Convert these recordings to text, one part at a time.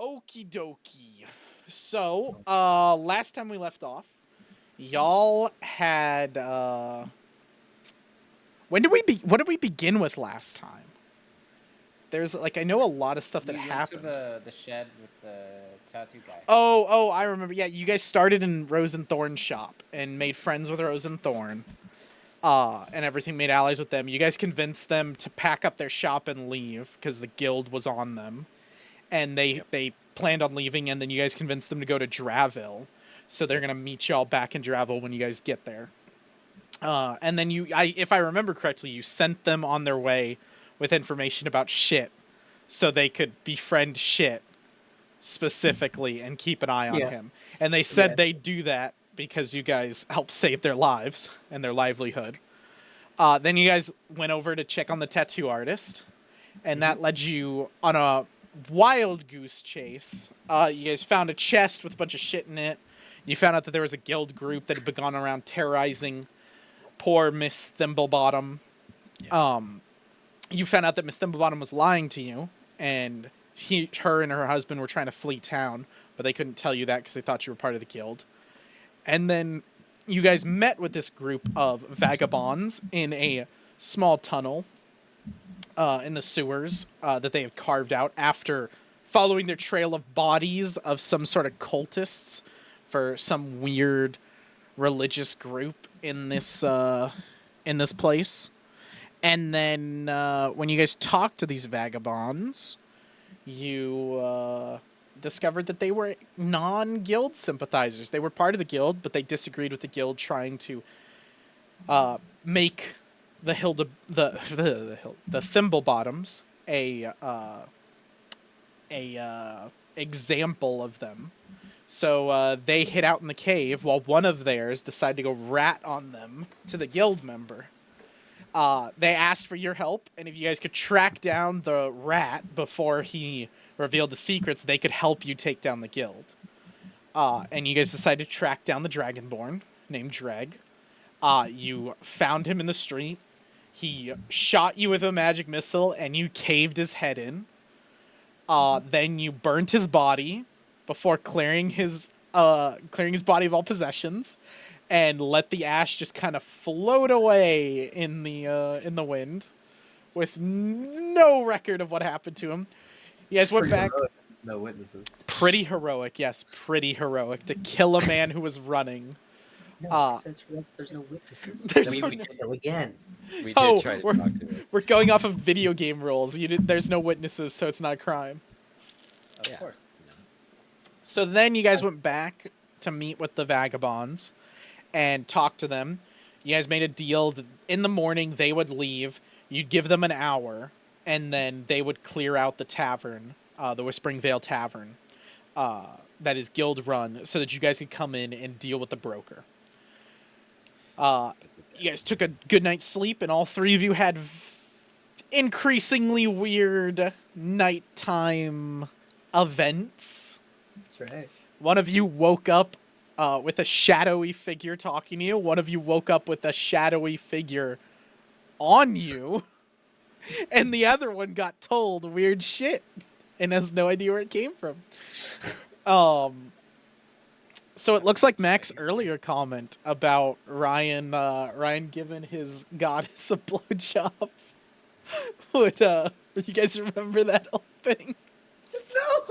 Okie dokie. So, last time we left off, y'all had what did we begin with last time? There's I know a lot of stuff that happened. To the shed with the tattoo guy. Oh, I remember. Yeah, you guys started in Rose and Thorn's shop and made friends with Rose and Thorn. And everything, made allies with them. You guys convinced them to pack up their shop and leave because the guild was on them. And they planned on leaving, and then you guys convinced them to go to Draville. So they're gonna meet y'all back in Draville when you guys get there. And then if I remember correctly, you sent them on their way with information about shit, so they could befriend shit specifically and keep an eye on him. And they said they'd do that because you guys helped save their lives and their livelihood. Then you guys went over to check on the tattoo artist, and that led you on a wild goose chase. You guys found a chest with a bunch of shit in it. You found out that there was a guild group that had gone around terrorizing poor Miss Thimblebottom. Yeah. You found out that Miss Thimblebottom was lying to you, and her and her husband were trying to flee town, but they couldn't tell you that because they thought you were part of the guild. And then you guys met with this group of vagabonds in a small tunnel in the sewers that they have carved out after following their trail of bodies of some sort of cultists for some weird religious group in this place. And then when you guys talked to these vagabonds, you discovered that they were non-guild sympathizers. They were part of the guild, but they disagreed with the guild trying to make the Thimblebottoms a example of them. So they hid out in the cave while one of theirs decided to go rat on them to the guild member. They asked for your help, and if you guys could track down the rat before he revealed the secrets, they could help you take down the guild. And you guys decided to track down the Dragonborn named Dreg. You found him in the street. He shot you with a magic missile, and you caved his head in. Then you burnt his body before clearing his body of all possessions, and let the ash just kind of float away in the wind, with no record of what happened to him. You guys went back. Heroic. No witnesses. Pretty heroic, yes, pretty heroic to kill a man who was running. No, there's no witnesses. We did it again. We did try to talk to him. We're going off of video game rules. There's no witnesses, so it's not a crime. Of course. So then you guys went back to meet with the vagabonds and talk to them. You guys made a deal that in the morning they would leave. You'd give them an hour, and then they would clear out the tavern, the Whispering Vale Tavern, that is guild run, so that you guys could come in and deal with the broker. You guys took a good night's sleep, and all three of you had increasingly weird nighttime events. That's right. One of you woke up with a shadowy figure talking to you. One of you woke up with a shadowy figure on you. And the other one got told weird shit and has no idea where it came from. So it looks like Mac's earlier comment about Ryan giving his goddess a blowjob. Would you guys remember that whole thing? No.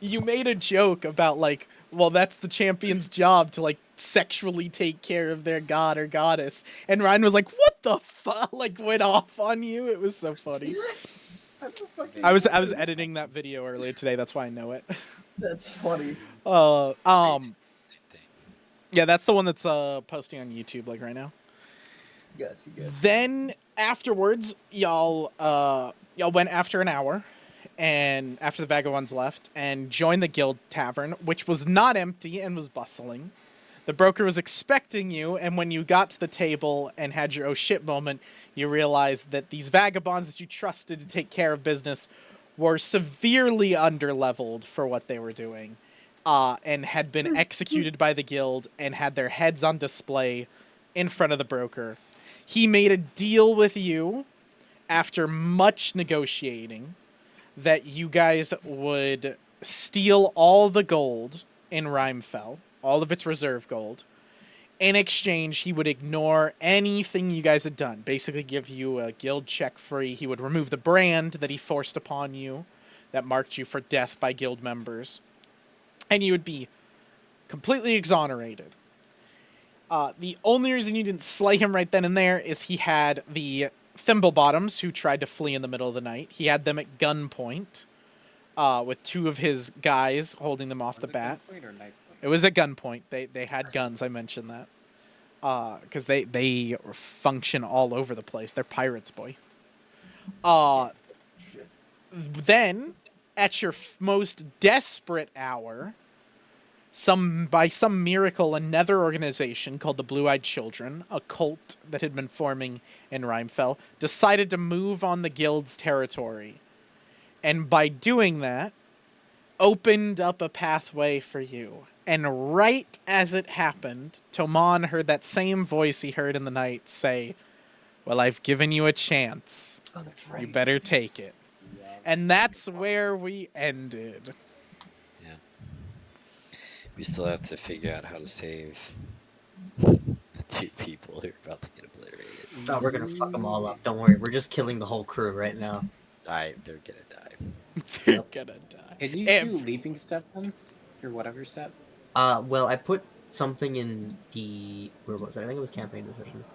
You made a joke about well, that's the champion's job to sexually take care of their god or goddess, and Ryan was like, "What the fuck?" Went off on you. It was so funny. I was editing that video earlier today. That's why I know it. That's funny. Yeah, that's the one that's posting on YouTube right now. Gotcha. Then afterwards, y'all went after an hour, and after the vagabonds left, and joined the guild tavern, which was not empty and was bustling. The broker was expecting you, and when you got to the table and had your oh shit moment, you realized that these vagabonds that you trusted to take care of business were severely underleveled for what they were doing, and had been executed by the guild and had their heads on display in front of the broker. He made a deal with you after much negotiating that you guys would steal all the gold in Rhymefell, all of its reserve gold. In exchange, he would ignore anything you guys had done. Basically, give you a guild check free. He would remove the brand that he forced upon you that marked you for death by guild members. And you would be completely exonerated. The only reason you didn't slay him right then and there is he had the Thimblebottoms who tried to flee in the middle of the night. He had them at gunpoint with two of his guys holding them off the bat. Gunpoint or night point? It was at gunpoint. They had guns. I mentioned that because they function all over the place. They're pirates, boy. Then, at your most desperate hour, by some miracle, another organization called the Blue-Eyed Children, a cult that had been forming in Rhymefell, decided to move on the guild's territory, and by doing that, opened up a pathway for you. And right as it happened, Toman heard that same voice he heard in the night say, "Well, I've given you a chance. Oh, that's right. You better take it." Yeah. And that's where we ended. Yeah. We still have to figure out how to save the two people who are about to get obliterated. Oh, we're gonna fuck them all up. Don't worry. We're just killing the whole crew right now. They're gonna die. They're Yep. gonna die. Can you Every- do leaping step then? Or whatever step? Well, I put something in the... Where was it? I think it was campaign decision.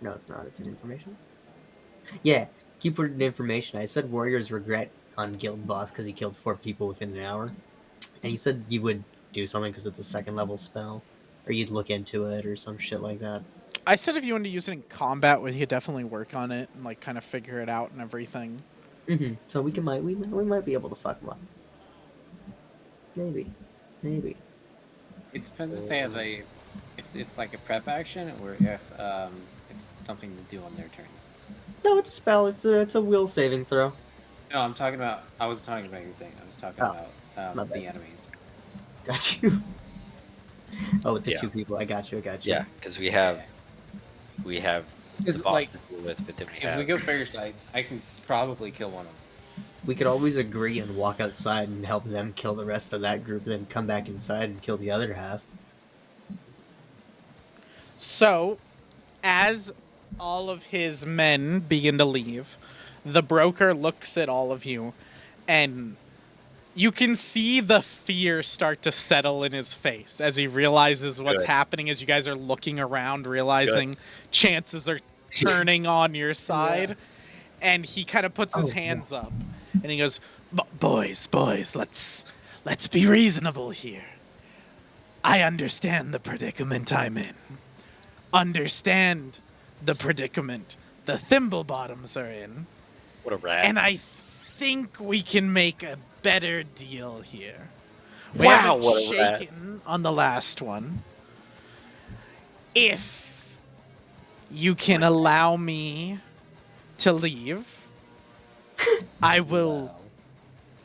No, it's not. It's in information. Yeah, keep putting in information. I said warriors regret on guild boss because he killed 4 people within an hour. And you said you would do something because it's a 2nd level spell. Or you'd look into it or some shit like that. I said if you wanted to use it in combat, we could definitely work on it and like kind of figure it out and everything. Mm-hmm. So we might be able to fuck them up. Maybe. It depends if they have if it's like a prep action or if it's something to do on their turns. No, it's a spell. It's a will saving throw. No, I wasn't talking about anything. I was talking my about bad. the enemies. Got you. Oh, with the Yeah. 2 people. I got you. Yeah, because we have Is the boss like to deal with, but then we if have. we go first, I can probably kill one of them. We could always agree and walk outside and help them kill the rest of that group, then come back inside and kill the other half. So, as all of his men begin to leave, the broker looks at all of you, and you can see the fear start to settle in his face as he realizes what's Good. happening as you guys are looking around, realizing chances are turning on your side. And he kind of puts his hands up, and he goes, Boys, let's be reasonable here. I understand the predicament I'm in. Understand the predicament the Thimblebottoms are in. What a rat. And I think we can make a better deal here. We Wow, haven't what a rat. shaken on the last one. If you can allow me to leave, I will Wow.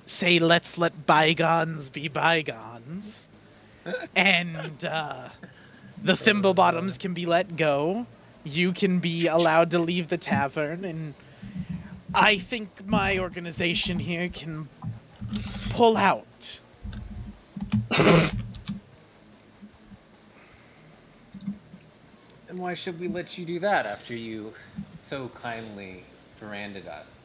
say let's let bygones be bygones. And the Thimblebottoms can be let go. You can be allowed to leave the tavern, and I think my organization here can pull out. And why should we let you do that after you so kindly branded us?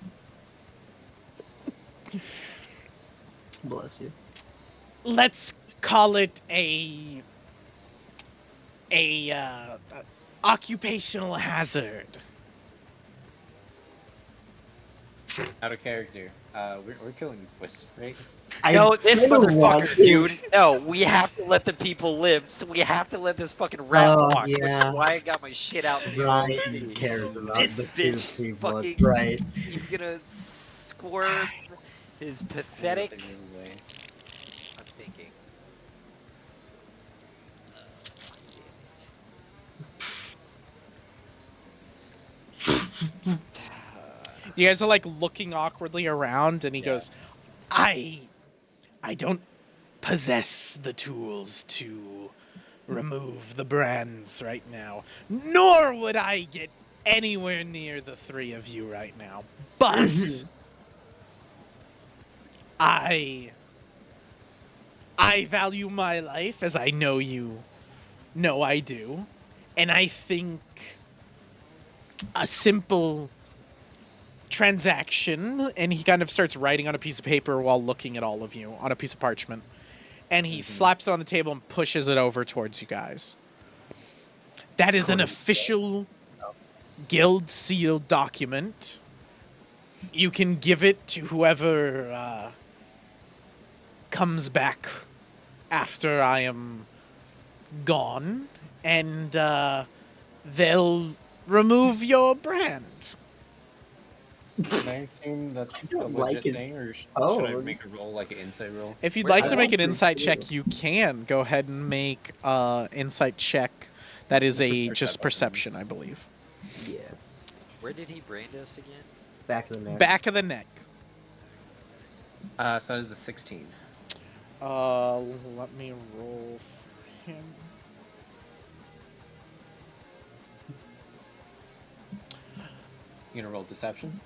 Bless you. Let's call it a occupational hazard. Out of character. We're killing these boys, right? No, this I don't want motherfucker, to. dude. No, we have to let the people live. So we have to let this fucking rat Oh, walk. Which yeah. is why I got my shit out. in the Ryan open. cares about This the 2 bitch people. fucking- That's right. He's gonna squirm his pathetic. I'm thinking. Damn it. You guys are like looking awkwardly around, and he goes, I don't possess the tools to remove the brands right now, nor would I get anywhere near the 3 of you right now. But I value my life as I know you know I do, and I think a simple transaction, and he kind of starts writing on a piece of paper while looking at all of you on a piece of parchment, and he slaps it on the table and pushes it over towards you guys. That is an official guild sealed document. You can give it to whoever comes back after I am gone, and they'll remove your brand. Can I assume that's a don't like legit his thing, or should I tone. make a roll, like an insight roll? If you'd Where- like I to make want an to insight too. check, you can go ahead and make insight check. That is It's just perception. perception, I believe. Yeah. Where did he brand us again? Back of the neck. Back of the neck. So that is a 16. Let me roll for him. You gonna roll deception?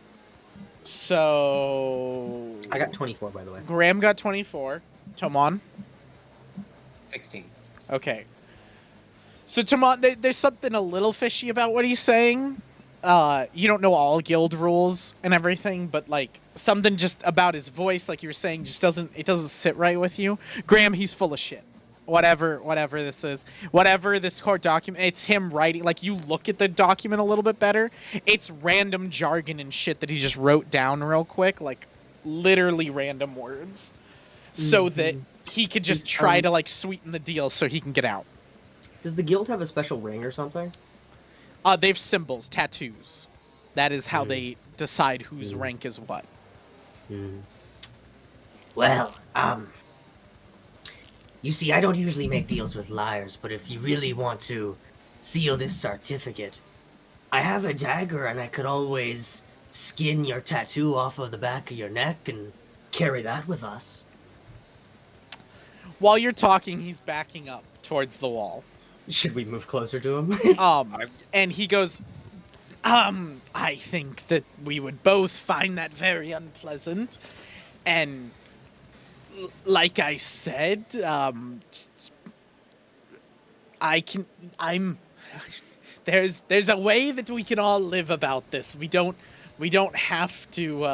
So I got 24, by the way. Graham got 24. Tomon. 16. Okay. So Tomon, there's something a little fishy about what he's saying. You don't know all guild rules and everything, but like something just about his voice, like you were saying, just doesn't sit right with you. Graham, he's full of shit. Whatever this is, whatever this court document, it's him writing. Like you look at the document a little bit better, it's random jargon and shit that he just wrote down real quick, like literally random words, so that he could just He's, try to like sweeten the deal so he can get out. Does the guild have a special ring or something? They have symbols, tattoos. That is how they decide whose rank is what. Well, you see, I don't usually make deals with liars, but if you really want to seal this certificate, I have a dagger and I could always skin your tattoo off of the back of your neck and carry that with us. While you're talking, he's backing up towards the wall. Should we move closer to him? And he goes, I think that we would both find that very unpleasant. And like I said, there's a way that we can all live about this. We don't have to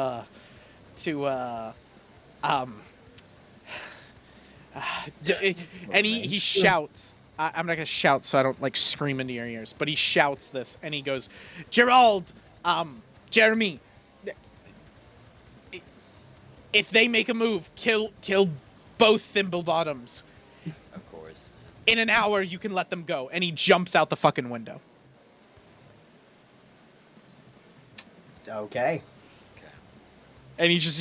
and he shouts. I'm not gonna shout so I don't like scream into your ears, but he shouts this and he goes, Gerald, Jeremy, if they make a move, kill both thimble bottoms. Of course. In an hour, you can let them go. And he jumps out the fucking window. Okay. And he just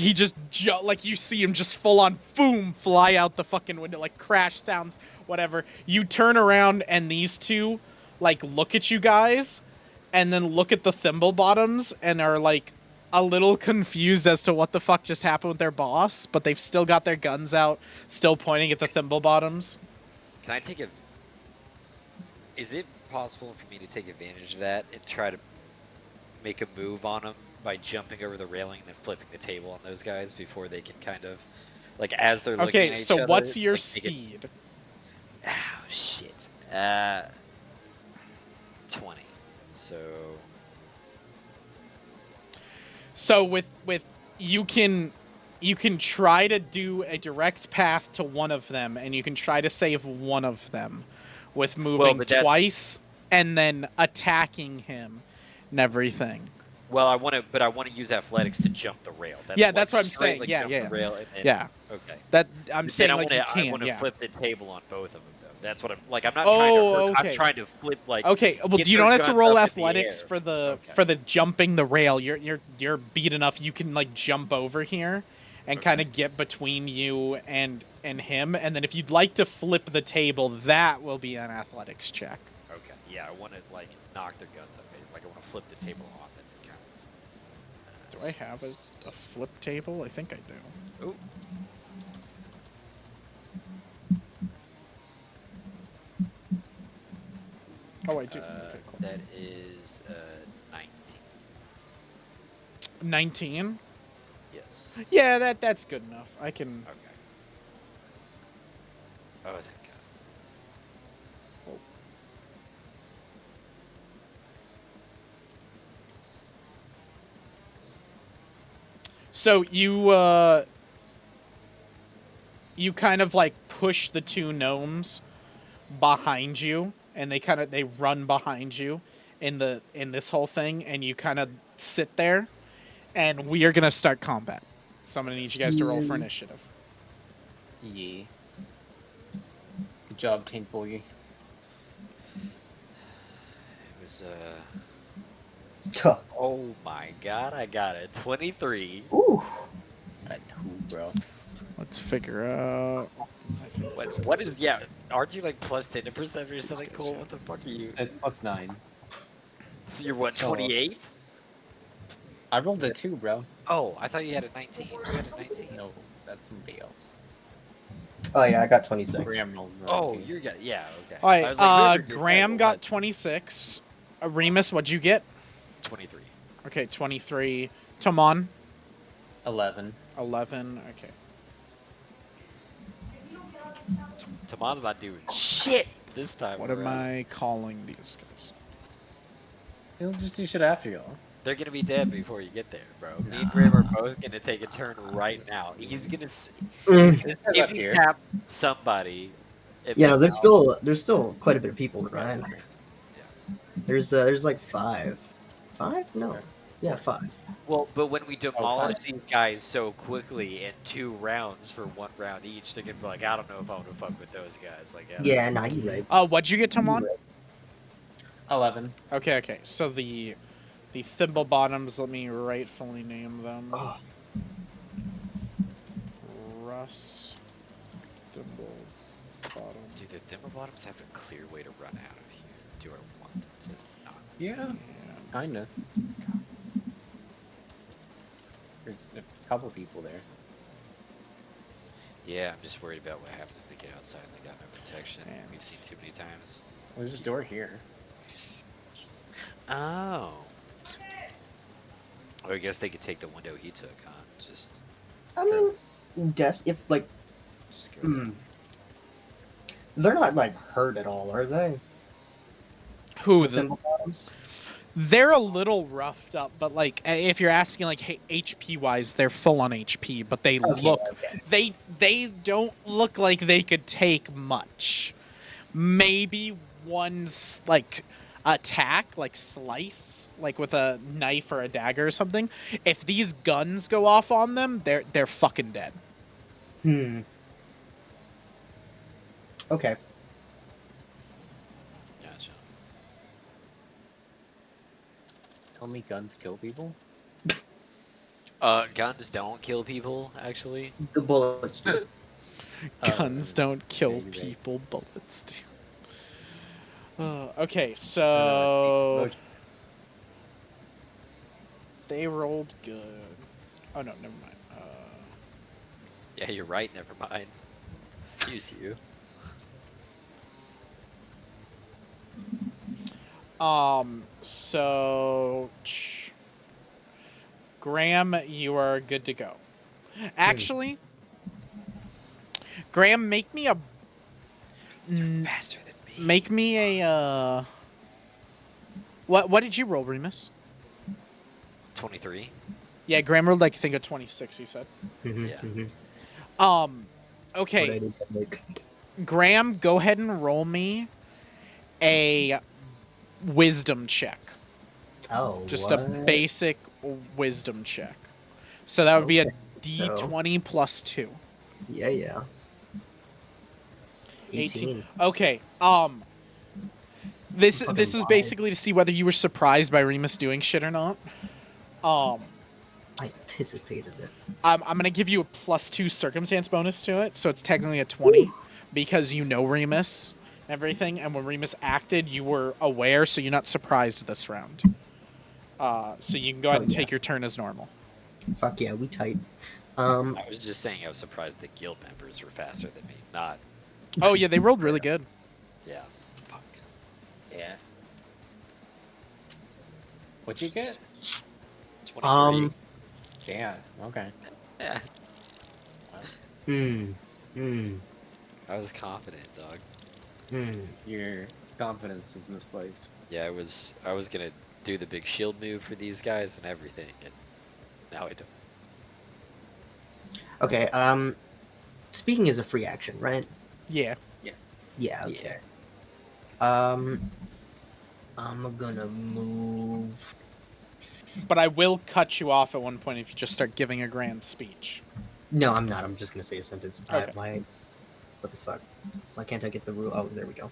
like you see him just full on boom fly out the fucking window, like crash sounds, whatever. You turn around and these two like look at you guys and then look at the thimble bottoms and are like a little confused as to what the fuck just happened with their boss, but they've still got their guns out, still pointing at the thimble bottoms. Can I take a... Is it possible for me to take advantage of that and try to make a move on them by jumping over the railing and then flipping the table on those guys before they can kind of, like, as they're looking at Okay, each so other, what's your like, make it- speed? Oh, shit. 20. So with you can try to do a direct path to one of them, and you can try to save one of them with moving but that's- twice and then attacking him and everything. Well, I want to use athletics to jump the rail. That's Yeah, like that's what I'm straight, saying. like, Yeah, jump yeah. the rail and, Yeah. Okay. That I'm But saying then like I you want to can. Yeah. flip the table on both of them, though. That's what I'm like. I'm not trying to. okay. I'm trying to flip like. Okay, well, get you their don't have to guns roll up in the athletics air. for the Okay. jumping the rail. You're beat enough. You can like jump over here and Okay. kind of get between you and him. And then if you'd like to flip the table, that will be an athletics check. Okay. Yeah, I want to like knock their guns up. Like I want to flip the table on them. Kind of. Do I have a flip table? I think I do. Ooh. Oh, I do. Okay, cool. That is 19. 19. Yes. this. Yeah, that's good enough. I can. Okay. Oh, thank God. So you kind of like push the two gnomes behind you, and they run behind you in this whole thing, and you kind of sit there, and we are gonna start combat. So I'm gonna need you guys to roll for initiative. Yeah. Good job, Tank Boy. It was Tuh. Oh my God, I got it. 23. Ooh. At 2, bro. Let's figure out. I think these What guys is are- yeah? Aren't you like plus 10 to perception or something guys cool? have- What the fuck are you? It's +9. So you're what, So- 28? I rolled a 2, bro. Oh, I thought you had a 19. You had a 19. No, that's somebody else. Oh yeah, I got 26. Graham rolled a Oh, 19. you got yeah. Okay. All right. I was like, whoever did that Graham rolled got a 26. Remus, what'd you get? 23. Okay, 23. Tomon, 11. 11. Okay. Tamon's not doing shit this time What around. am I calling these guys? He'll just do shit after y'all. They're gonna be dead before you get there, bro. Me and Nah. Graham are both gonna take a turn right now. He's gonna Mm. Just head up skippy here. tap somebody. And Yeah, then no, there's still quite a bit of people Yeah, around. sorry. There's like 5. 5? No. Okay. Yeah, 5. well, but when we demolish fine. these guys so quickly in 2 rounds for 1 round each, they're gonna be like, I don't know if I want to fuck with those guys. Like, I don't Yeah, know. nah, you right. What'd you get, Tomon? 11. Okay. So the thimble bottoms. Let me rightfully name them. Oh, Russ. Thimble bottom. Do the Thimblebottoms have a clear way to run out of here? Do I want them to not? Yeah, And kinda. There's a couple people there. Yeah, I'm just worried about what happens if they get outside and they got no protection. And- We've seen too many times. There's a door here. Oh. Or I guess they could take the window he took, huh? Just I mean, guess if like go. mm, they're not like hurt at all, are they? Who The the? thimble bottoms? They're a little roughed up, but like if you're asking like HP wise, they're full on HP, but they Okay, look okay. they don't look like they could take much. Maybe one's like attack, like slice, like with a knife or a dagger or something. If these guns go off on them, they're fucking dead. Hmm. Okay. Gotcha. Tell me guns kill people? Guns don't kill people, actually. The bullets do. Guns don't kill yeah, you're right. people, bullets do. Okay, No, so that's the they rolled good. Oh no, never mind. Yeah, you're right, never mind. Excuse you. So Graham, you are good to go. Actually, Graham, make me a Faster than me. make me a what did you roll, Remus? 23. Yeah, Graham rolled like I think a 26, you said. Mhm, Yeah. mhm. What I Okay, did that make. Graham, go ahead and roll me a wisdom check. Oh, Just what? a basic wisdom check. So that would be a Okay, D20 plus 2. Yeah. 18. Okay. This Fucking is wild. basically to see whether you were surprised by Remus doing shit or not. I anticipated it. I'm gonna give you a +2 circumstance bonus to it, so it's technically a 20 because you know Remus and everything, and when Remus acted, you were aware, so you're not surprised this round. So you can go ahead and take your turn as normal. Fuck yeah, we tight. I was just saying I was surprised the guild members were faster than me. Not, Oh yeah, they rolled really good. yeah. Fuck. Yeah. What'd you get? 23. Yeah, okay. Yeah, Hmm. Hmm. I was confident, dog. Hmm. Your confidence is misplaced. Yeah, I was gonna do the big shield move for these guys and everything, and now I don't. Okay. Speaking is a free action, right? Yeah. Yeah. Yeah. Okay. I'm gonna move. But I will cut you off at one point if you just start giving a grand speech. No, I'm not. I'm just gonna say a sentence. Okay. What the fuck? Why can't I get the rule? Oh, there we go.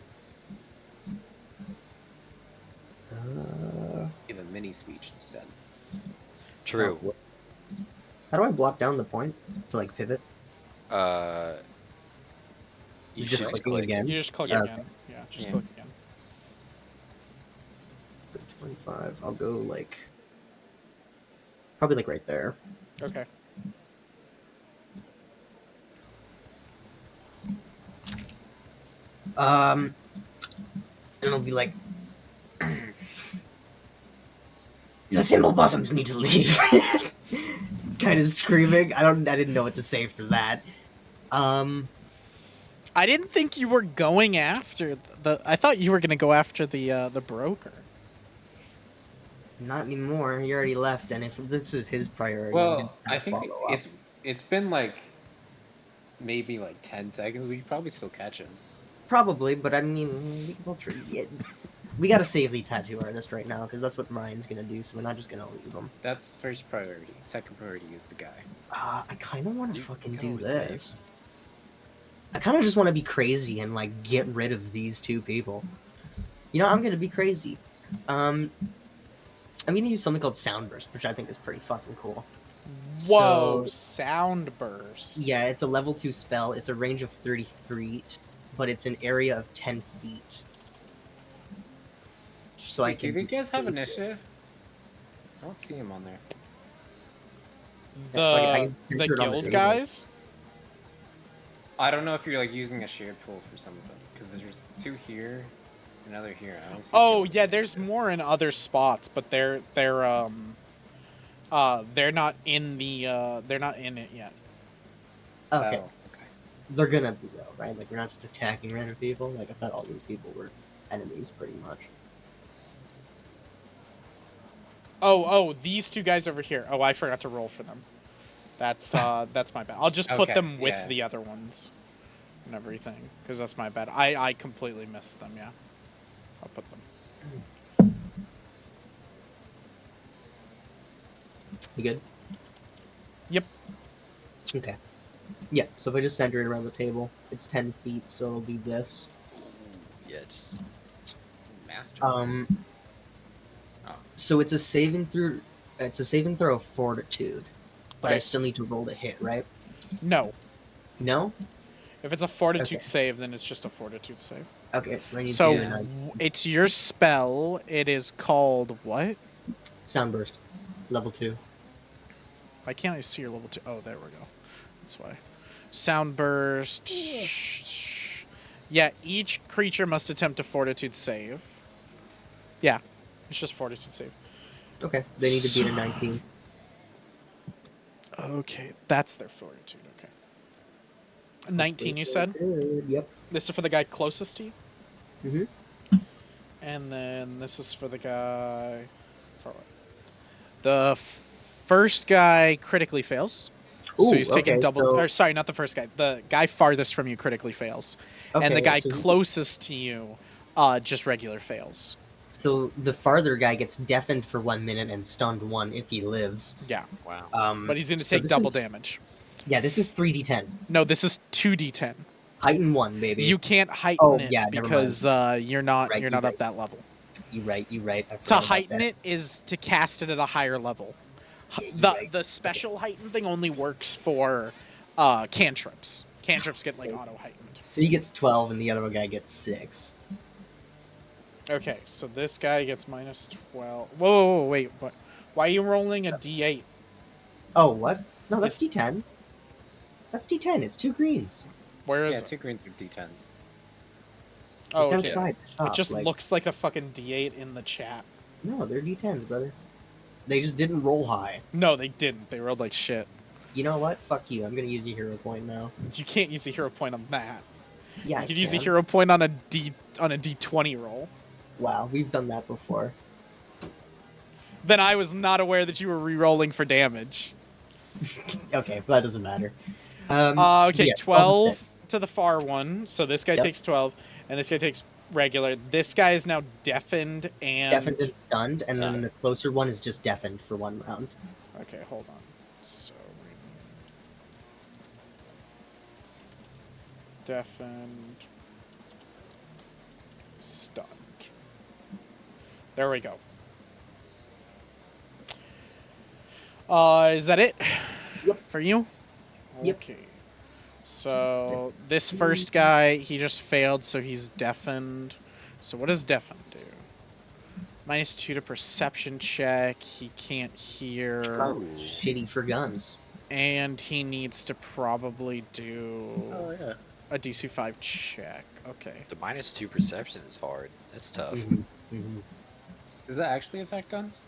Give a mini speech instead. True. How do I block down the point to like pivot? Uh, You Is it just should. clicking click. again? You just click Okay. again. Yeah, just Yeah. click again. 25. I'll go like probably like right there. Okay. And it'll be like the thimble bottoms need to leave. Kind of screaming. I didn't know what to say for that. I didn't think you were going after the. I thought you were gonna go after the broker. Not anymore. He already left, and if this is his priority, I'm gonna Well, try I to think follow up. it's been like maybe like 10 seconds. We could probably still catch him. Probably, but I mean, we gotta save the tattoo artist right now because that's what Ryan's gonna do. So we're not just gonna leave him. That's first priority. Second priority is the guy. I kind of want to You fucking can do always this. I kind of just want to be crazy and like get rid of these two people. You know, I'm gonna be crazy. I'm gonna use something called Soundburst, which I think is pretty fucking cool. Whoa! So- Sound burst. Yeah, it's a level 2 spell. It's a range of 30 feet, but it's an area of 10 feet. So I Wait, can. do you guys have crazy. initiative? I don't see him on there. Yeah, so I can The center it on the guild table. guys. I don't know if you're like using a shared pool for some of them because there's 2 here, another here. I don't see. Oh 2 yeah, over there's there. more in other spots, but they're not in they're not in it yet. Okay, Oh, okay. they're gonna be though, right? Like we're not just attacking random people. Like I thought all these people were enemies, pretty much. Oh, these two guys over here. Oh, I forgot to roll for them. That's my bad. I'll just put Okay, them with yeah. the other ones and everything, because that's my bad. I completely missed them. Yeah, I'll put them. You good? Yep. Okay. Yeah. So if I just center it around the table, it's 10 feet, so it'll do this. Yeah, just Master. So it's a saving throw. It's a saving throw of fortitude, but I Right. still need to roll to hit, right? No, No. if it's a fortitude Okay. save, then it's just a fortitude save. Okay. So I need So to do it's your spell. It is called what? Soundburst, level 2. Why can't I see your level 2? Oh, there we go. That's why. Sound burst. Yeah, each creature must attempt a fortitude save. Yeah, it's just fortitude save. Okay. They need to beat a 19. Okay, that's their fortitude. Okay. 19, you said? Good. Yep. This is for the guy closest to you? Mm-hmm. And then this is for the guy... For what? The first guy critically fails. So Ooh, he's taking okay, double... so- Or sorry, not the first guy. The guy farthest from you critically fails. Okay, And the guy so, closest to you just regular fails. so the farther guy gets deafened for 1 minute and stunned 1 if he lives. Yeah, wow. but he's going to so take this double is- damage. Yeah, this is 3d10. No, this is 2d10. Heighten 1, baby. You can't heighten Oh, it yeah, never because you're not Right, you're you're not right. up that level. You right. I To forgot about heighten that. it is to cast it at a higher level. Yeah, you're The right. the special heighten thing only works for cantrips. Cantrips get like auto heightened. So he gets 12 and the other guy gets 6. Okay, so this guy gets minus 12. Whoa, wait, what? Why are you rolling a d8? Oh, what? No, that's d10. That's d10. It's 2 greens. Where is Yeah, it? 2 greens are d10s. Oh, it's okay. outside the shop. It just like, looks like a fucking d8 in the chat. No, they're d10s, brother. They just didn't roll high. No, they didn't. They rolled like shit. You know what? Fuck you. I'm gonna use your hero point now. You can't use a hero point on that. Yeah, You I could use a can. hero point on a D20 roll. Wow, we've done that before. Then I was not aware that you were re-rolling for damage. Okay, but that doesn't matter. Okay, yeah, 12 to the far one. So this guy Yep. takes 12, and this guy takes regular. This guy is now deafened and... Deafened and stunned, and then Stunned. the closer one is just deafened for 1 round. Okay, hold on. So... Deafened... Stunned. There we go. Is that it? Yep. For you? Yep. Okay. So this first guy, he just failed, so he's deafened. So what does deafened do? -2 to perception check. He can't hear. Probably shitty for guns. And he needs to probably do Oh yeah. a DC 5 check. Okay. The -2 perception is hard. That's tough. Mm-hmm. Does that actually affect guns?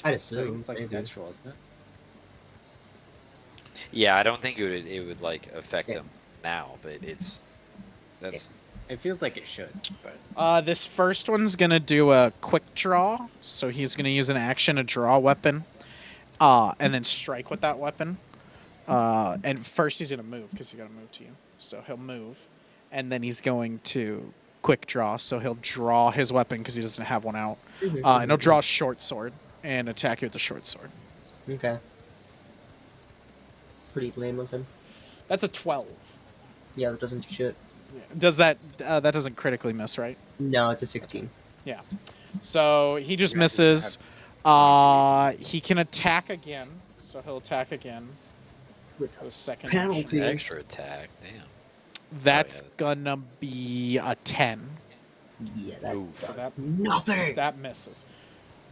I'd So assume. it's like maybe. natural, isn't it? Yeah, I don't think it would like affect Yeah. him now, but that's It feels like it should, but This first one's gonna do a quick draw, so he's gonna use an action to draw a weapon, and then strike with that weapon. And first he's gonna move because he's gotta move to you, so he'll move, and then he's going to quick draw, so he'll draw his weapon because he doesn't have one out, and he'll draw a short sword and attack you with the short sword. Okay. Pretty lame of him. That's a 12. Yeah, that doesn't do shit. Does that that doesn't critically miss, right? No, it's a 16. Yeah. So he just You're not just misses. gonna He can attack again, so he'll attack again. With The second penalty. action. extra attack. Damn. That's yeah. gonna be a 10. Yeah, that Ooh. does So that- nothing. That misses.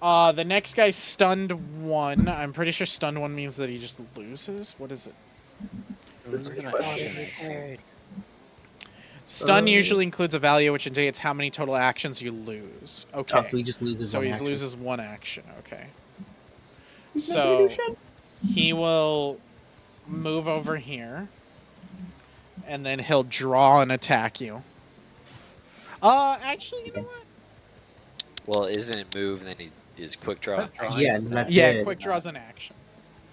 The next guy's stunned 1. I'm pretty sure stunned 1 means that he just loses. What is it? That's a Isn't good it question. action? Stun usually includes a value which indicates how many total actions you lose. Okay. Oh, so he just loses So one he action. loses 1 action. Okay. He's not gonna do So shit. he will move over here, and then he'll draw and attack you. Actually, you know what? Well, isn't it move? Then he is quick draw. and draw? Yeah, and that's Yeah, it. quick draw's an action.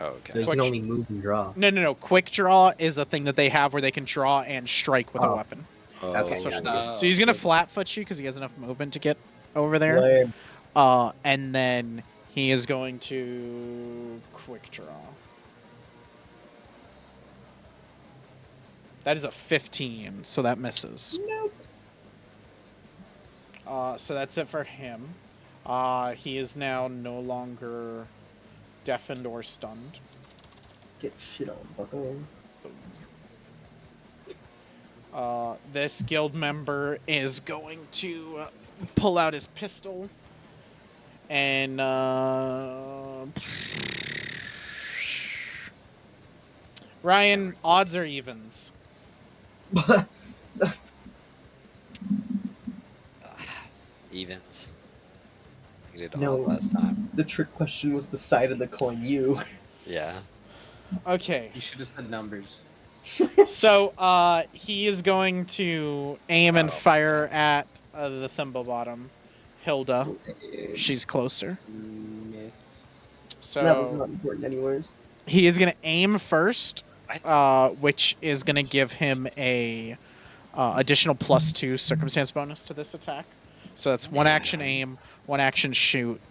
Oh, So okay. he Quick- can only move and draw. No. Quick draw is a thing that they have where they can draw and strike with a Oh. weapon. Oh, Okay, Especially- yeah. So he's gonna good. flat foot you because he has enough movement to get over there. Lame. And then he is going to quick draw. That is a 15, so that misses. So that's it for him. He is now no longer deafened or stunned. Get shit on, bucko. This guild member is going to pull out his pistol and Ryan, odds or evens? Evens. He did No. all last time. The trick question was the side of the coin you. Yeah. Okay. You should have said numbers. So he is going to aim and Oh. fire at the thimble bottom, Hilda. She's closer. Miss. That one's So not important anyways. he is going to aim first, which is going to give him a additional +2 circumstance bonus to this attack. So that's 1 action aim, 1 action shoot.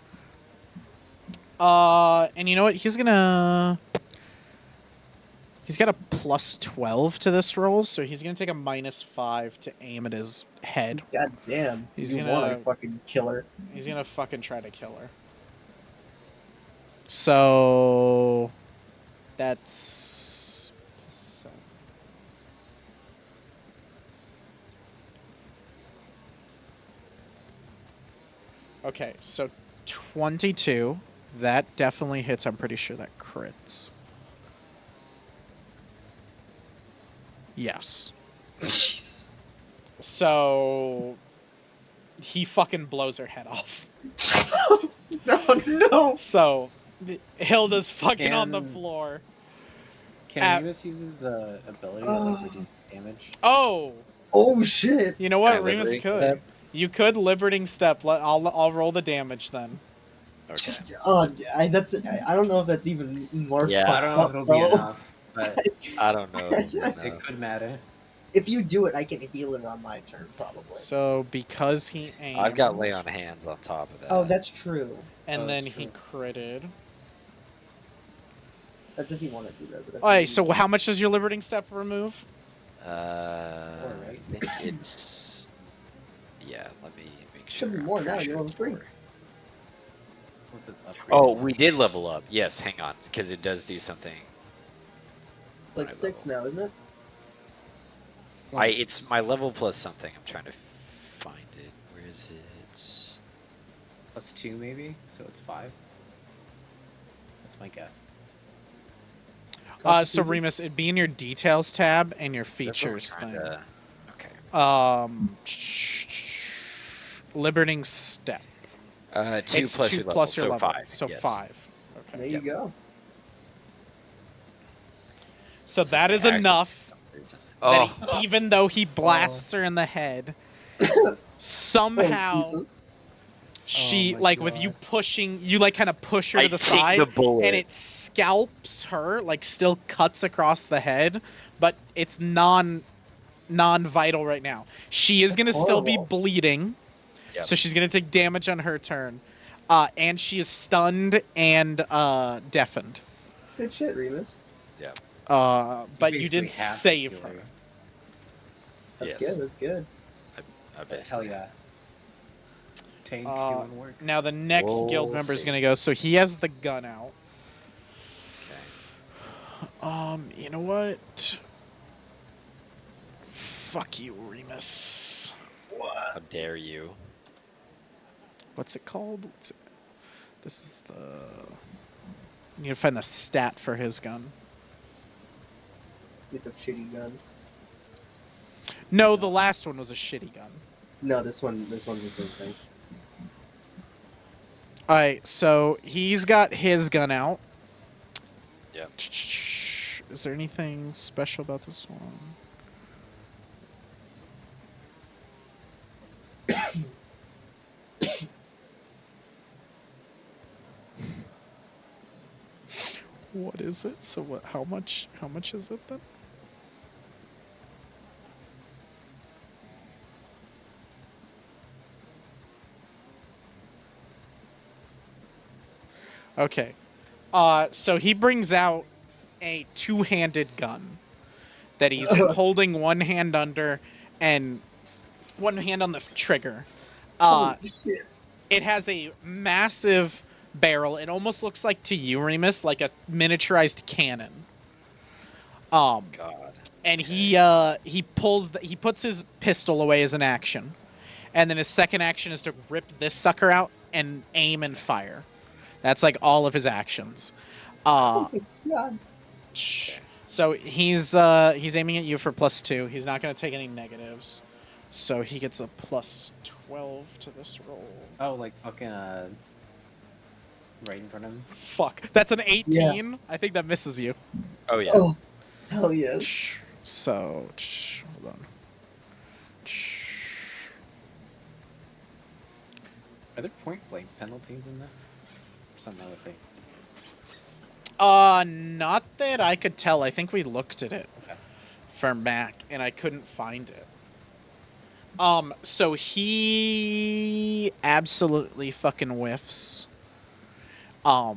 And you know what? He's got a +12 to this roll, so he's gonna take a -5 to aim at his head. God damn. He's you gonna- want a fucking killer. He's gonna fucking try to kill her. So that's +7. Okay, so 22. That definitely hits. I'm pretty sure that crits. Yes. Jeez. So he fucking blows her head off. No. So Hilda's fucking on the And- floor. Can Remus use his ability to like reduce his damage? Oh, Oh shit! you know what? Can I Remus liberating could. step? You could liberating step. I'll roll the damage then. Okay. Oh, I don't know if that's even more Yeah. fucked I don't know if up, it'll be though. enough, but I don't know. If it'll be it enough. could matter. If you do it, I can heal it on my turn, probably. So because he aimed, I've got lay on hands on top of that. Oh, that's true. and Oh, then that's he true. critted. That's if you want to do that. But that's Alright, so how much does your liberating step remove? I right? think it's. Yeah, let me make sure. Should be I'm more pretty now, sure you're it's level 3. 4. Unless it's upgraded. Oh, we did level up. Yes, hang on, because it does do something. It's like my 6 level. now, isn't it? It's my level plus something. I'm trying to find it. Where is it? Plus 2 maybe, so it's 5. That's my guess. So Remus, it'd be in your details tab and your That's what I'm features trying thing. to- Okay. Liberating step. 2 It's plus 2 your level, plus your so level. 5. So yes. 5. There Okay. you Yep. go. So that is Actually, enough. for some reason. That Oh, even though he blasts her in the head, somehow Oh, Jesus. she Oh my like with you God. pushing, you like kind of push her I to the take side, the bullet. and it scalps her, like still cuts across the head, but it's non-vital right now. She is gonna still be horrible. bleeding, Yep. so she's gonna take damage on her turn, and she is stunned and deafened. Good shit, Remus. Yeah. So But you basically did half the save healer. her. That's Yes. good. That's good. I But basically hell yeah. Tank doing work. Now the next guild We'll member is see. gonna go. So he has the gun out. Okay. You know what? Fuck you, Remus. How dare you? What's it called? This is the. You need to find the stat for his gun. It's a shitty gun. No, the last one was a shitty gun. No, this one's the same thing. Alright, so he's got his gun out. Yep. Is there anything special about this one? What is it? So what? How much is it then? Okay. So he brings out a two-handed gun that he's holding one hand under and one hand on the trigger. Holy shit. It has a massive barrel. It almost looks like to you, Remus, like a miniaturized cannon. God. And he puts his pistol away as an action, and then his second action is to rip this sucker out and aim and fire. That's like all of his actions. Oh my God. So he's aiming at you for +2. He's not going to take any negatives, so he gets a +12 to this roll. Oh, like fucking right in front of him. Fuck, that's an 18. Yeah. I think that misses you. Oh yeah. Oh, hell yes. So hold on. Are there point blank penalties in this? Or some other thing? Not that I could tell. I think we looked at it Okay. for Mac, and I couldn't find it. So he absolutely fucking whiffs. But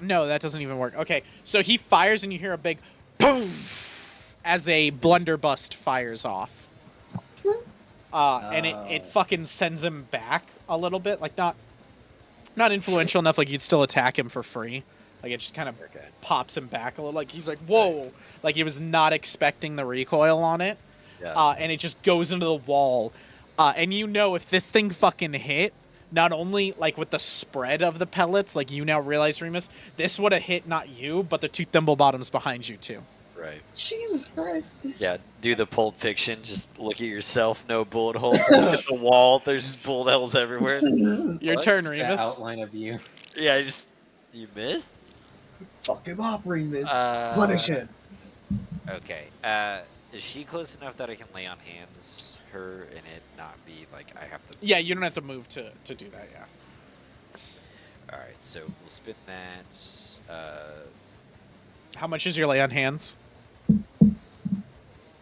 no, that doesn't even work. Okay, so he fires, and you hear a big poof as a blunderbuss fires off. And it fucking sends him back a little bit, like not influential enough, like you'd still attack him for free. Like it just kind of pops him back a little, like he's like, whoa, like he was not expecting the recoil on it. Yeah. And it just goes into the wall. And you know, if this thing fucking hit, not only like with the spread of the pellets, like you now realize, Remus, this would have hit not you, but the two thimble bottoms behind you too. Right. Jesus Christ. Yeah, do the Pulp Fiction. Just look at yourself. No bullet holes. Look at the wall. There's just bullet holes everywhere. Your What? turn, That Remus. outline of you. Yeah, you missed. Fuck him up, Remus. Uh, Punish him. Okay. Is she close enough that I can lay on hands her and it not be like I have to? Yeah, you don't have to move to do that. Yeah. All right. So we'll spin that. How much is your lay on hands?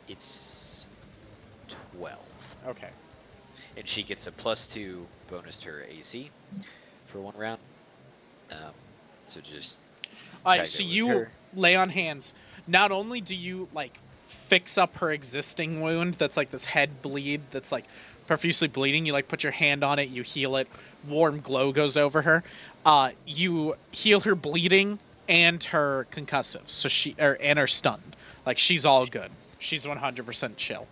It's 12, Okay. and she gets a +2 bonus to her AC for 1 round. So just All right, tag so that with you her. lay on hands. Not only do you like fix up her existing wound that's like this head bleed that's like profusely bleeding, you like put your hand on it, you heal it, warm glow goes over her. You heal her bleeding and her concussive, so and her stunned. Like she's all good. She's 100% chill.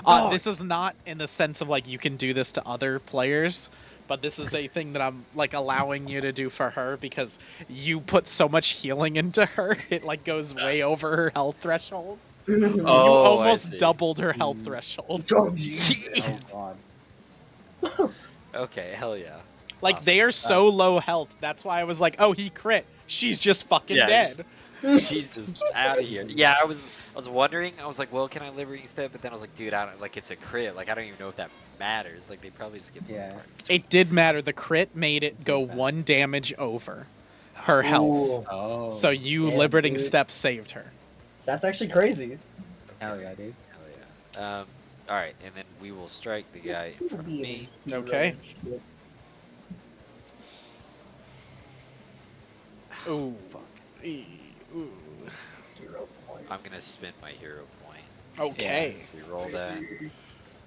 Dog. This is not in the sense of like you can do this to other players, but this is a thing that I'm like allowing you to do for her because you put so much healing into her, it like goes way over her health threshold. You Oh, I almost see. doubled her health threshold. Oh, Jesus. Oh god. Okay, hell yeah. Like Awesome. they are so low health. That's why I was like, oh, he crit. She's just fucking Yeah, dead. She's just out of here. Yeah, I was wondering. I was like, well, can I Liberty Step? But then I was like, dude, I don't like it's a crit. Like I don't even know if that matters. Like they probably just give Yeah. parts. It did matter. The crit made it go 1 damage over her health. Ooh, Oh. So you Damn, liberating dude. step saved her. that's actually crazy. Hell yeah, dude. Hell yeah. All right, and then we will strike the guy in front of me. Okay. Ooh. Fuck. Ooh. I'm gonna spend my hero point. Okay. We roll that.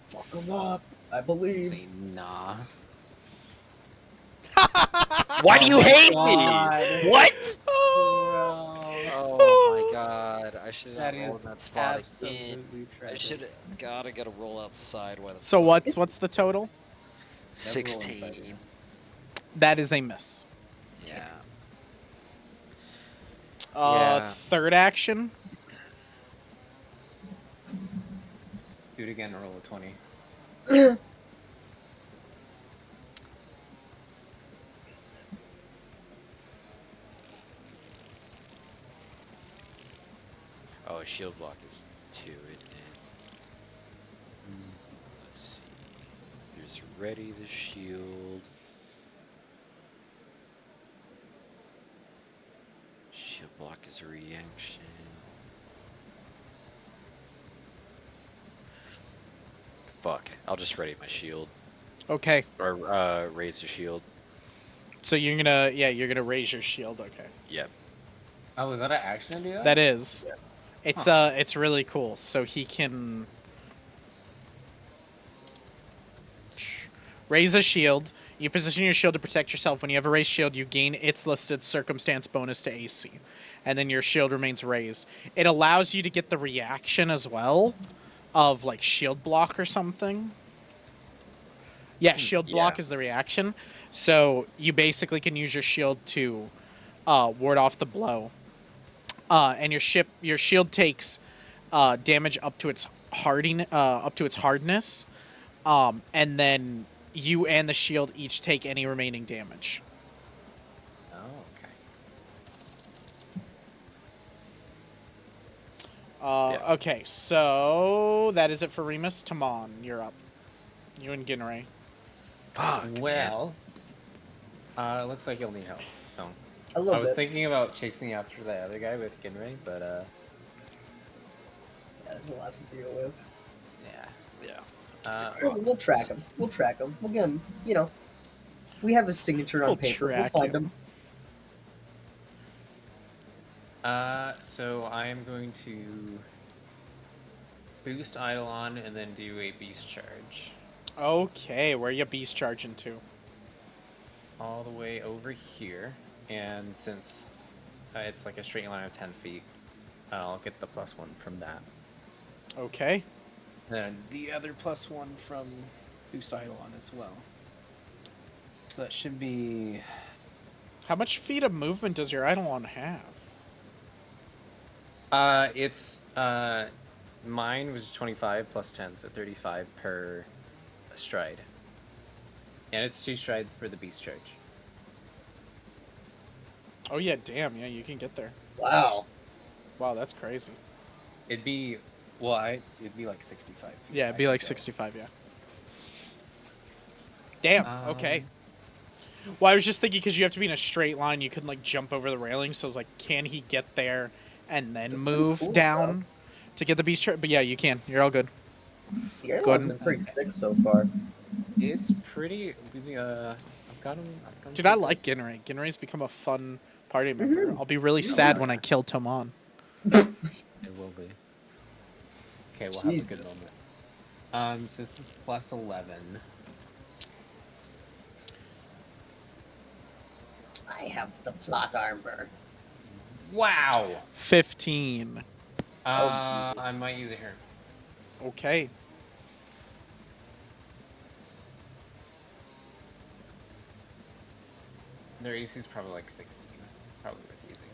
Fuck him up. I believe. Say nah. Why do you my hate God. me? What? Bro. Oh my god! I should That have rolled is in that spot again. absolutely I tragic. should. God, I gotta roll outside while. So what's the total? 16. That is a miss. Yeah. Yeah. Third action. Do it again, roll a 20. Oh, shield block is 2, isn't it? Let's see. There's ready the shield. Shield block is a reaction. Fuck. I'll just ready my shield. Okay. Or raise the shield. So you're gonna raise your shield. Okay. Yep. Oh, is that an action to do that? That is. It's really cool. So he can raise a shield. You position your shield to protect yourself. When you have a raised shield, you gain its listed circumstance bonus to AC. And then your shield remains raised. It allows you to get the reaction as well of like shield block or something. Yeah, shield block is the reaction. So you basically can use your shield to ward off the blow. And your shield takes damage up to its hardness. And then you and the shield each take any remaining damage. Oh, okay. Okay, so that is it for Remus. Tamon, you're up. You and Ginray. Fuck. man. Well, it looks like you'll need help. So A little I was bit. thinking about chasing after the other guy with Ginray, but Yeah, there's a lot to deal with. yeah. Yeah. We'll track him. We'll track him. We'll get him. You know, we have his signature on We'll paper. We'll track find him. him. So I am going to boost Eidolon and then do a beast charge Okay, where you beast charging to? all the way over here, and since it's like a straight line of 10 feet, I'll get the +1 from that. Okay. Then the other +1 from boost Eidolon as well. So that should be How much feet of movement does your Eidolon have? It's mine was 25 plus 10, so 35 per stride. And it's 2 strides for the beast charge. Oh yeah, damn, yeah, you can get there. Wow. Wow, that's crazy. It'd be it'd be like 65 feet. Yeah, it'd I be can like go. 65. Yeah. Damn. Okay. Well, I was just thinking because you have to be in a straight line, you couldn't like jump over the railing. So I was like, can he get there and then That's pretty move cool, down to get the beast trap? But yeah, you can. You're all good. The airline's Go ahead. been pretty Okay. sick so far. It's pretty. I've got him. Dude, I like Ginray. Ginray's become a fun party member. Mhm. I'll be really Yeah. sad when I kill Tomon. It will be. Okay, we'll have a good Jesus. moment. So this is plus 11. I have the plot armor. Wow. 15. I might use it here. Okay. Their AC is probably like 16. It's probably worth using.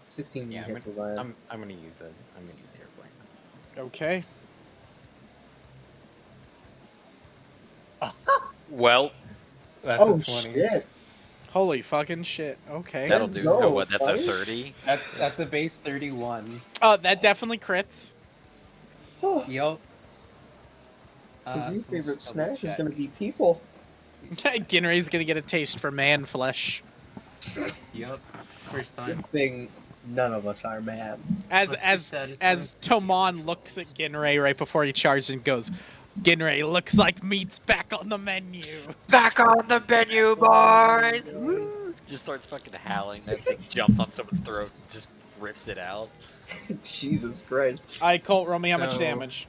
16 Yeah, hit Leviathan. I'm gonna use it. I'm gonna use the airplane. Okay. Well, That's Oh a 20. shit! Holy fucking shit. Okay. that'll Let's do. go, Oh, what? That's a buddy. 30. That's a base 31. That definitely crits. His Yup. new So let's favorite double snack is check. gonna be people. Ginray's gonna get a taste for man flesh. Yup. First time. Good thing none of us are man. As Must be as satisfying. as Tomon looks at Ginray right before he charges and goes, Ginray looks like meat's back on the menu. Back on the menu, Oh, boys! guys. Woo! Just starts fucking howling. That thing jumps on someone's throat and just rips it out. Jesus Christ! Alright, Colt, roll me how much So- damage.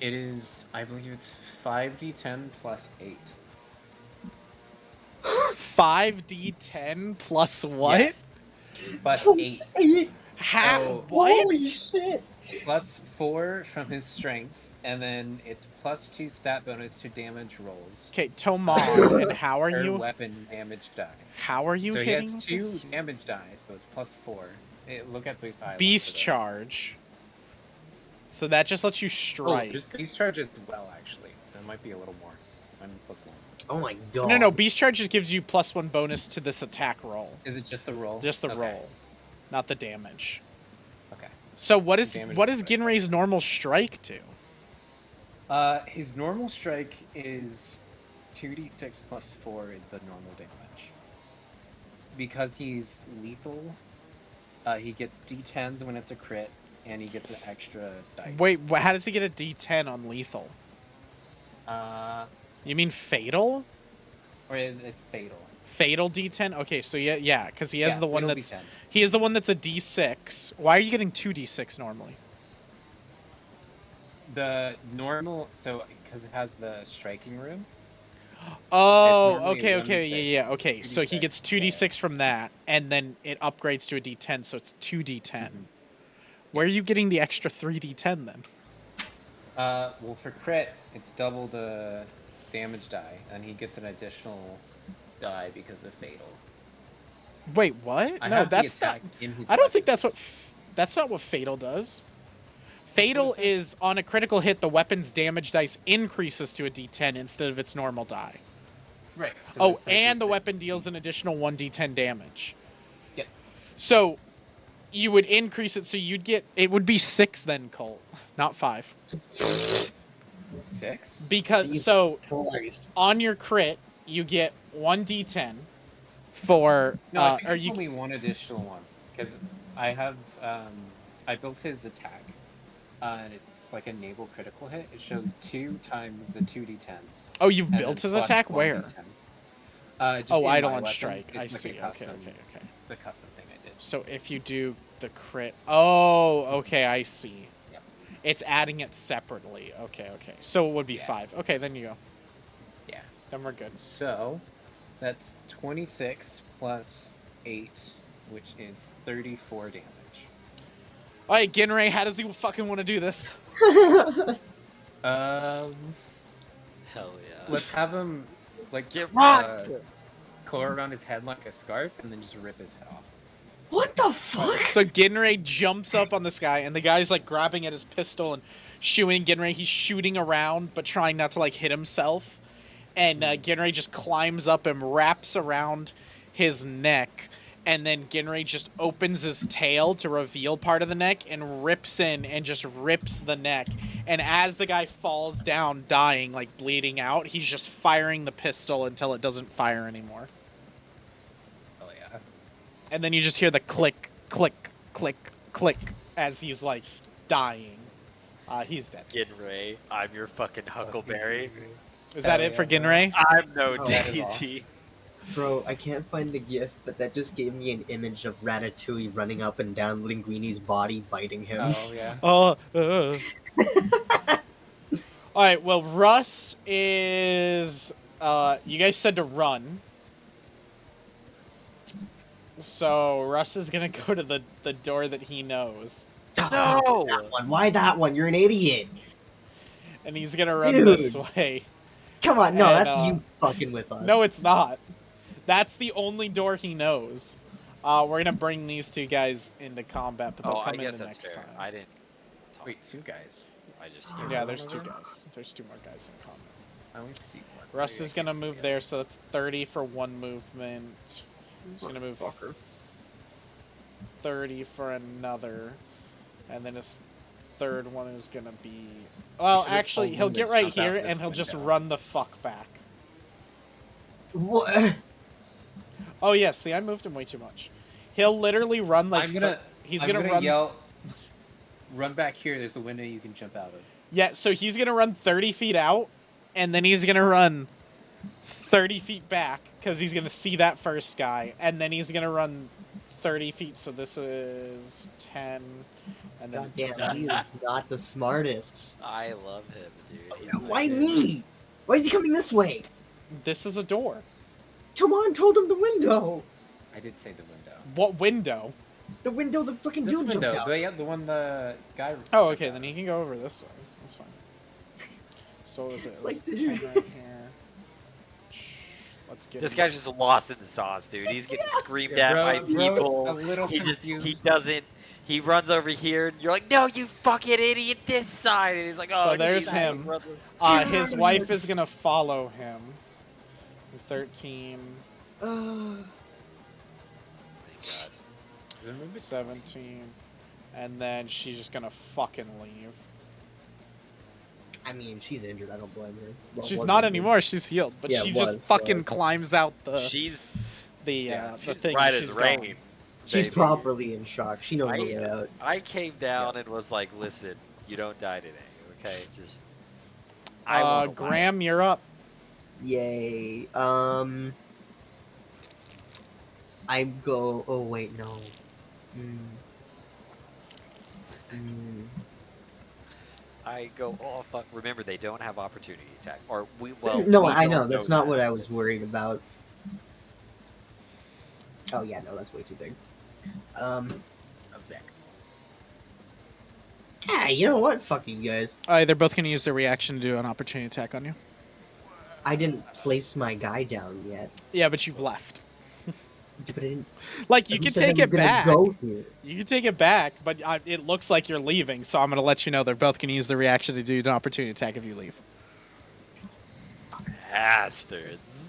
It is, I believe it's 5d10 plus 8. 5d10 plus what? Yes. Plus 8. Hey, How? Oh. What? holy shit! Plus 4 from his strength. And then it's plus 2 stat bonus to damage rolls. Okay, Tomon, and how are Per you? weapon damage die. How are you So he hitting has 2 this? damage die, so it's plus 4. Look at boost eye. Beast charge. So that just lets you Oh, strike. there's beast charge as well, actually. So it might be a little more. I'm plus 9. Oh my god! No, Beast charge just gives you +1 bonus to this attack roll. Is it just the roll? Just the Okay. roll, not the damage. Okay. So what is Damage what is is what I Ginray's normal strike to? His normal strike is 2d6 plus 4 is the normal damage. Because he's lethal, he gets d10s when it's a crit, and he gets an extra dice. Wait, how does he get a D10 on lethal? You mean fatal? Or it's fatal. Fatal D10? Okay, so yeah, because he has the one fatal that's D10. he is the one that's a D6. Why are you getting 2 D6 normally? The normal, so because it has the striking room. Oh, normally okay, 1d6, yeah. Okay, so he 2d6, gets 2d6 from that, and then it upgrades to a D10, so it's 2d10. Mhm. Where are you getting the extra 3d10 then? Well, for crit, it's double the damage die, and he gets an additional die because of fatal. Wait, what? I No, have the that's not. attack in his I don't think that's what. weapons. That's not what fatal does. Fatal it says. is on a critical hit, the weapon's damage dice increases to a D10 instead of its normal die. Right. so Oh, that's like and the D6. weapon deals an additional 1d10 damage. Yep. So you would increase it, so you'd get it would be 6 then, Colt, not 5. 6. Because Jesus so Christ! on your crit, you get 1d10 for No, I think or it's you only one additional one because I have I built his attack. And it's like a naval critical hit. It shows 2 times the 2d10. Oh, you've and built then his plus attack 1d10. where? Just Oh, in idle my on weapons. strike. It's I like a see. Okay. custom- The custom thing I did. So if you do the crit, oh, okay, I see. Yep. It's adding it separately. Okay. So it would be Yeah. 5. Okay, then you go. Yeah. Then we're good. So that's 26 plus 8, which is 34 damage. All right, Ginray, how does he fucking want to do this? Um, Hell yeah. let's have him like Get rocked! coil around his head like a scarf, and then just rip his head off. What the fuck? So Ginray jumps up on this guy, and the guy's like grabbing at his pistol and shooting Ginray. He's shooting around, but trying not to like hit himself. And Ginray just climbs up and wraps around his neck and then Ginray just opens his tail to reveal part of the neck and rips in and just rips the neck. And as the guy falls down, dying, like bleeding out, he's just firing the pistol until it doesn't fire anymore. Oh yeah. And then you just hear the click, click, click, click as he's like dying. He's dead. Ginray, I'm your fucking Huckleberry. Is that Hell it for yeah, bro. Ginray? I'm no Oh, that is all. deity. Bro, I can't find the gif, but that just gave me an image of Ratatouille running up and down Linguini's body, biting him. Oh yeah. All right. Well, Russ is. You guys said to run. So Russ is gonna go to the door that he knows, Oh, that one. Why that one? You're an idiot. and he's gonna run this Dude. way. Come on, no, And, that's you fucking with us. No, it's not. That's the only door he knows. We're gonna bring these two guys into combat, but they'll Oh, I come in guess the that's next fair. time. I didn't talk. Wait, 2 guys. I just hear Yeah, it. there's 2 guys. There's 2 more guys in combat. I only see one. Russ Maybe I is gonna can't see move the there, other. so that's 30 for 1 movement. He's gonna move 30 for another, and then his third one is gonna be. Well, should've actually, told he'll him to get right jump out here, this and he'll just window. run the fuck back. What? Oh yeah, see, I moved him way too much. He'll literally run like. I'm gonna. He's I'm gonna gonna run. yell. Run back here. There's a window you can jump out of. Yeah, so he's gonna run 30 feet out, and then he's gonna run 30 feet back because he's gonna see that first guy, and then he's gonna run 30 feet. So this is 10, and then God damn, he is not the smartest. I love him, dude. He's Why like- me? Why is he coming this way? this is a door. Tomon told him the window. I did say the window. What window? The window the fucking This dude jumped window. out. The one the guy. Oh, jumped okay, out then of. he can go over this way. That's fine. So what was it? It's It was like, 10 dude. right here. Let's get This him. guy's just lost in the sauce, dude. He's getting screamed Yeah, at bro- by bro's people. a little He confused. doesn't. He runs over here, and you're like, "No, you fucking idiot! This side." And he's like, "Oh, So there's Jesus, him. brother." His wife is gonna follow him. 13, Thank God. Is it a movement? 17, and then she's just gonna fucking leave. I mean, she's injured. I don't blame her. Well, She's was not injured. anymore. She's healed, but Yeah, she just was. fucking climbs out the She's the she's thing. right and as she's rain. gone. She's baby. properly in shock. She knows the way out. I came down and was like, "Listen, you don't die today, okay? Just." I wanna win." Graham, you're up. Yay. I go. Oh wait, no. I go, "Oh fuck!" Remember, they don't have opportunity attack, or we. Well, no, we I don't know. That's not that. what I was worried about. Oh yeah, no, that's way too big. Okay. Ah, you know what? Fuck these guys. They're both gonna use their reaction to do an opportunity attack on you. I didn't place my guy down yet. Yeah, but you've left. But I didn't. Like you who can says I take was it gonna back. Go here? You can take it back, but it looks like you're leaving, so I'm gonna let you know they're both gonna use their reaction to do an opportunity attack if you leave. Bastards.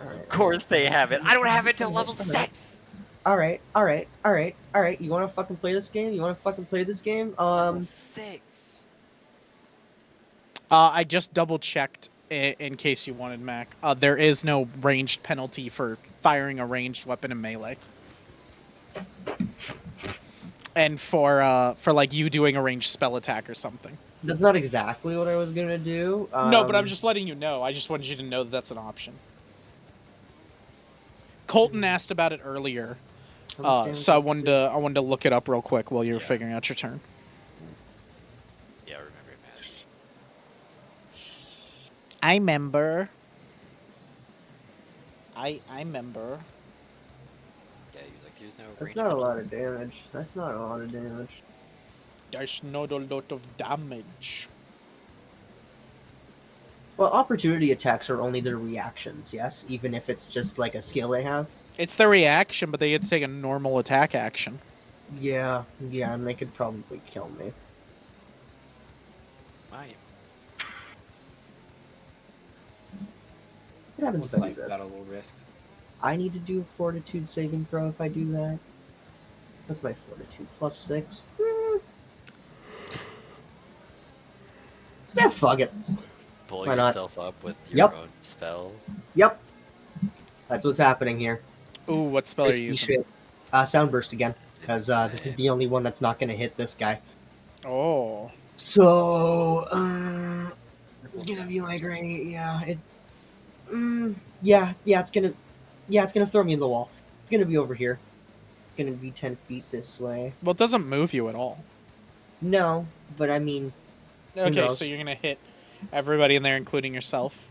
Alright. Of course they have it. I don't have it till level 6. Alright. You wanna fucking play this game? Level 6. I just double checked in case you wanted, Mac. There is no ranged penalty for firing a ranged weapon in melee. And for like you doing a ranged spell attack or something. That's not exactly what I was gonna do. No, but I'm just letting you know. I just wanted you to know that that's an option. Colton asked about it earlier, so I wanted to look it up real quick while you were figuring out your turn. Yeah, I remember it, man. I remember. I remember. Yeah, he was like, "There's no." That's range not a lot penalty." of damage. That's not a lot of damage. There's not a lot of damage. Well, opportunity attacks are only their reactions, yes? Even if it's just like a skill they have? It's the reaction, but they get to take a normal attack action. Yeah, and they could probably kill me. Might. What happens Looks if I like do this? got a little risk. I need to do a fortitude saving throw if I do that. What's my fortitude? +6? Yeah, fuck it. Pull Why not? yourself up with your Yep. own spell. Yep. That's what's happening here. Ooh, what spell are you Risky using? shit. Sound burst again, because this is Insane. the only one that's not going to hit this guy. Oh. So, it's gonna be like right, yeah, it's gonna throw me in the wall. It's gonna be over here. It's gonna be 10 feet this way. Well, it doesn't move you at all. No, but I mean, Okay, knows? so you're gonna hit everybody in there, including yourself.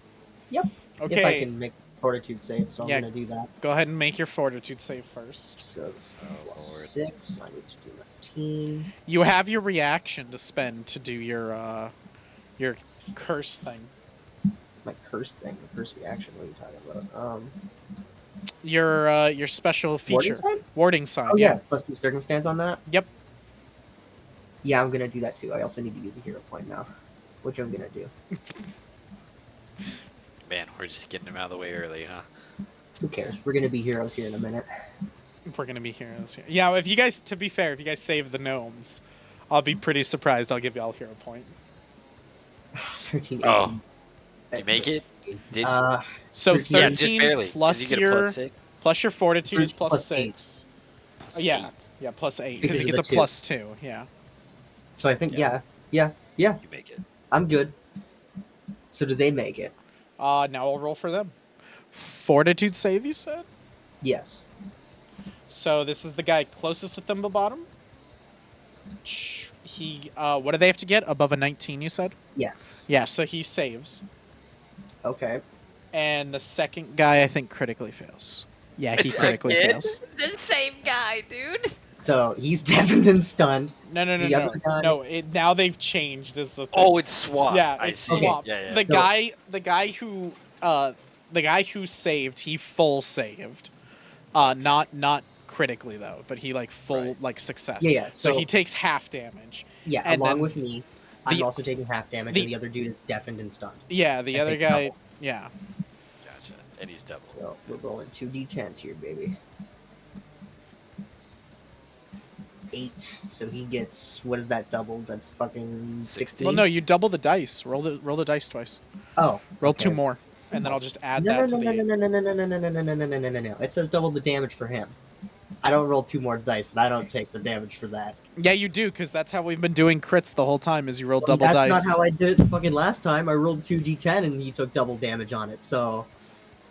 Yep. Okay. If I can make fortitude save, so Yeah. I'm gonna do that. Go ahead and make your fortitude save first. So it's Oh, +6, so I need to do 19. You have your reaction to spend to do your curse thing. My curse thing, the curse reaction, what are you talking about? Your special feature. Warding sign? Warding sign. Oh yeah, +2 circumstance on that? Yep. Yeah, I'm gonna do that too. I also need to use a hero point now, which I'm gonna do. Man, we're just getting him out of the way early, huh? Who cares? We're gonna be heroes here in a minute. We're gonna be heroes here. Yeah, if you guys, to be fair, if you guys save the gnomes, I'll be pretty surprised. I'll give you all a hero point. 13, 18. Oh. You make it? Did So 13. yeah, 13 just barely. 'Cause plus you get your a +6. plus your fortitude is Plus plus eight. 6. Plus Yeah. 8. Yeah, plus 8 Because because he of gets the a 2. plus 2. Yeah. So I think Yeah. yeah, You make it. I'm good. So do they make it? Now I'll roll for them. Fortitude save, you said? Yes. So this is the guy closest to Thimblebottom. He what do they have to get? Above a 19, you said? Yes. Yeah, so he saves. Okay. And the second guy I think critically fails. Yeah, he critically fails. The same guy, dude. So he's deafened and stunned. No. The other guy- No, now they've changed is the thing. Oh, it's swapped. yeah, I it's see. swapped. Yeah, yeah. The So- guy who saved, he full saved. Not critically though, but he like full Right. like success. Yeah. So So he takes half damage. yeah, and along then with me, I'm the- also taking half damage, the- and the other dude is deafened and stunned. Yeah, the I other take guy. double. Yeah. Gotcha. And he's double. So we're rolling 2d10s here, baby. 8. So he gets, what is that doubled? That's fucking 16. Well, no, you double the dice. Roll the dice twice. Oh. Roll okay. 2 more, and then I'll just add No, that no, to no, the. no, no, no, no, no, no, no, no, no, no, no, no, no, no. It says double the damage for him. I don't roll 2 more dice, and I don't take the damage for that. Yeah, you do, because that's how we've been doing crits the whole time. Is you roll Well, double that's dice. not how I did it fucking last time. I rolled 2d10 and he took double damage on it. So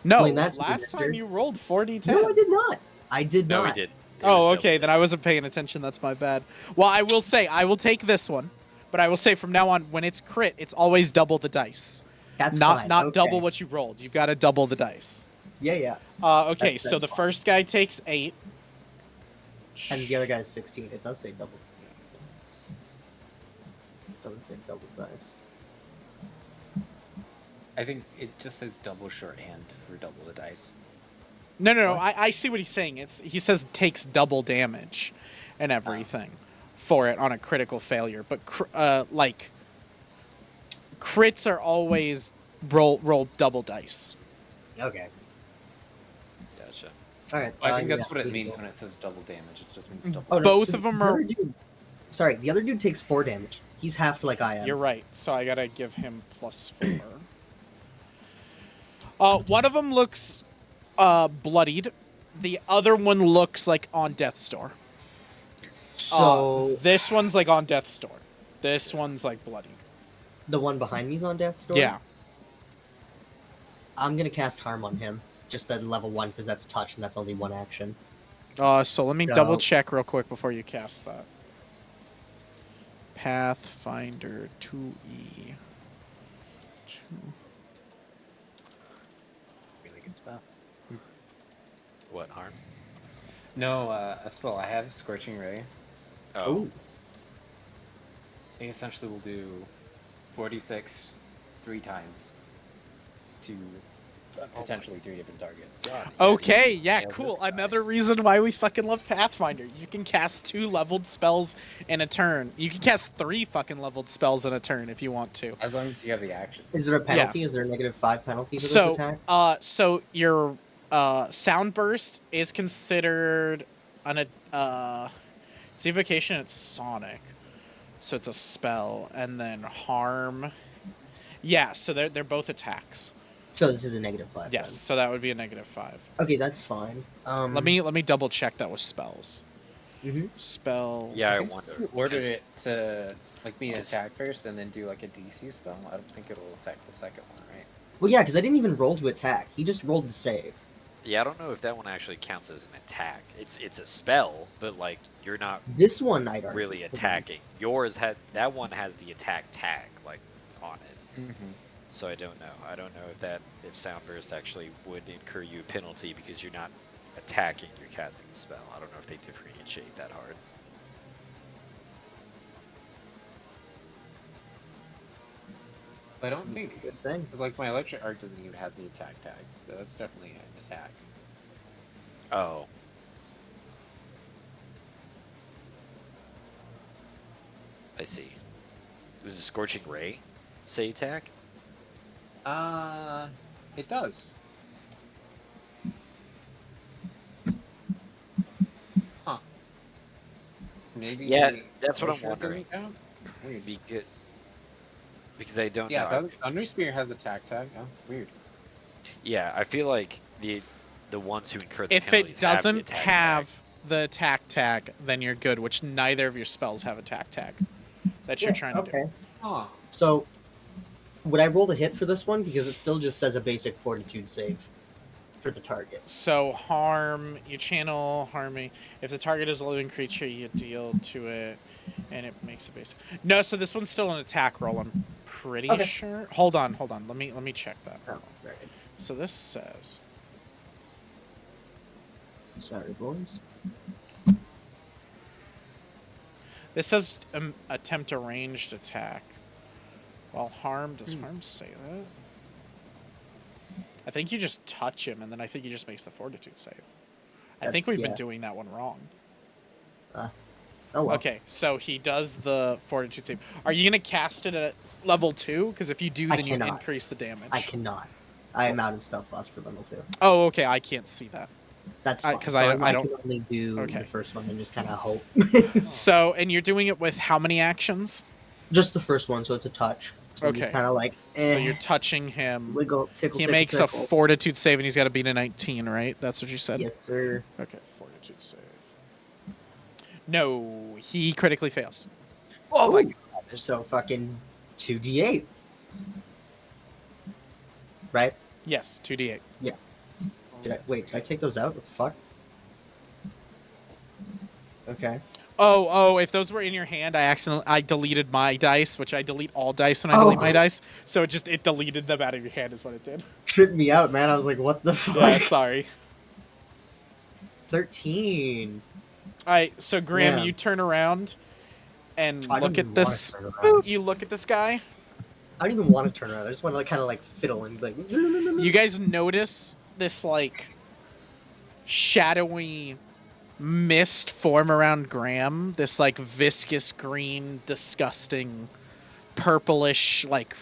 No, explain that to me, last mister. time you rolled 4d10. no, I did not. I did No, not. he did. It Oh, was okay, double. then I wasn't paying attention. That's my bad. Well, I will say, I will take this one, but I will say from now on, when it's crit, it's always double the dice. That's not fine. not okay. double what you rolled. You've got to double the dice. Yeah, yeah. Okay, That's so the fine. first guy takes 8. And the other guy's 16. It does say double. It doesn't say double dice. I think it just says double shorthand for double the dice. No. What? I see what he's saying. He says takes double damage and everything for it on a critical failure, but like crits are always roll double dice. Okay. Gotcha. All right. I think that's yeah, what it we means go. when it says double damage. It just means double. Oh, no, Both so of them the are- other dude- Sorry, the other dude takes 4 damage. He's halved like I am. You're right. So I gotta give him +4. One of them looks bloodied. The other one looks like on death's door. So This one's like on death's door. This one's like bloodied. the one behind me's on death's door. Yeah. I'm gonna cast harm on him, just at level 1 because that's touch and that's only 1 action. So let me So- double check real quick before you cast that. Pathfinder 2E. Really good spell. What harm? No, a spell I have, Scorching Ray. Oh, It essentially will do 46 3 times to potentially 3 different targets. God. Okay, yeah, Yeah, cool. this guy. Another reason why we fucking love Pathfinder. You can cast 2 leveled spells in a turn. You can cast 3 fucking leveled spells in a turn if you want to. As long as you have the action. Is there a penalty? Is there a -5 penalty for this So, attack? so your Sound Burst is considered an it's evocation. It's sonic, so it's a spell, and then harm. Yeah, so they're both attacks. So this is a -5. Yes, so that would be a -5. Then. Okay, that's fine. Let me double check that with spells. Mhm. Spell. Yeah, I think wonder. if you order 'cause- it to like be an because- attack first and then do like a DC spell, I don't think it'll affect the second one, right? Well, yeah, because I didn't even roll to attack. He just rolled to save. Yeah, I don't know if that one actually counts as an attack. It's a spell, but like you're not This one, I'd argue. really attacking. Yours had that one has the attack tag like on it. Mm-hmm. So I don't know. I don't know if Soundburst actually would incur you a penalty because you're not attacking, you're casting a spell. I don't know if they differentiate that hard. I don't think Good thing. because like my electric arc doesn't even have the attack tag. So that's definitely an attack. Oh. I see. Does a Scorching Ray say attack? It does. Huh. Maybe. Yeah, that's what I'm Motion wondering. doesn't count? Weird. Because I don't Yeah, know. Thunder Spear has attack tag. Oh, weird. Yeah, I feel like the ones who incur the If penalties it doesn't have, have the attack tag, then you're good. Which neither of your spells have attack tag. That you're Sick, trying to do. okay. Huh. So, would I roll to hit for this one? Because it still just says a basic fortitude save for the target. So harm, you channel harming. If the target is a living creature, you deal to it, and it makes a basic. No, so this one's still an attack roll. I'm pretty Okay. sure. Hold on. Let me check that. Oh, right. So this says Sorry, boys. this says attempt a ranged attack. While harm, does harm say that? I think you just touch him, and then I think he just makes the fortitude save. I think we've been doing that one wrong. Oh well. Okay, so he does the fortitude save. Are you gonna cast it at level 2? Because if you do, I then you cannot. increase the damage. I cannot. I am out of spell slots for level 2. Oh, okay. I can't see that. That's fine. 'cause So I I don't- can only do Okay. the first one and just kind of hope. So, and you're doing it with how many actions? Just the first one, so it's a touch. So I'm just Okay. kind of like, So you're touching him. wiggle, tickle, He tickle, makes tickle. a fortitude save, and he's got to beat a 19, right? That's what you said. Yes, sir. Okay, fortitude save. No, he critically fails. Oh my god. So fucking 2d8. Right? Yes, 2d8. Did I take those out? What the fuck? Okay. Oh, if those were in your hand, I deleted my dice, which I delete all dice when I Oh. delete my dice. So it deleted them out of your hand is what it did. Tripped me out, man. I was like, what the fuck? Yeah, sorry. 13. All right, so Graham, Yeah. you turn around and I don't look even at this. wanna turn around. You look at this guy. I don't even want to turn around. I just want to like, kind of like fiddle and be like. You guys notice this like shadowy mist form around Graham. This like viscous green, disgusting, purplish, like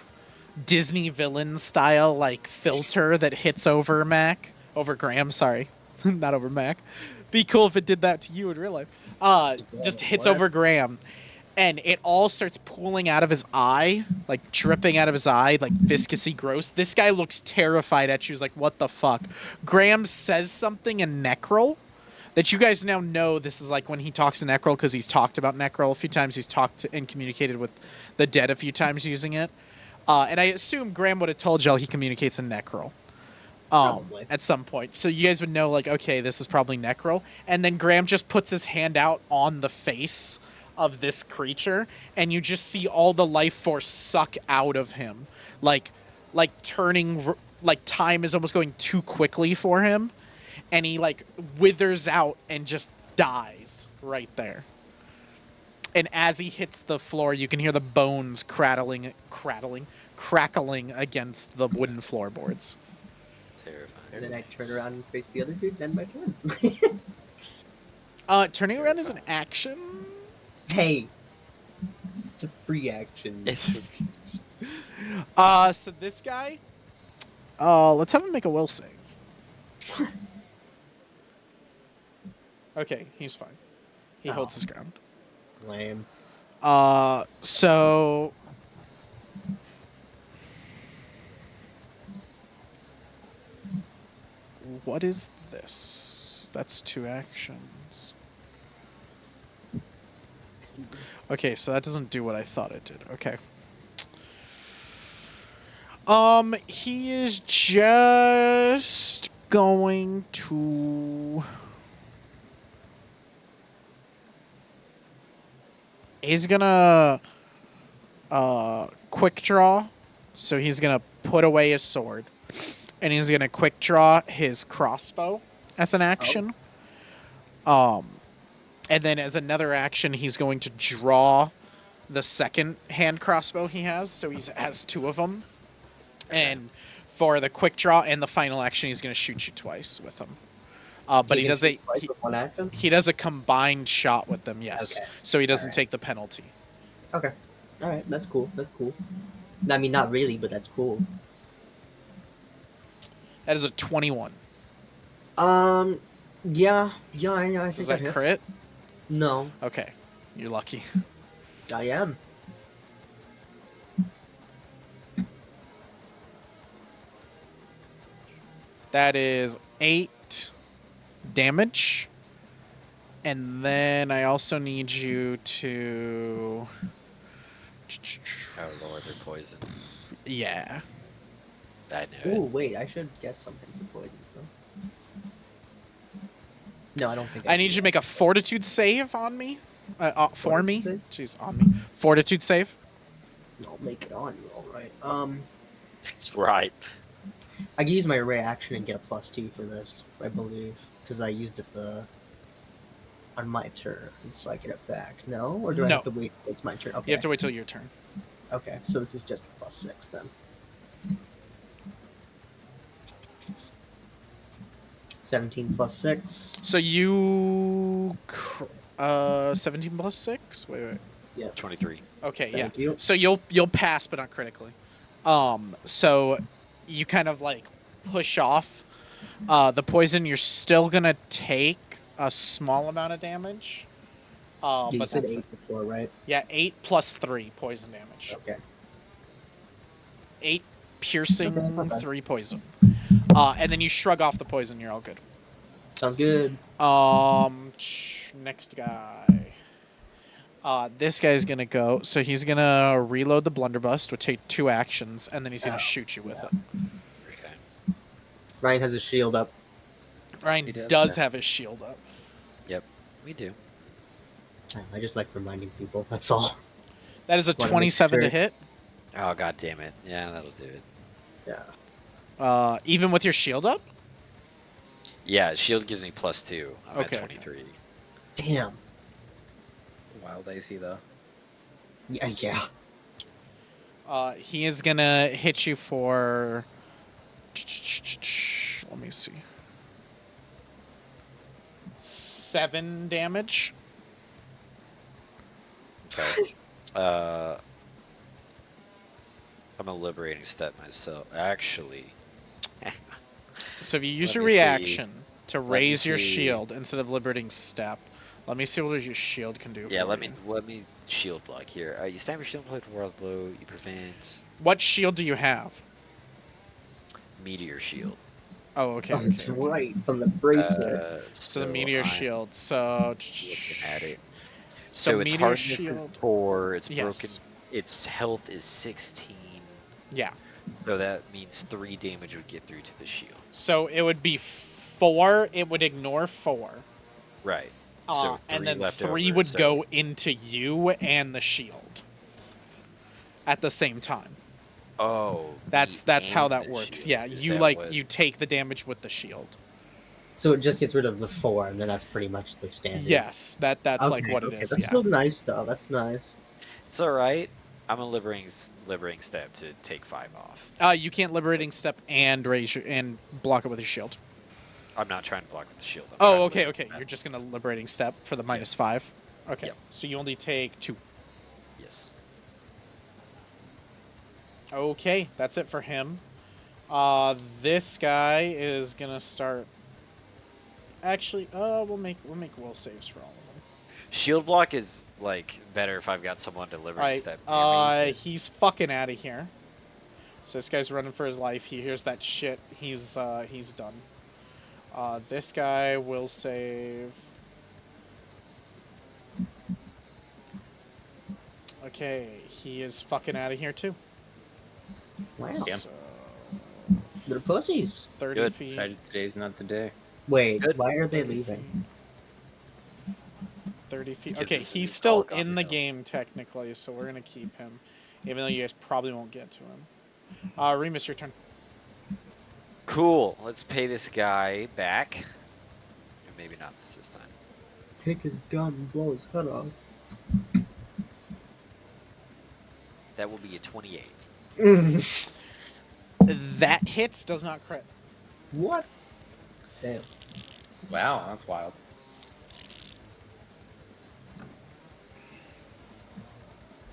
Disney villain style like filter that hits over Graham. Sorry, not over Mac. Be cool if it did that to you in real life. Just hits what? over Graham. And it all starts pooling out of his eye, like dripping out of his eye, like viscousy gross. This guy looks terrified at you. He's like, what the fuck? Graham says something in Necrol that you guys now know this is like when he talks to Necrol, because he's talked about Necrol a few times. He's talked and communicated with the dead a few times using it. And I assume Graham would have told y'all he communicates in Necrol. Probably. At some point. So you guys would know, like, okay, this is probably Necrol. And then Graham just puts his hand out on the face of this creature, and you just see all the life force suck out of him. Like turning, like time is almost going too quickly for him. And he, like, withers out and just dies right there. And as he hits the floor, you can hear the bones crackling against the wooden floorboards. Terrifying. And then I turn around and face the other dude, and end my turn. Turning around is an action. Hey, it's a free action. So this guy, let's have him make a will save. Okay, he's fine. He holds his ground. Lame. So what is this? That's 2 actions. Okay, so that doesn't do what I thought it did. Okay. He is just going to... He's gonna quick draw. So he's gonna put away his sword. And he's gonna quick draw his crossbow as an action. And then as another action, he's going to draw the second hand crossbow he has. So he has 2 of them. And for the quick draw and the final action, he's going to shoot you twice with them. But he does one action. he does a combined shot with them, yes. Okay. So he doesn't take the penalty. Okay. All right. That's cool. That's cool. I mean, not really, but that's cool. That is a 21. Yeah. I think Is that hits. crit? No, Okay. You're lucky. I am. That is 8 damage. And then I also need you to... Oh lord, they're poison. Yeah. I knew Ooh, it. wait. I should get something for poison. Though. No, I don't think. I need you to make a fortitude save on me. For me. Fortitude Jeez, on me. Fortitude save. I'll make it on you. All right. That's right. I can use my reaction and get a +2 for this, I believe, because I used it on my turn, so I get it back. No, or do I No. have to wait? It's my turn. Okay. You have to wait till your turn. Okay, so this is just a +6 then. 17 plus 6. So you... 17 plus 6? Wait. 23. Okay, Thank yeah. you. So you'll pass, but not critically. So you kind of like push off the poison. You're still gonna take a small amount of damage. You But said that's 8 before, right? Yeah, 8 plus 3 poison damage. Okay. 8 piercing, Okay, not bad. 3 poison. And then you shrug off the poison. You're all good. Sounds good. Next guy. This guy's gonna go. So he's gonna reload the blunderbuss, would take 2 actions, and then he's gonna shoot you with it. Okay. Ryan has his shield up. Ryan He does. does have his shield up. Yep, we do. I just like reminding people. That's all. That is a Wanna make 27 to sure. hit. Oh god damn it. Yeah, that'll do it. Yeah. Even with your shield up. Yeah, shield gives me +2. I'm Okay. at 23. Damn. Wild AC though. Yeah. He is gonna hit you for. Let me see. 7 damage. Okay. I'm a liberating step myself. Actually. So if you use Let your me see. reaction to me raise your see. shield instead of liberating step, let me see what your shield can do. Yeah, for let you. me shield block here. You stab your shield block for wild blow. You prevent What shield do you have? meteor shield. Oh, okay. That's okay. right. From the bracelet. So the meteor I'm shield. So looking at it. So So it's meteor hardness is shield. 4. It's Yes. broken. Its health is 16. Yeah. So that means 3 damage would get through to the shield. So it would be 4. It would ignore 4. Right. So 3 and then left 3 over, would so- go into you and the shield at the same time. Oh. That's me how and that the works. shield. Yeah, Is you that like what- you take the damage with the shield. So it just gets rid of the 4, and then that's pretty much the standard. Yes, that's like what it is. That's Yeah. still nice, though. That's nice. It's all right. I'm a liberating step to take 5 off. You can't liberating step and and block it with your shield. I'm not trying to block with the shield. I'm Oh, trying to okay, liberate okay. step. You're just gonna liberating step for the -5. Okay. Yep. So you only take 2. Yes. Okay, that's it for him. This guy is gonna start Actually, we'll make will saves for all of them. Shield block is like better if I've got someone delivering All step right. near me. He's fucking out of here. So this guy's running for his life. He hears that shit. He's done. This guy will save. Okay, he is fucking out of here too. Wow. Yeah. So, They're pussies. 30 Good. feet. Decided today's not the day. Wait, Good. why are they 30 leaving? feet, 30 feet. Because Okay, this he's is still all gone in to the hell. game technically, so we're gonna keep him, even though you guys probably won't get to him. Remus, your turn. Cool. Let's pay this guy back. And maybe not this time. Take his gun and blow his head off. That will be a 28. That hits, does not crit. What? Damn. Wow, that's wild.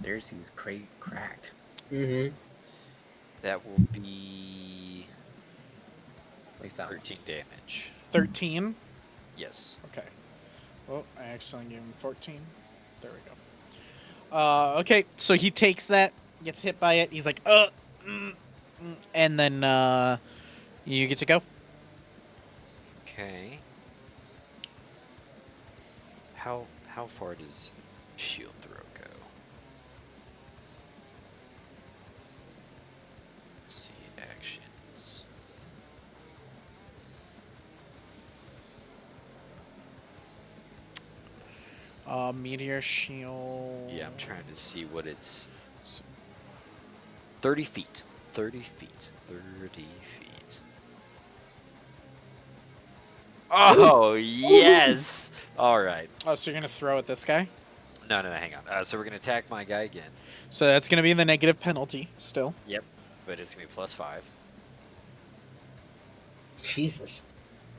There's his crate cracked. Mm-hmm. That will be At least that one. 13 damage. 13. Yes. Okay. Oh, I accidentally gave him 14. There we go. Okay, so he takes that, gets hit by it. He's like, and then you get to go. Okay. How far does shield throw go? Let's see actions. Meteor shield. Yeah, I'm trying to see what it's. S- 30 feet. 30 feet. 30 feet. Oh, yes! Alright. Oh, so you're gonna throw at this guy? No, hang on. So we're going to attack my guy again. So that's gonna be the negative penalty still. Yep. But it's going to be +5. Jesus.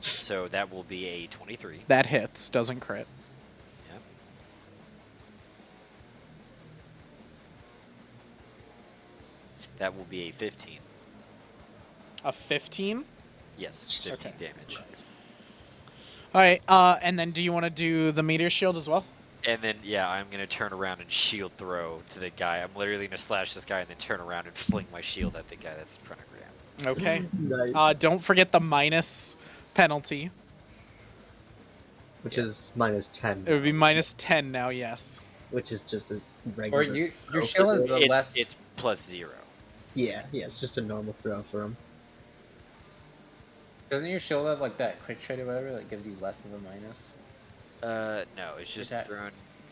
So that will be a 23. That hits, doesn't crit. Yep. That will be a 15. A 15. Yes, 15 Okay. damage. All right. And then do you want to do the meteor shield as well? And then, yeah, I'm going to turn around and shield throw to the guy. I'm literally going to slash this guy and then turn around and fling my shield at the guy that's in front of Graham. Okay. Nice. Don't forget the minus penalty. Which is minus 10. It would be minus 10 now. Yes. Which is just a Or regular. your shield is a less. It's +0. Yeah, it's just a normal throw for him. Doesn't your shield have like that quick trade or whatever that gives you less of a minus? No, it's just Attacks.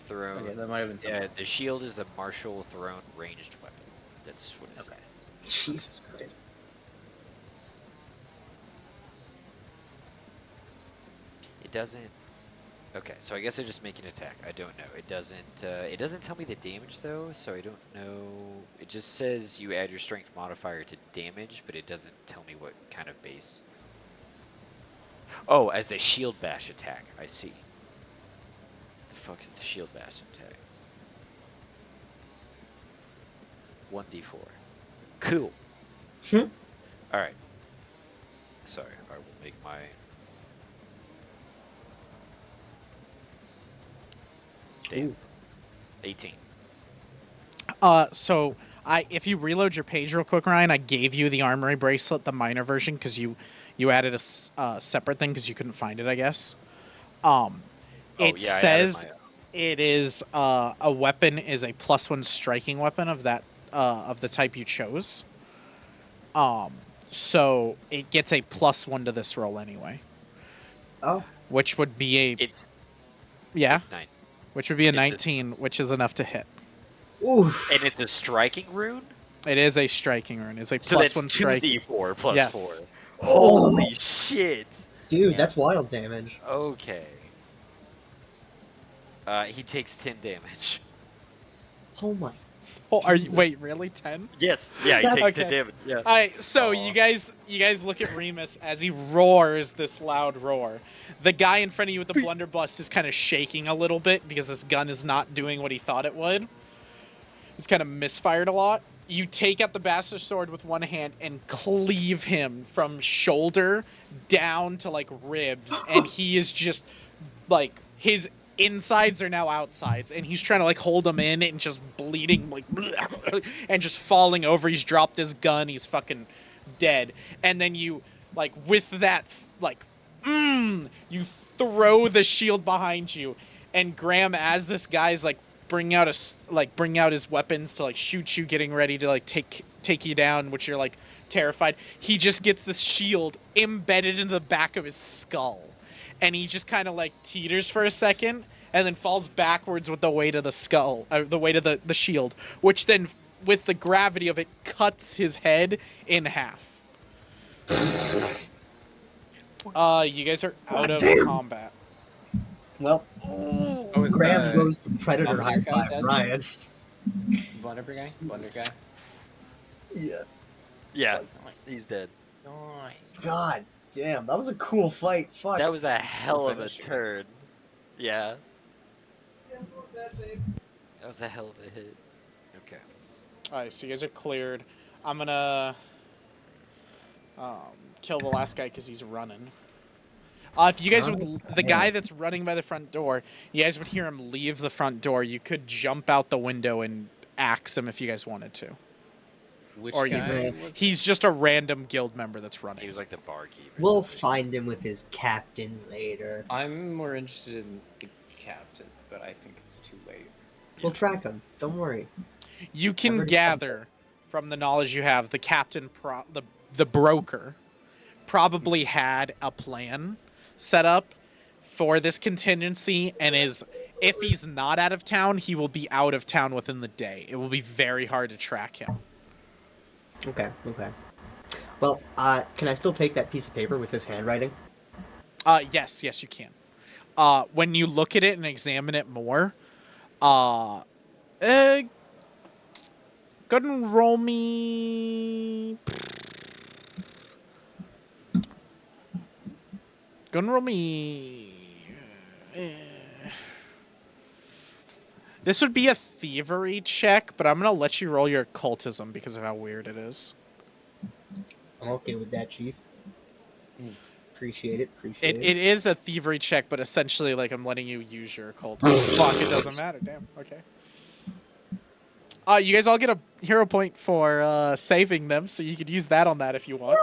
thrown. Okay, that might have been something. Yeah, the shield is a martial thrown ranged weapon. That's what it Okay. says. Jesus Christ. It doesn't. Okay, so I guess I just make an attack. I don't know. It doesn't tell me the damage though, so I don't know. It just says you add your strength modifier to damage, but it doesn't tell me what kind of base. Oh, as the shield bash attack. I see. The fuck is the shield bash attack? 1d4. Cool. All right. Sorry, I will make my. Damn. 18. So if you reload your page real quick, Ryan, I gave you the armory bracelet, the minor version, because you added a separate thing because you couldn't find it, I guess. It yeah, I added says my own. it is a weapon is a +1 striking weapon of that of the type you chose. So it gets a +1 to this roll anyway, Oh, which would be a It's yeah, 9. which would be a it's a- 19, which is enough to hit. oof. And it's a striking rune? It is a striking rune. It's a So that's +1 striking. 2d4 plus Yes. 4. Holy shit! Dude, Yeah. that's wild damage. Okay. He takes 10 damage. Oh my. Oh, are you wait, really 10? Yes. Yeah, he That's takes okay. 10 damage. Yeah. All right, so Aw. you guys look at Remus as he roars this loud roar. The guy in front of you with the blunderbuss is kind of shaking a little bit because this gun is not doing what he thought it would. It's kind of misfired a lot. You take out the bastard sword with one hand and cleave him from shoulder down to like ribs, and he is just like his insides are now outsides, and he's trying to like hold them in and just bleeding like and just falling over. He's dropped his gun. He's fucking dead. And then you like with that like you throw the shield behind you, and Graham, as this guy's like bring out his weapons to like shoot you, getting ready to like take you down, which you're like terrified, he just gets this shield embedded into the back of his skull, and he just kind of like teeters for a second and then falls backwards with the weight of the skull, the weight of the shield, which then with the gravity of it cuts his head in half. You guys are out of combat. Well, was Graham the goes to Predator Blunderer high guy five dead? Ryan. Blunder guy. Yeah. Yeah, he's dead. Nice. God damn, that was a cool fight. Fuck. That was a hell of a finisher. turn. Yeah. That was a hell of a hit. Okay. Alright, so you guys are cleared. I'm gonna kill the last guy because he's running. If you guys would, the guy that's running by the front door, you guys would hear him leave the front door. You could jump out the window and axe him if you guys wanted to. Which Or guy was he's just a random guild member that's running. He was like the barkeeper. We'll find him with his captain later. I'm more interested in the captain, but I think it's too late. We'll track him. Don't worry. You can Already gather from the knowledge you have, the captain, the broker, probably had a plan set up for this contingency, and if he's not out of town, he will be out of town within the day. It will be very hard to track him. Okay. Well, can I still take that piece of paper with his handwriting? Yes, you can. When you look at it and examine it more, go ahead and roll me. Go and roll me. This would be a thievery check, but I'm gonna let you roll your occultism because of how weird it is. I'm okay with that, Chief. Appreciate it. It is a thievery check, but essentially, like, I'm letting you use your occultism. Fuck, it doesn't matter. Damn. Okay. You guys all get a hero point for saving them, so you could use that on that if you want.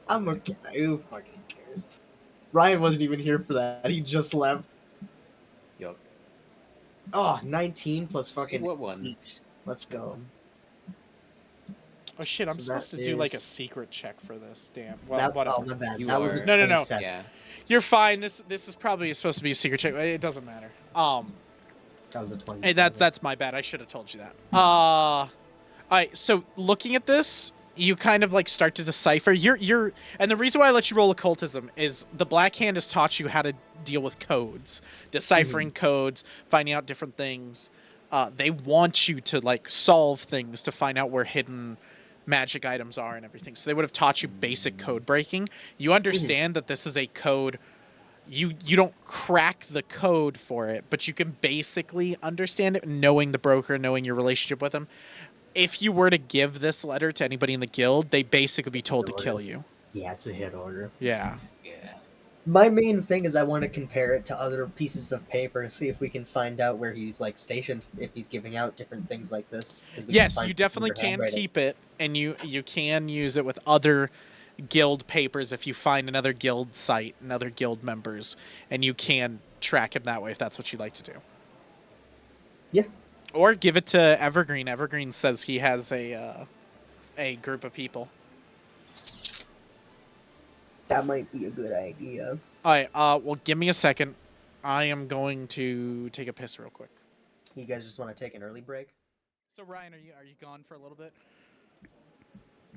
I'm okay. Who fucking cares? Ryan wasn't even here for that. He just left. Yup. Oh, 19 plus fucking what one? 8. Let's go. Oh shit, I'm So supposed to that do like a is- secret check for this. Damn. Well, That, whatever. oh, my bad. You That was a are- No. 27. Yeah. You're fine. This is probably supposed to be a secret check. It doesn't matter. That was a 27. Hey, that's my bad. I should have told you that. All right. So looking at this, you kind of like start to decipher. And the reason why I let you roll occultism is the Black Hand has taught you how to deal with codes, deciphering codes, finding out different things. They want you to like solve things to find out where hidden magic items are and everything. So they would have taught you basic code breaking. You understand that this is a code. You don't crack the code for it, but you can basically understand it, knowing the broker, knowing your relationship with him. If you were to give this letter to anybody in the guild, they basically be told to kill you. Yeah, it's a hit order. Yeah. Yeah. My main thing is I want to compare it to other pieces of paper and see if we can find out where he's like stationed, if he's giving out different things like this. 'Cause we can Yes, find you definitely under can handwriting. keep it, and you can use it with other guild papers if you find another guild site and other guild members, and you can track him that way if that's what you'd like to do. Yeah. Or give it to Evergreen. Evergreen says he has a group of people. That might be a good idea. All right. Well, give me a second. I am going to take a piss real quick. You guys just want to take an early break? So Ryan, are you gone for a little bit?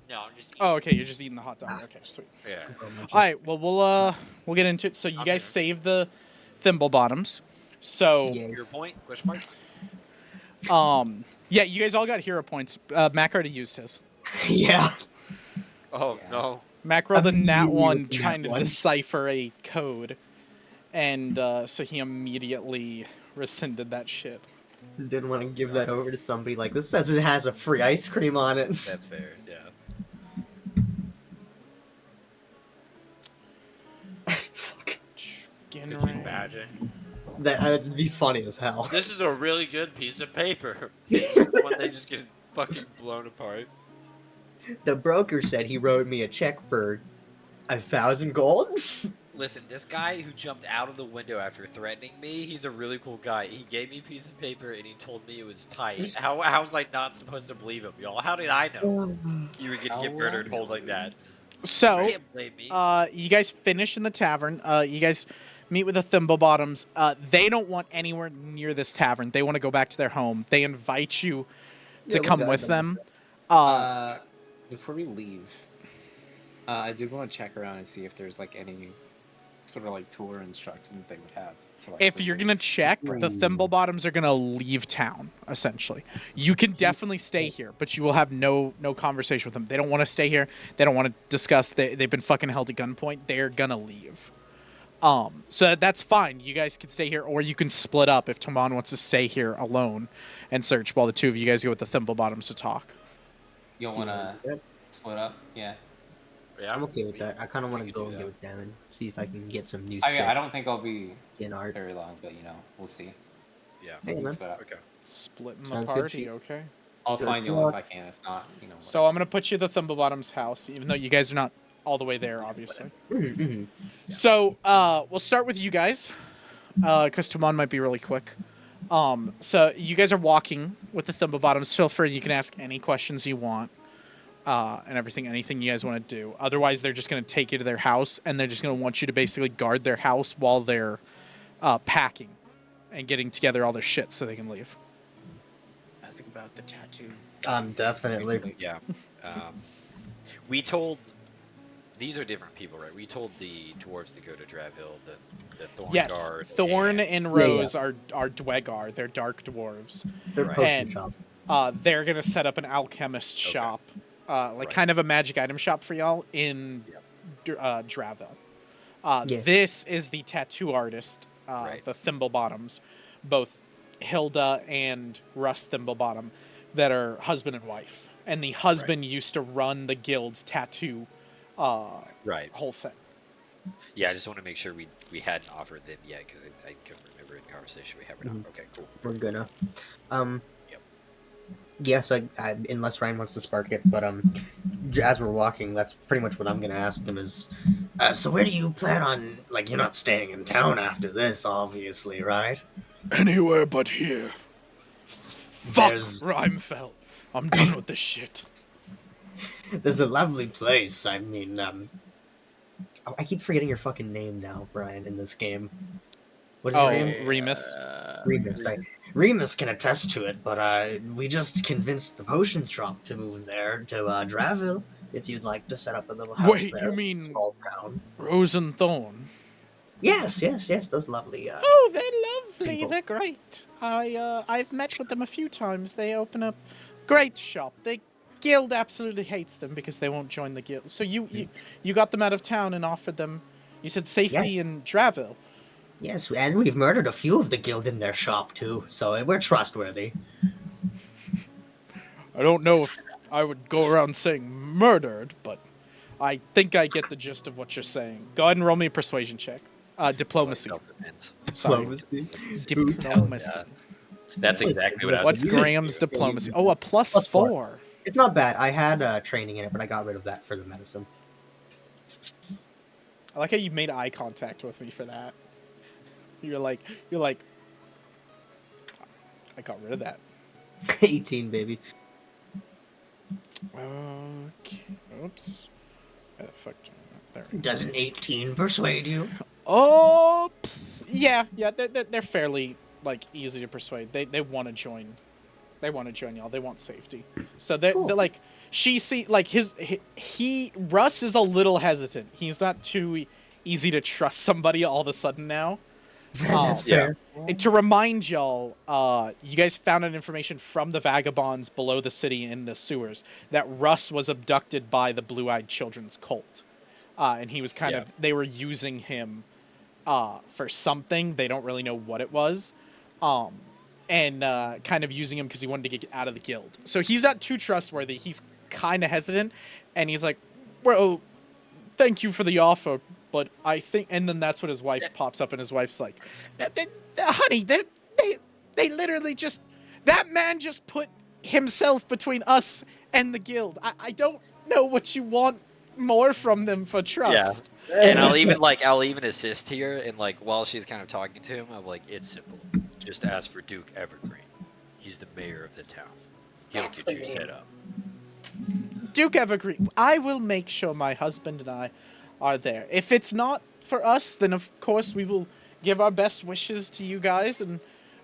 No, I'm just. Oh, okay. You're just eating the hot dog. Okay, sweet. Yeah. All right. Well, we'll get into it. So you I'm guys here. saved the thimble bottoms. So Yeah. Your point? Question mark? yeah, you guys all got hero points. Mac already used his. Yeah. Oh Yeah. no. Mac rolled a I'm nat really one with the trying nat to one. decipher a code, and so he immediately rescinded that shit. Didn't want to give that over to somebody like this. Says it has a free ice cream on it. That's fair. Yeah. Fuck. Skin Could you ring. imagine? That'd be funny as hell. This is a really good piece of paper. When they just get fucking blown apart. The broker said he wrote me a check for 1,000 gold. Listen, this guy who jumped out of the window after threatening me, he's a really cool guy. He gave me a piece of paper and he told me it was tight. How was I not supposed to believe him, y'all? How did I know you were gonna get murdered holding that? You So, can't blame me. you guys finish in the tavern. You guys meet with the Thimblebottoms. They don't want anywhere near this tavern. They want to go back to their home. They invite you to Yeah, we come got with them. them. Before we leave, I did want to check around and see if there's like any sort of like tour instructions they would have. To, like, If you're gonna check, the Thimblebottoms are gonna leave town. Essentially, you can definitely stay here, but you will have no conversation with them. They don't want to stay here. They don't want to discuss. They've been fucking held at gunpoint. They're gonna leave. So that's fine. You guys can stay here, or you can split up if Toman wants to stay here alone and search, while the two of you guys go with the Thimblebottoms to talk. You don't want to split up? Yeah. Yeah, I'm okay with that. I kind of want to could go do and that. get with them and see if I can get some new I mean, shit I don't think I'll be in art. very long, but you know, we'll see. Yeah. Hey, man. Split up. Okay. Splitting the Sounds good, party, Chief. okay? I'll Good find you luck. if I can. If not, you know. So I'm gonna put you at the Thimblebottom's house, even though you guys are not all the way there, obviously. Mhm. So we'll start with you guys, because Toman might be really quick. So you guys are walking with the Thimblebottoms. Feel free, you can ask any questions you want, and anything you guys want to do. Otherwise, they're just gonna take you to their house, and they're just gonna want you to basically guard their house while they're packing and getting together all their shit so they can leave. Ask about the tattoo. Definitely. Yeah. We told. These are different people, right? We told the dwarves to go to Draville, the Thorn Yes, Guard. Thorn and and Rose are Dwegar. They're dark dwarves. They're Right. potion And- shop. They're gonna set up an alchemist Okay. shop, Right. kind of a magic item shop for y'all in Draville. Yeah. This is the tattoo artist, Right. the Thimblebottoms, both Hilda and Russ Thimblebottom, that are husband and wife. And the husband used to run the guild's tattoo Right. whole thing. Yeah, I just want to make sure we hadn't offered them yet because I couldn't remember in conversation we have or not. Mhm. Okay, cool. We're gonna. Yep. Yes, I unless Ryan wants to spark it, but as we're walking, that's pretty much what I'm gonna ask him is, so where do you plan on? Like, you're not staying in town after this, obviously, right? Anywhere but here. Fuck There's- Rhymefell. I'm done with this shit. There's a lovely place. I mean, I keep forgetting your fucking name now, Brian, in this game. What is your name? Remus. Remus, right? Remus can attest to it, but we just convinced the potion shop to move there to Draville. If you'd like to set up a little house Wait, there, you mean small town? Rose and Thorn? Yes, those lovely. Oh, they're lovely. people. They're great. I've met with them a few times. They open up great shop. The guild absolutely hates them because they won't join the guild. So you got them out of town and offered them. You said safety Yes. in Draville. Yes, and we've murdered a few of the guild in their shop too, so we're trustworthy. I don't know if I would go around saying murdered, but I think I get the gist of what you're saying. Go ahead and roll me a persuasion check. Diplomacy. Self-defense. Sorry. Diplomacy. Diplomacy. That's exactly what I was What's What's gonna Graham's do. diplomacy? Oh, a plus Plus 4. 4. It's not bad. I had training in it, but I got rid of that for the medicine. I like how you made eye contact with me for that. You're like, I got rid of that. 18, baby. Okay. Oops. Where the fuck? There. we go. Does an 18 persuade you? Oh, yeah. They're fairly like easy to persuade. They want to join. They want to join y'all. They want safety. So they're like, she see like Russ is a little hesitant. He's not too easy to trust somebody all of a sudden now. That's yeah. fair. And to remind y'all, you guys found out information from the vagabonds below the city in the sewers that Russ was abducted by the Blue-Eyed Children's cult, and he was they were using him for something. They don't really know what it was, and kind of using him because he wanted to get out of the guild. So he's not too trustworthy. He's kind of hesitant, and he's like, well, thank you for the offer, but I think... And then that's when his wife pops up, and his wife's like, honey, they literally just... That man just put himself between us and the guild. I don't know what you want more from them for trust. And I'll even assist here, and like while she's kind of talking to him, I'm like, it's simple. Just ask for Duke Evergreen. He's the mayor of the town. He'll That's get the you name. set up. Duke Evergreen, I will make sure my husband and I are there. If it's not for us, then of course we will give our best wishes to you guys and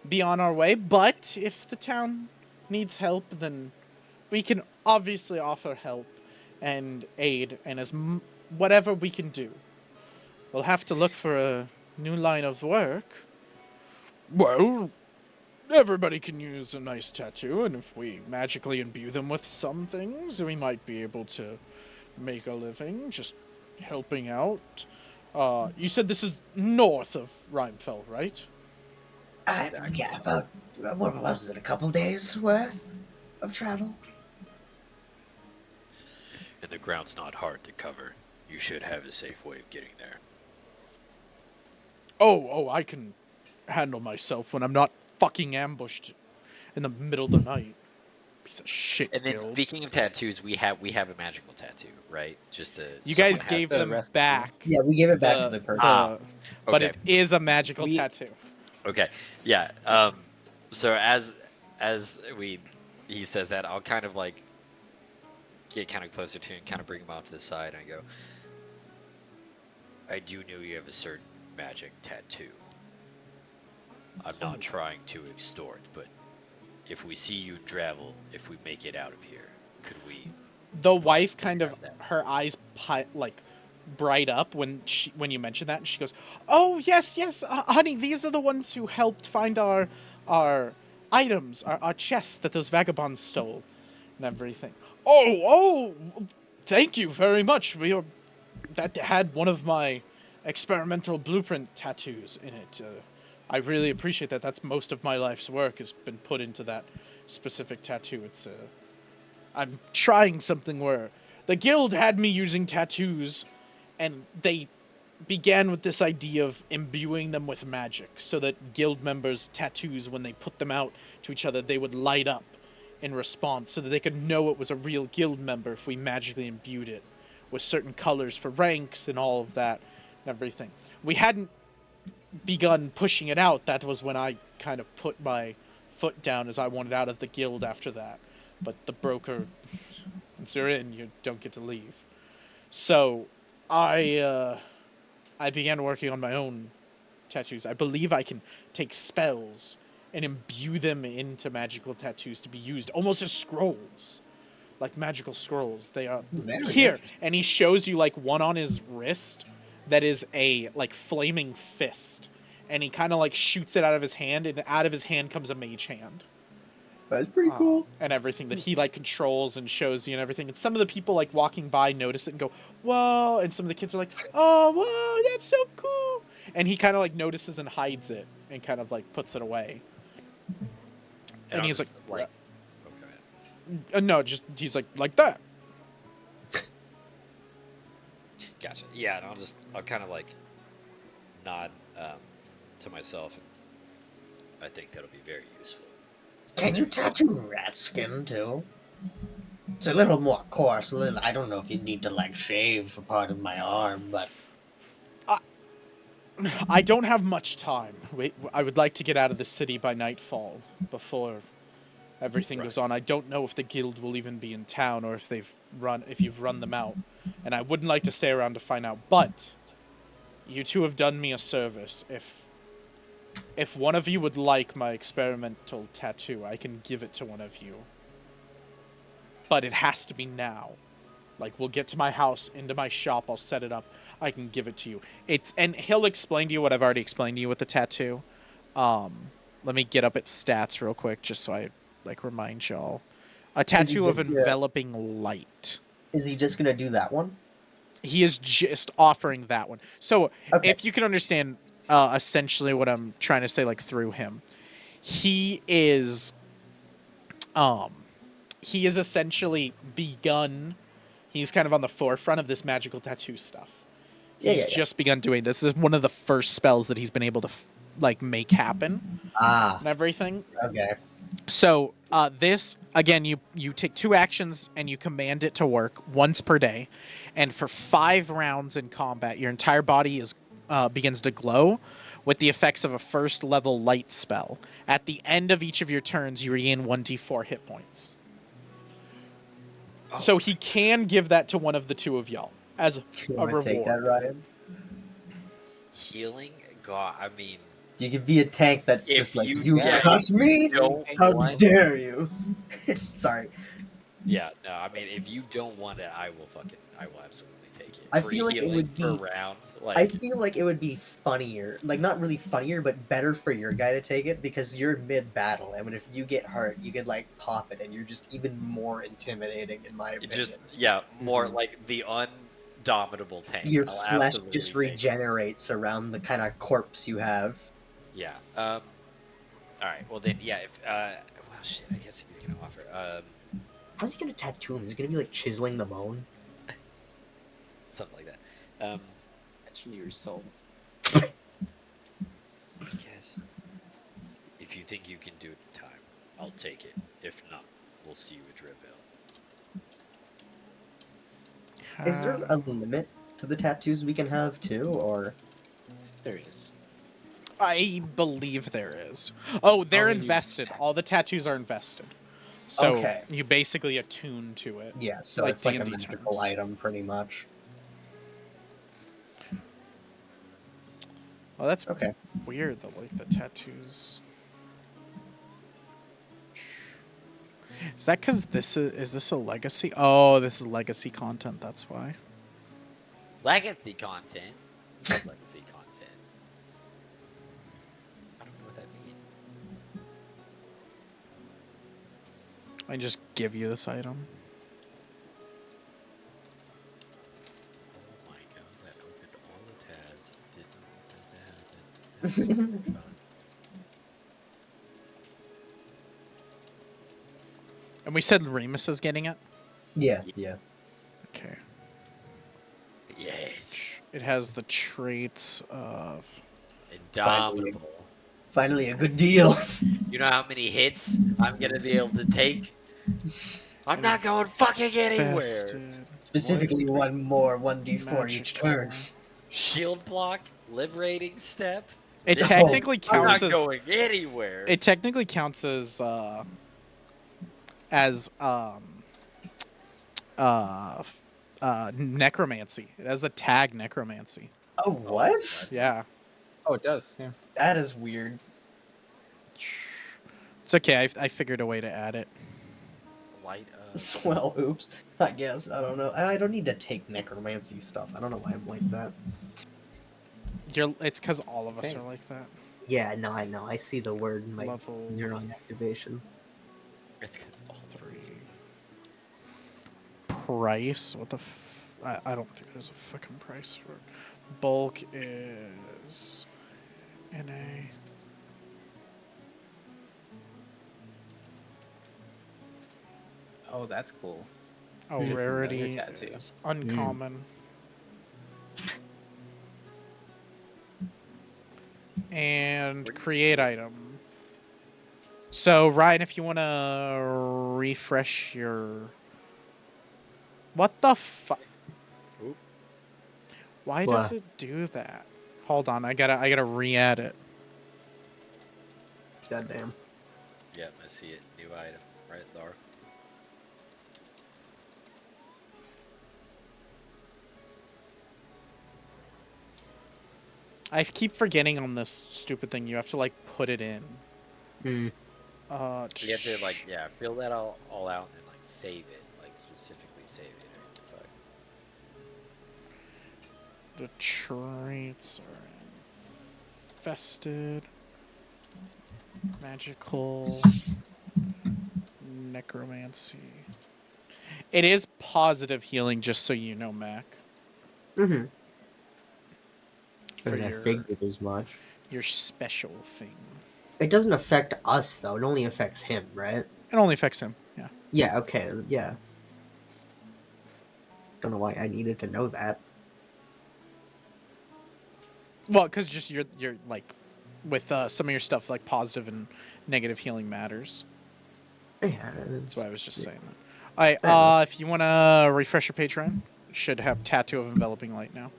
be on our way. But if the town needs help, then we can obviously offer help and aid, and whatever we can do. We'll have to look for a new line of work. Well, everybody can use a nice tattoo, and if we magically imbue them with some things, we might be able to make a living just helping out. You said this is north of Rhymefell, right? Yeah, about, what was it, a couple days worth of travel? And the ground's not hard to cover. You should have a safe way of getting there. Oh, I can handle myself when I'm not fucking ambushed in the middle of the night. Piece of shit, And then guild. speaking of tattoos, we have a magical tattoo, right? Just to You guys someone have- gave the them recipe. back. Yeah, we gave it back to the person. But okay. it is a magical We- tattoo. Okay, yeah. So as he says that, I'll kind of like get kind of closer to him, kind of bring him off to the side, and I go, I do know you have a certain magic tattoo. I'm not trying to extort, but if we see you travel, if we make it out of here, could we? The wife possibly kind of, grab that? her eyes bright up when you mention that, and she goes, "Oh yes, honey, these are the ones who helped find our items, our chests that those vagabonds stole, and everything." Oh, thank you very much. That had one of my experimental blueprint tattoos in it. I really appreciate that. That's most of my life's work has been put into that specific tattoo. It's I'm trying something where the guild had me using tattoos, and they began with this idea of imbuing them with magic, so that guild members' tattoos, when they put them out to each other, they would light up in response, so that they could know it was a real guild member if we magically imbued it with certain colors for ranks and all of that and everything. We hadn't begun pushing it out. That was when I kind of put my foot down, as I wanted out of the guild after that. But the broker, once you're in, you don't get to leave. So I began working on my own tattoos. I believe I can take spells and imbue them into magical tattoos to be used almost as scrolls, like magical scrolls. They are Very here, interesting. and he shows you like one on his wrist that is a like flaming fist, and he kind of like shoots it out of his hand, and out of his hand comes a mage hand. That's pretty cool. And everything that he like controls and shows you and everything. And some of the people like walking by notice it and go, "Whoa!" And some of the kids are like, "Oh, whoa, that's so cool!" And he kind of like notices and hides it and kind of like puts it away. And I'll he's just, like, oh, go ahead. No, just he's like that. Gotcha. Yeah, and I'll kind of like nod to myself, and I think that'll be very useful. Can you tattoo rat skin too? It's a little more coarse. I don't know if you need to like shave a part of my arm, but I don't have much time. I would like to get out of the city by nightfall before everything goes on. I don't know if the guild will even be in town or if you've run them out. And I wouldn't like to stay around to find out. But you two have done me a service. If one of you would like my experimental tattoo, I can give it to one of you. But it has to be now. Like, we'll get to my house, into my shop, I'll set it up. I can give it to you. And he'll explain to you what I've already explained to you with the tattoo. Let me get up its stats real quick, just so I remind y'all. A tattoo of enveloping light. is he just gonna do that one? He is just offering that one. So Okay. if you can understand essentially what I'm trying to say, like through him, he is essentially begun. He's kind of on the forefront of this magical tattoo stuff. He's just begun doing this. This is one of the first spells that he's been able to like make happen Ah, and everything. okay. So this again, you take 2 actions and you command it to work once per day, and for 5 rounds in combat, your entire body is begins to glow with the effects of a first level light spell. At the end of each of your turns, you regain 1d4 hit points. Oh, So he can give that to one of the 2 of y'all as You a want to take that, reward. Ryan? healing? God, I mean, You could be a tank that's If just like, you- you yeah, touch me? don't How want- dare you? Sorry. yeah, no, I mean, if you don't want it, I will absolutely take it. I Free feel like it healing would per be- round. I Like, feel like it would be funnier, like not really funnier, but better for your guy to take it because you're mid-battle, and if you get hurt, you could like pop it, and you're just even more intimidating, in my it opinion. just more Mhm. like the undominable tank. Your I'll flesh absolutely just take it. regenerates around the kind of corpse you have. Yeah. All right. Well then, yeah. If well, shit. I guess if he's gonna offer, How's he gonna tattoo him? Is he gonna be like chiseling the bone? something like that. Etching your soul. I guess if you think you can do it in time, I'll take it. If not, we'll see you at Dreville. Is there a limit to the tattoos we can have too, or There is. I believe there is. Oh, they're How many- invested. All the tattoos are invested. So Okay. you basically attune to it. yeah? So Like it's like a D&D magical terms. item, pretty much. Oh, that's Okay. weird. The tattoos. Is that because this is this a legacy? Oh, this is legacy content. That's why. Legacy content. Legacy content. I don't know what that means. I just give you this item. Oh my god, that opened all the tabs. Didn't want that to happen. That was terrifying. And we said Remus is getting it. Yeah. Yeah. Okay. Yes. It has the traits of. Indomitable. Finally, a good deal. You know how many hits I'm gonna be able to take? I'm not going fucking anywhere. Vested. Specifically, one more 1d4 each Magical. turn. Shield block, liberating step. It This- technically I'm counts not as. going anywhere. It technically counts as necromancy. It has the tag necromancy. Oh, what? Yeah. Oh, it does. Yeah. That is weird. It's okay. I figured a way to add it. Light up. Well, oops. I guess. I don't know. I don't need to take necromancy stuff. I don't know why I'm like that. It's because all of us Okay. are like that. Yeah, no, I know. I see the word in my Level neuron activation. It's because all 3. three. Price? What the I don't think there's a fucking price for it. Bulk is NA. Oh, that's cool. Oh, Beautiful rarity leather tattoo. is uncommon. And Pretty create sweet. item. So, Ryan, if you want to refresh your... What the fuck? Oop. Why does What? it do that? Hold on, I gotta re-add it. Goddamn. Yep, I see it. New item. Right there. I keep forgetting on this stupid thing. You have to like put it in. Hmm. You have to like, yeah, fill that all out and like save it, like specifically save it. Or The traits are infested, magical, necromancy. It is positive healing, just so you know, Mac. Mm-hmm. For I your figured as much. special thing. It doesn't affect us though. It only affects him, right? It only affects him. Yeah. Yeah. Okay. Yeah. Don't know why I needed to know that. Well, because just you're like with some of your stuff like positive and negative healing matters. Yeah. That's why I was just saying that. All right. Fair enough. If you want to refresh your Patreon, it should have Tattoo of Enveloping Light now.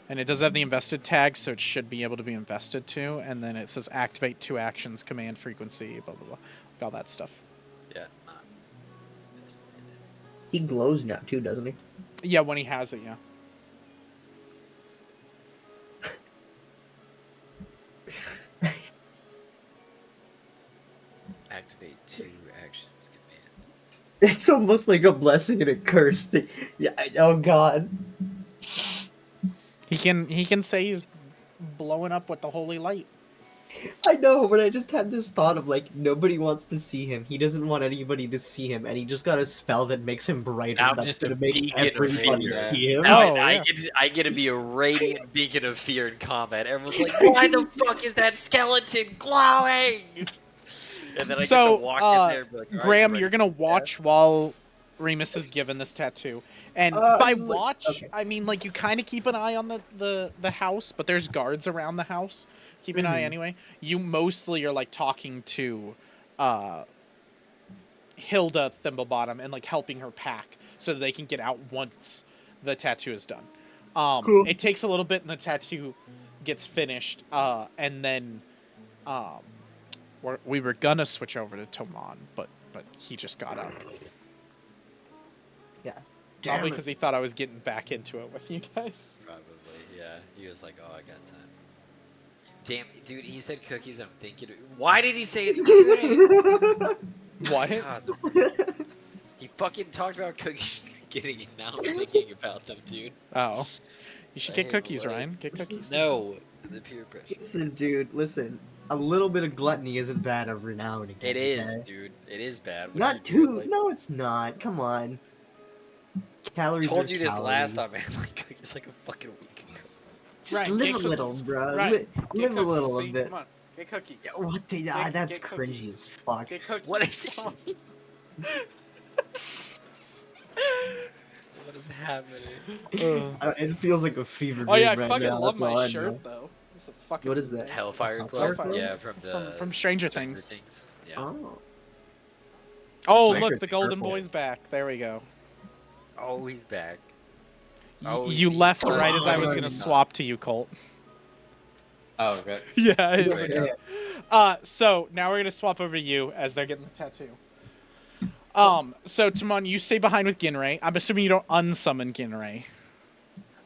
And it does have the invested tag, so it should be able to be invested too. And then it says activate 2 actions, command frequency, blah, blah, blah. All that stuff. Yeah, not invested. He glows now too, doesn't he? Yeah, when he has it, yeah. Activate 2 actions command. It's almost like a blessing and a curse. Yeah. Oh God. He can say he's blowing up with the holy light. I know, but I just had this thought of like nobody wants to see him. He doesn't want anybody to see him, and he just got a spell that makes him brighter. Now I'm That's just gonna a make beacon of everybody fear. see him. Now Oh, yeah. I get to be a radiant beacon of fear in combat. Everyone's like, why the fuck is that skeleton glowing? And then I get to walk in there and be like, all right, Graham, you you're ready? gonna watch while Remus is given this tattoo. And by watch, okay. I mean like you kind of keep an eye on the house, but there's guards around the house. Keep an eye anyway. You mostly are like talking to Hilda Thimblebottom and like helping her pack so that they can get out once the tattoo is done. Cool. It takes a little bit and the tattoo gets finished, and then we were gonna switch over to Toman, but he just got up. Yeah. Probably Damn because he thought I was getting back into it with you guys. Probably, yeah. He was like, oh, I got time. Damn, dude, he said cookies. I'm thinking. Why did he say it? it. What? God, he fucking talked about cookies getting it. Now I'm thinking about them, dude. Oh. You should get Hey, cookies, what? Ryan. Get cookies. No, the peer pressure. Listen, dude. Listen. A little bit of gluttony isn't bad every now and again. It is, okay? dude. It is bad. What Not are you doing, too. like- No, it's not. Come on. Calories. told are you this last calories. time, man. Like cookies like a fucking week ago. Just Ryan, live get a little, cookies. bro. Ryan, Live a little see? bit. Come on. Get cookies. Yeah, what the? Get- That's get cringy cookies. as fuck. Get cookies. What is it? What is happening? It feels like a fever dream Oh yeah, I right fucking now. love That's all my I shirt know. though. It's a fucking What is that? Hellfire Hellfire Club? Club? Yeah, from from Stranger Things. Yeah. Oh. Oh Stranger look, the Golden Things. Boy's back. There we go. Oh, he's back. Y- Oh, you he's left still right as I on. was gonna swap to you, Colt. Oh, good. Yeah, it's Yeah, okay. yeah. So now we're gonna swap over to you as they're getting the tattoo. So Timon, you stay behind with Ginray. I'm assuming you don't unsummon Ginray.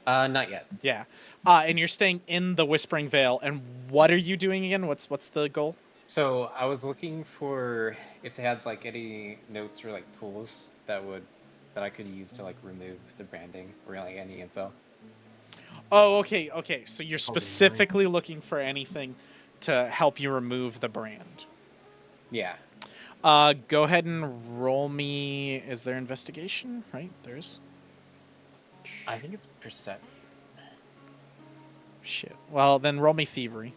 Not yet. Yeah. And you're staying in the Whispering Vale. And what are you doing again? What's the goal? So I was looking for if they had like any notes or like tools that I could use to like remove the branding or like any info. Oh, okay. So you're specifically looking for anything to help you remove the brand. Yeah. Go ahead and roll me. Is there investigation? Right, there is. I think it's percent. Shit. Well, then roll me thievery.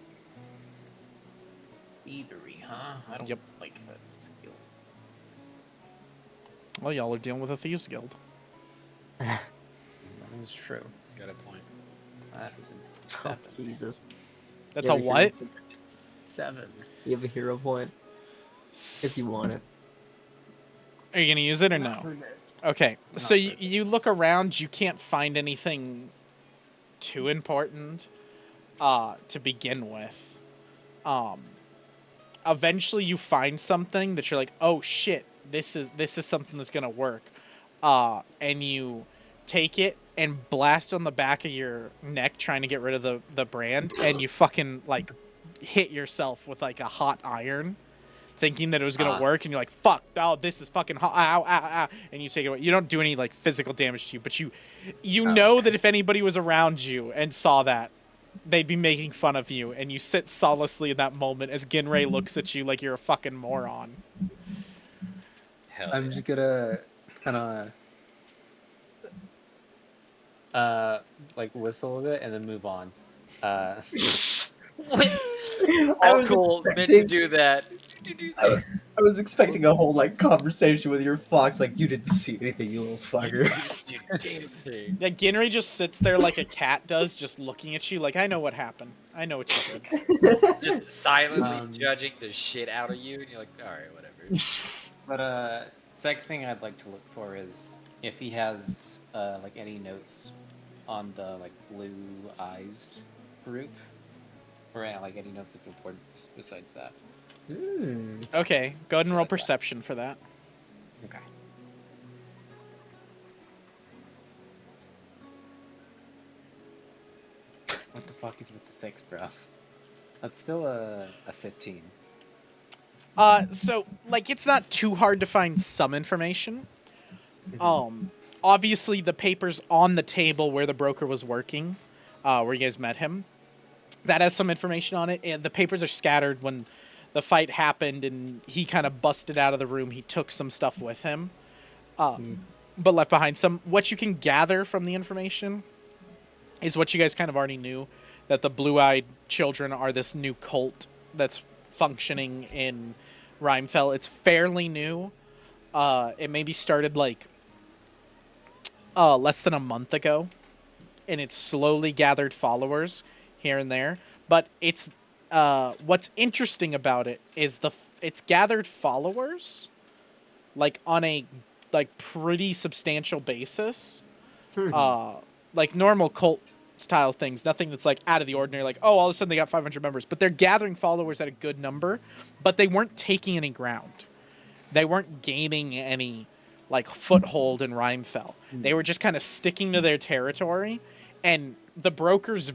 Thievery, huh? I don't Yep. like that skill. Well, y'all are dealing with a thieves guild. That is true. Got a point. That is a Oh, 7. Jesus. That's You a have what? hero- 7. You have a hero point if you want it. Are you gonna use it or no? Okay. So Not you, for you this. look around. You can't find anything too important to begin with. Eventually you find something that you're like, oh shit, this is something that's gonna work. And you take it and blast on the back of your neck trying to get rid of the brand, and you fucking like hit yourself with like a hot iron, thinking that it was gonna work, and you're like, fuck, oh, this is fucking hot, ow, ow, ow, and you take it away. You don't do any like physical damage to you, but you know that if anybody was around you and saw that, they'd be making fun of you, and you sit solacely in that moment as Ginray looks at you like you're a fucking moron. Hell I'm yeah. just gonna kind of like whistle a bit and then move on. What? I All was cool, meant to expecting- do that. I was expecting a whole like conversation with your fox, like you didn't see anything, you little fucker. You damn thing. Yeah, Ginry just sits there like a cat does, just looking at you like, I know what happened. I know what you did. Just silently Um, judging the shit out of you, and you're like, all right, whatever. But second thing I'd like to look for is if he has like any notes on the like blue eyes group, or like any notes of importance besides that. Okay, go ahead and roll Like that. perception for that. Okay. What the fuck is with the 6, bro? That's still a 15. So like it's not too hard to find some information. Obviously the papers on the table where the broker was working, where you guys met him, that has some information on it, and the papers are scattered when the fight happened and he kind of busted out of the room. He took some stuff with him, but left behind some. What you can gather from the information is what you guys kind of already knew, that the blue-eyed children are this new cult that's functioning in Rhymefell. It's fairly new. It maybe started like less than a month ago, and it's slowly gathered followers here and there. But it's what's interesting about it is it's gathered followers like on a like pretty substantial basis. Like normal cult style things, nothing that's like out of the ordinary, like, oh, all of a sudden they got 500 members, but they're gathering followers at a good number, but they weren't taking any ground. They weren't gaining any like foothold in Rhymefell. They were just kind of sticking to their territory, and the broker's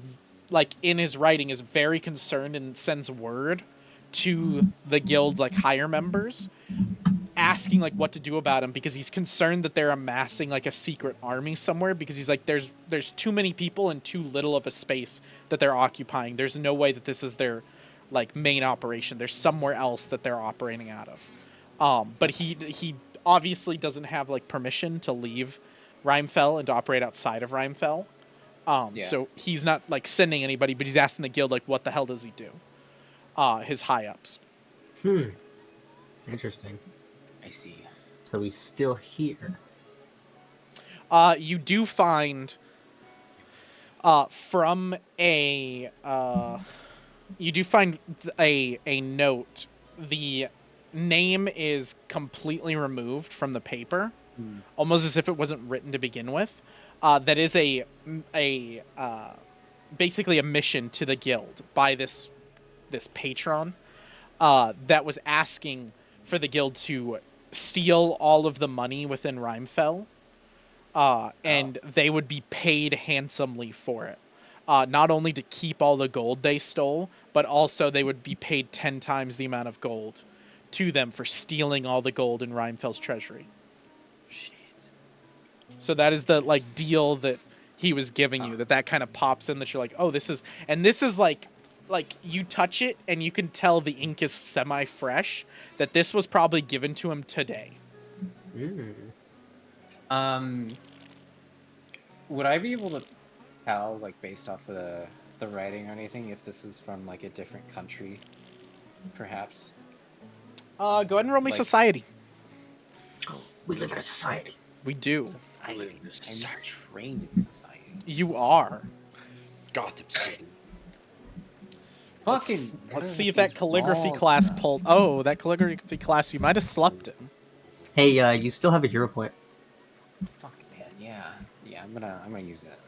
like in his writing is very concerned and sends word to the guild like higher members asking like what to do about him, because he's concerned that they're amassing like a secret army somewhere, because he's like there's too many people and too little of a space that they're occupying. There's no way that this is their like main operation. There's somewhere else that they're operating out of. But he obviously doesn't have like permission to leave Rhymefell and to operate outside of Rhymefell. So he's not like sending anybody, but he's asking the guild like what the hell does he do? His high ups. Interesting. I see. So he's still here. You do find from a you do find a note. The name is completely removed from the paper, almost as if it wasn't written to begin with. That is a basically a mission to the guild by this patron that was asking for the guild to steal all of the money within Rhymefell, and they would be paid handsomely for it. Not only to keep all the gold they stole, but also they would be paid 10 times the amount of gold to them for stealing all the gold in Rhymefell's treasury. Shit. So that is the like deal that he was giving you, that kind of pops in, that you're like, oh, this is like you touch it and you can tell the ink is semi-fresh, that this was probably given to him today. Would I be able to tell, like, based off of the writing or anything, if this is from like a different country, perhaps? Go ahead and roll me Like- society. We live in a society. We do. Society. I'm trained in society. You are. Gotham City. Fucking. Let's see if that calligraphy class pulled. Oh, that calligraphy class, you might have slept in. Hey, you still have a hero point. Fuck man, yeah. I'm gonna use it.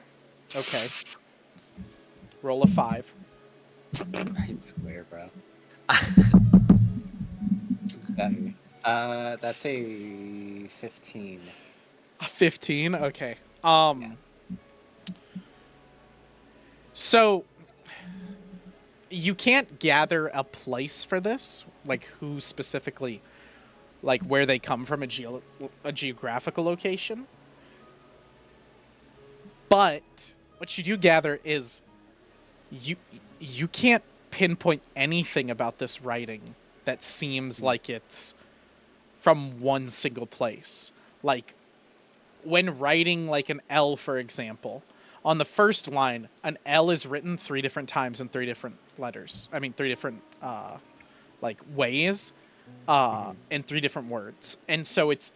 Okay. Roll a 5. I swear, bro. It's better. That's a 15. A 15? Okay. So you can't gather a place for this, like who specifically, like where they come from, a geographical location. But what you do gather is you can't pinpoint anything about this writing that seems like it's from one single place. Like when writing like an L, for example, on the first line, an L is written 3 different times in 3 different letters. I mean, 3 different like ways, and 3 different words. And so it's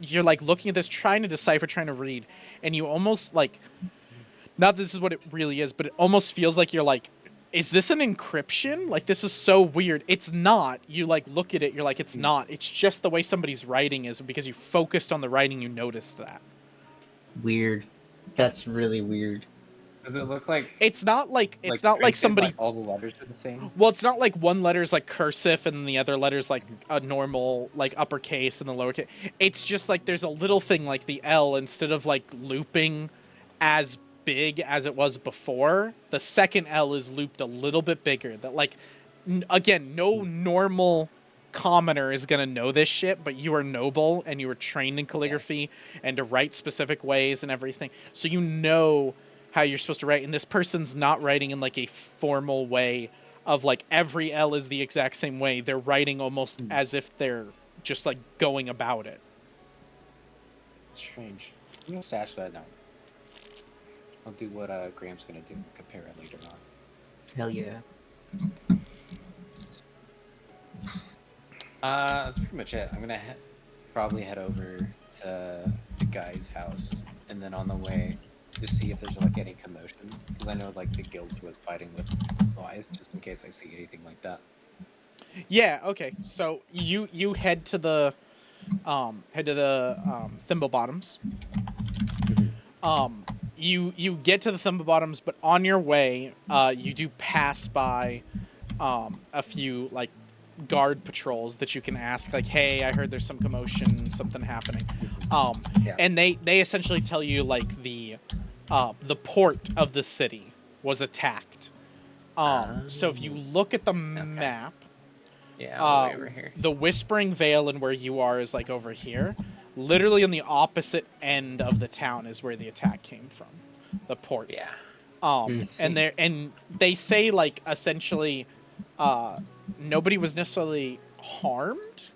you're like looking at this, trying to decipher, trying to read, and you almost like, not that this is what it really is, but it almost feels like you're like, is this an encryption? Like, this is so weird. It's not. You like look at it, you're like, it's not. It's just the way somebody's writing is, because you focused on the writing, you noticed that. Weird. That's really weird. Does it look like It's not like not like printed, somebody. all the letters are the same? Well, it's not like one letter's like cursive and the other letter's like a normal like uppercase and the lowercase. It's just like there's a little thing like the L, instead of like looping as big as it was before, the second L is looped a little bit bigger. That like, again, no normal commoner is gonna know this shit, but you are noble and you were trained in calligraphy and to write specific ways and everything, so you know how you're supposed to write. And this person's not writing in like a formal way of like every L is the exact same way. They're writing almost as if they're just like going about it. Strange. I'm gonna stash that now. I'll do what Graham's gonna do. Compare it later on. Hell yeah. That's pretty much it. I'm gonna probably head over to the guy's house, and then on the way, just see if there's like any commotion, because I know like the guild was fighting with boys, just in case I see anything like that. Yeah, okay. So you head to the Thimble Bottoms. You get to the Thimble Bottoms, but on your way, you do pass by a few like guard patrols that you can ask, like, hey, I heard there's some commotion, something happening. And they essentially tell you like the port of the city was attacked. So if you look at the map, way over here. the Whispering Vale and where you are is like over here. Literally on the opposite end of the town is where the attack came from, the port. Yeah. And they say like essentially, nobody was necessarily harmed.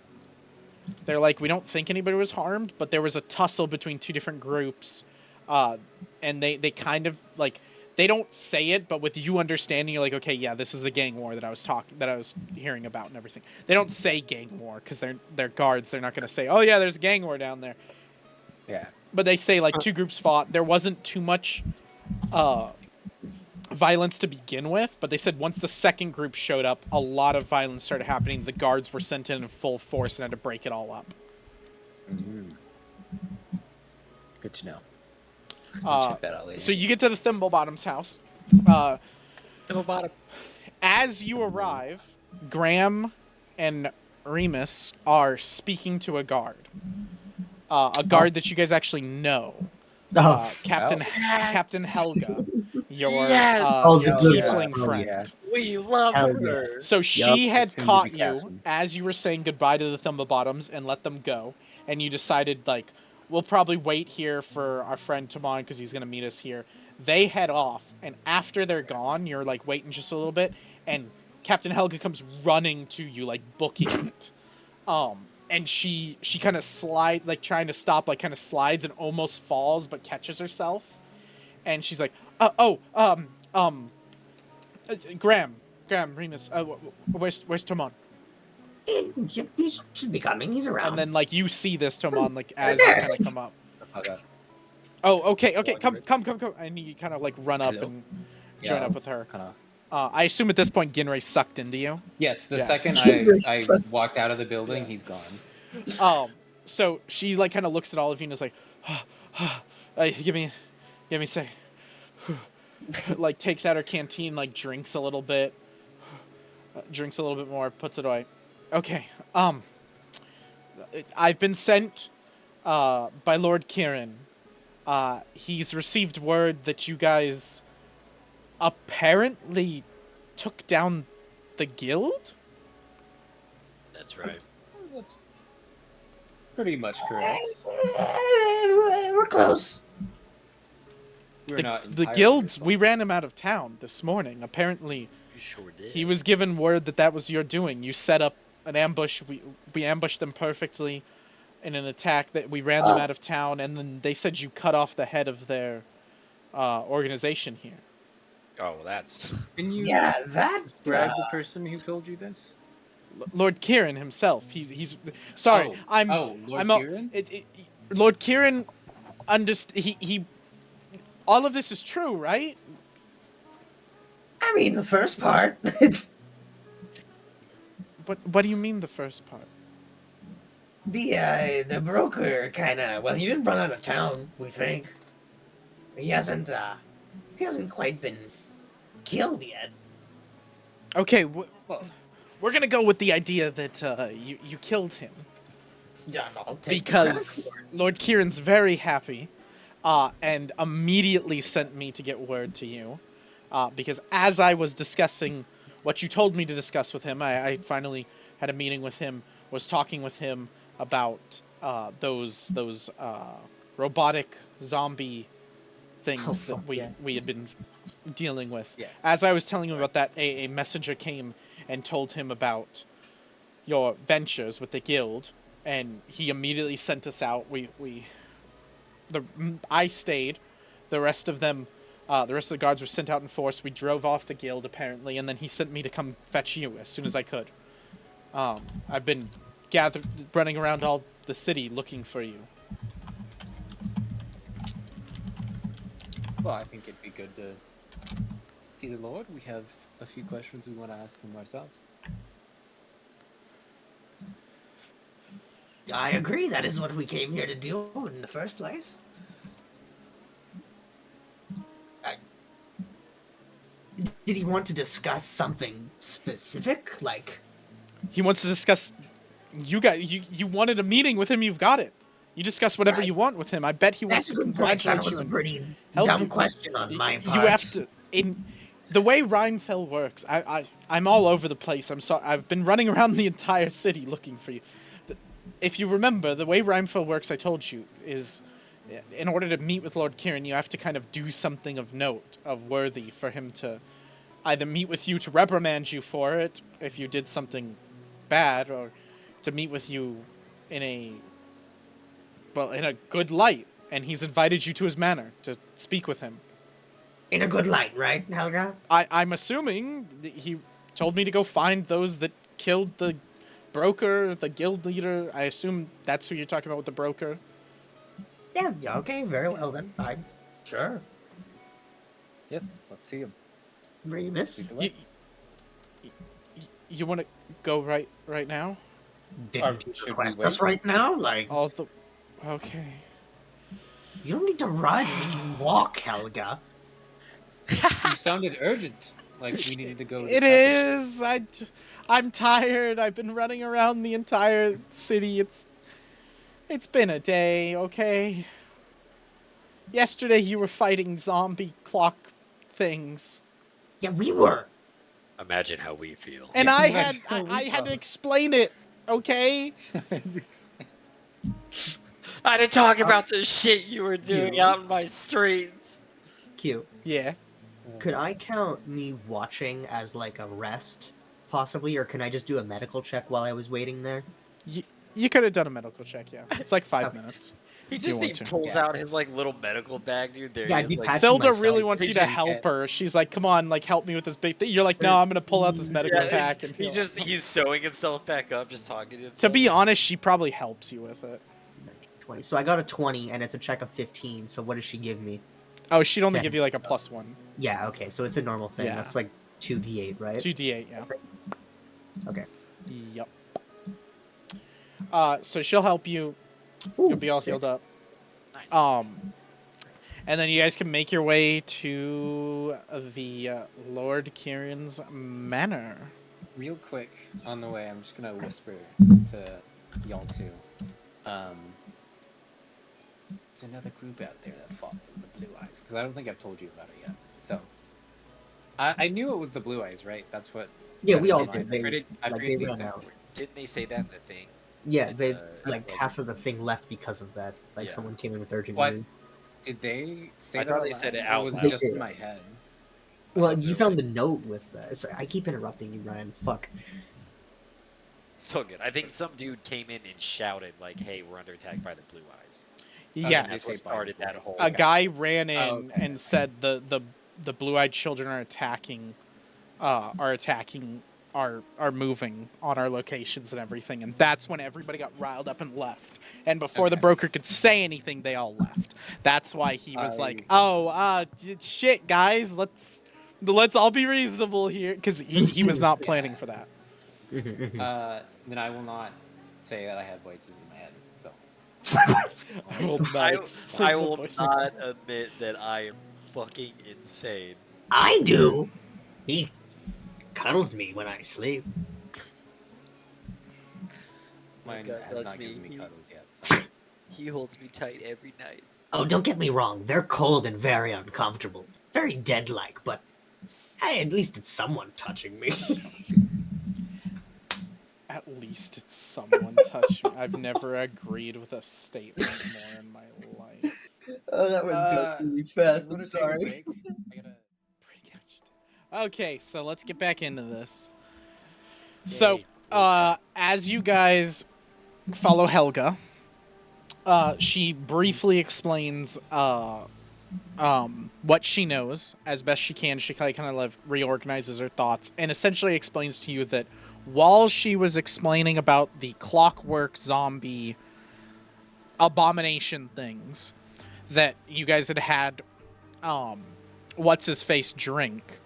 They're like, we don't think anybody was harmed, but there was a tussle between 2 different groups, and they kind of like, they don't say it, but with you understanding, you're like, okay, yeah, this is the gang war that I was hearing about and everything. They don't say gang war because they're guards. They're not gonna say, oh yeah, there's a gang war down there. Yeah. But they say like 2 groups fought. There wasn't too much violence to begin with, but they said once the second group showed up, a lot of violence started happening. The guards were sent in full force and had to break it all up. Good to know. Check that out later. So you get to the Thimble Bottom's house. Thimble Bottom. As you arrive, Graham and Remus are speaking to a guard. A guard that you guys actually know. Captain Helga, your tiefling friend. Yeah. We love Hell her. So she had soon to caught be you captain. as you were saying goodbye to the Thimble Bottoms and let them go, and you decided like, we'll probably wait here for our friend Tamon because he's gonna meet us here. They head off, and after they're gone, you're like waiting just a little bit, and Captain Helga comes running to you, like booking it. And she kind of slides, like trying to stop, like kind of slides and almost falls, but catches herself. And she's like, Graham, Remus, where's Tomon? He should be coming. He's around. And then like you see this Tomon like as you kind of come up. Okay. Oh, okay, come. And you kind of like run up and join up with her. Kinda. I assume at this point Ginray sucked into you. Yes, the Yes. second I walked out of the building, he's gone. So she like kind of looks at all of you and is like, give me a sec. Like takes out her canteen, like drinks a little bit more, puts it away. Okay. I've been sent by Lord Kirin. He's received word that you guys apparently took down the guild? That's right. That's pretty much correct. We're close. We're not The guilds, we ran him out of town this morning. Apparently, You sure did. he was given word that was your doing. You set up an ambush. We ambushed them perfectly in an attack that we ran them out of town, and then they said you cut off the head of their organization here. Oh, well, that's. Can you Yeah, that. describe the person who told you this? Lord Kirin himself. He's sorry. I'm Lord a- Kirin? Lord Kirin. He. All of this is true, right? I mean, the first part. But what do you mean the first part? The broker kind of, well, he didn't run out of town. We think he hasn't quite been killed yet. Okay, Well, we're gonna go with the idea that you killed him Yeah, no, I'll take the credit because for it. Lord Kirin's very happy, and immediately sent me to get word to you, because as I was discussing what you told me to discuss with him, I finally had a meeting with him, was talking with him about those robotic zombie things Oh, that fuck, yeah. we had been dealing with. yes. As I was telling him about that, a messenger came and told him about your ventures with the guild, and he immediately sent us out. I stayed. The rest of them, the rest of the guards were sent out in force. We drove off the guild apparently, and then he sent me to come fetch you as soon as I could. I've been running around all the city looking for you. Well, I think it'd be good to see the Lord. We have a few questions we want to ask him ourselves. I agree. That is what we came here to do in the first place. Did he want to discuss something specific? Like, He wants to discuss. You wanted a meeting with him. You've got it. You discuss whatever Right. you want with him. I bet he wants that's a to good point. That congratulate was you a and pretty help dumb you. question on my part. You have to in the way Rhymefell works. I'm all over the place. I'm sorry. I've been running around the entire city looking for you. If you remember, the way Rhymefell works, I told you, is in order to meet with Lord Kirin, you have to kind of do something of note, of worthy, for him to either meet with you to reprimand you for it if you did something bad, or to meet with you in a good light. And he's invited you to his manor to speak with him. In a good light, right, Helga? I'm assuming he told me to go find those that killed the broker, the guild leader. I assume that's who you're talking about with the broker. Yeah, okay, very well then. I'm sure. Yes, let's see him. Remus, Lead the way. You want to go right now? didn't you should we request wait? us right now? Like, Okay. you don't need to run. We can walk, Helga. You sounded urgent, like we needed to go. It is. I'm tired. I've been running around the entire city. It's been a day, okay? Yesterday you were fighting zombie clock things. Yeah, we were. Imagine how we feel. And Yeah, I imagine had how we I had to felt. explain it, okay? I had to talk about the shit you were doing You? out in my streets. Cute. Yeah. Could I count me watching as like a rest, possibly, or can I just do a medical check while I was waiting there? You could have done a medical check, yeah. It's like 5 Okay. minutes. He You just want to. pulls out his like little medical bag, dude. There Yeah, he I'd is, be like, patching Thilda myself. really wants you to Vision help kit. her. She's like, come on, like, help me with this big thing. You're like, no, I'm going to pull out this medical yeah, pack and heal. he's sewing himself back up, just talking to himself. To be honest, she probably helps you with it. 20. So I got a 20, and it's a check of 15. So what does she give me? Oh, she'd only Okay. give you like a +1. Yeah, okay. So it's a normal thing. Yeah. That's like 2d8, right? 2d8, yeah. Okay. Yep. So she'll help you. Ooh, You'll be all sick. healed up. Nice. And then you guys can make your way to the Lord Kirin's manor. Real quick on the way, I'm just gonna whisper to y'all two. There's another group out there that fought the Blue Eyes, because I don't think I've told you about it yet. So I knew it was the Blue Eyes, right? That's what. Yeah, set we it all in mind. did. They, I like, forget they the ran exact out. word. Didn't they say that in the thing? Yeah, In they the- like well, half of the thing left because of that. Like Yeah. someone came in with urgent What? need. Did they say I that thought out they said loud, it or out was loud. it just They in did. my head? Well, thought you they found were- the note with that. Sorry, I keep interrupting you, Ryan. Fuck. It's all good. I think some dude came in and shouted like, "Hey, we're under attack by the Blue Eyes." Yes. That's what started that whole. A guy ran in Oh, okay. and said the blue-eyed children are attacking are moving on our locations and everything, and that's when everybody got riled up and left. And before the Okay. broker could say anything, they all left. That's why he was like, I- "Oh, shit, guys, let's all be reasonable here," because he was not planning for that. Then I will not say that I have voices in my head. So I will not explain I the will voices. not admit that I am fucking insane. I do. He cuddles me when I sleep. mine God has loves not given me. me cuddles yet. So. He holds me tight every night. Oh, don't get me wrong. They're cold and very uncomfortable. Very dead-like, but hey, at least it's someone touching me. At least it's someone touching. I've never agreed with a statement more in my life. Oh, that went really Do fast. you I'm want to take a sorry. break? I gotta. Okay, so let's get back into this. So, Yay. as you guys follow Helga, she briefly explains what she knows as best she can. She kind of reorganizes her thoughts and essentially explains to you that while she was explaining about the clockwork zombie abomination things that you guys had what's his face drink,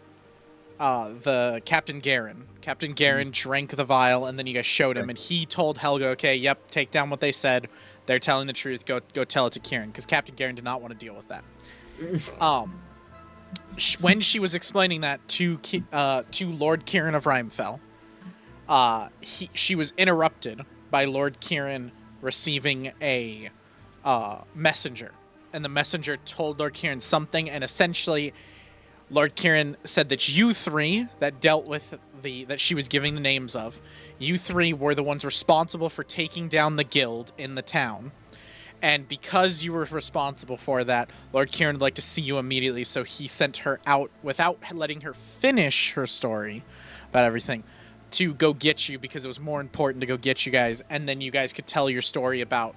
the Captain Garin. Captain Garin drank the vial, and then you guys showed him, and he told Helga, "Okay, yep, take down what they said. They're telling the truth. Go tell it to Kirin," because Captain Garin did not want to deal with that. When she was explaining that to Lord Kirin of Rhymefell, she was interrupted by Lord Kirin receiving a messenger, and the messenger told Lord Kirin something, and essentially Lord Kirin said that you three that dealt with that she was giving the names of, you three were the ones responsible for taking down the guild in the town. And because you were responsible for that, Lord Kirin would like to see you immediately, so he sent her out without letting her finish her story about everything to go get you, because it was more important to go get you guys, and then you guys could tell your story about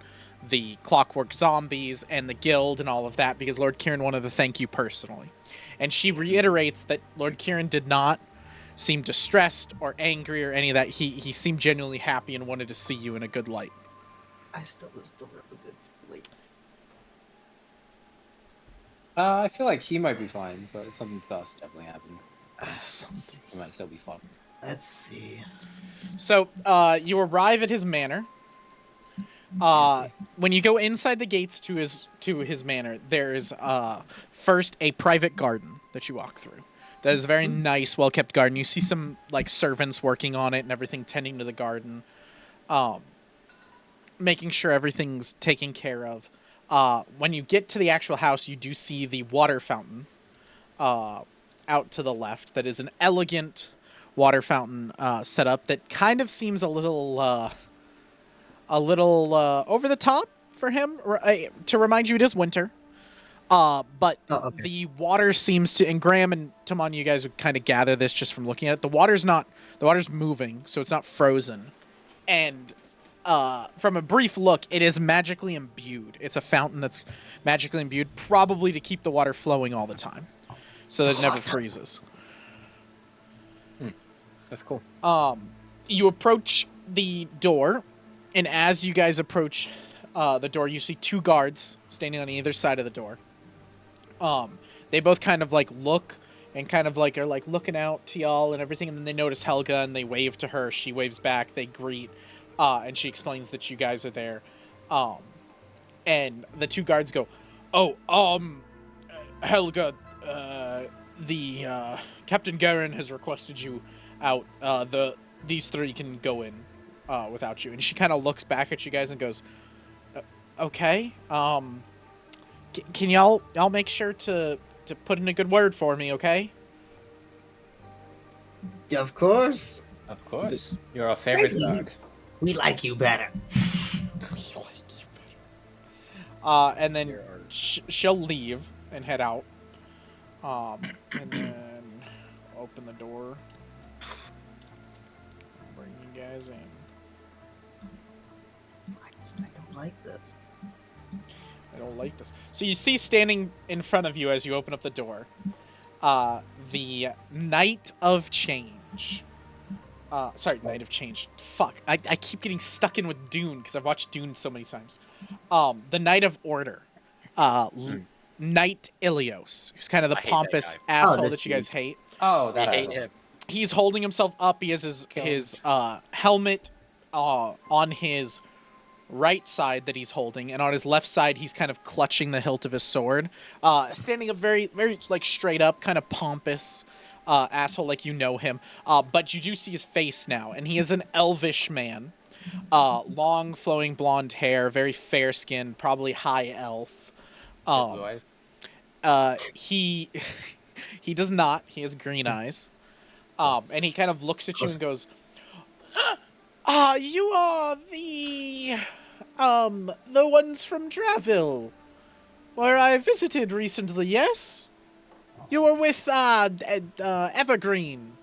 the clockwork zombies and the guild and all of that, because Lord Kirin wanted to thank you personally. And she reiterates that Lord Kirin did not seem distressed or angry or any of that. He seemed genuinely happy and wanted to see you in a good light. I still have a good feeling. I feel like he might be fine, but something else definitely happened. He might still be fucked. Let's see. So, you arrive at his manor. When you go inside the gates to his manor, there is first a private garden that you walk through. That is a very nice, well-kept garden. You see some like servants working on it and everything, tending to the garden, making sure everything's taken care of. When you get to the actual house, you do see the water fountain out to the left. That is an elegant water fountain setup that kind of seems a little over the top for him. To remind you, it is winter. But okay. the water seems to, and Graham and Taman, you guys would kind of gather this just from looking at it. The water's moving, so it's not frozen. And from a brief look, it is magically imbued. It's a fountain that's magically imbued, probably to keep the water flowing all the time, so that it never freezes. That's cool. You approach the door, and as you guys approach the door, you see two guards standing on either side of the door. They both kind of like look and kind of like are like looking out to y'all and everything, and then they notice Helga and they wave to her. She waves back. They greet, and she explains that you guys are there. And the two guards go, "Oh, Helga, the Captain Garin has requested you out. These three can go in without you." And she kind of looks back at you guys and goes, "Okay. Can y'all make sure to put in a good word for me, okay?" Of course. Of course. You're our favorite Crazy. dog. We like you better. And then she'll leave and head out. And then open the door. Bring you guys in. I don't like this. I don't like this. So you see standing in front of you as you open up the door, the Knight of Change. Knight of Change. Fuck, I keep getting stuck in with Dune because I've watched Dune so many times. The Knight of Order. Knight Ilios, who's kind of the I hate that pompous guy. asshole this that you guys dude. hate. Oh, We that hate asshole. him. He's holding himself up. He has his helmet on his right side that he's holding, and on his left side he's kind of clutching the hilt of his sword, standing up very, very like straight up, kind of pompous asshole, like you know him. But you do see his face now, and he is an elvish man, long flowing blonde hair, very fair skinned, probably high elf. Blue eyes. He he does not. He has green eyes. And he kind of looks at you and goes, you are the ones from Draville, where I visited recently, yes? You were with, Evergreen.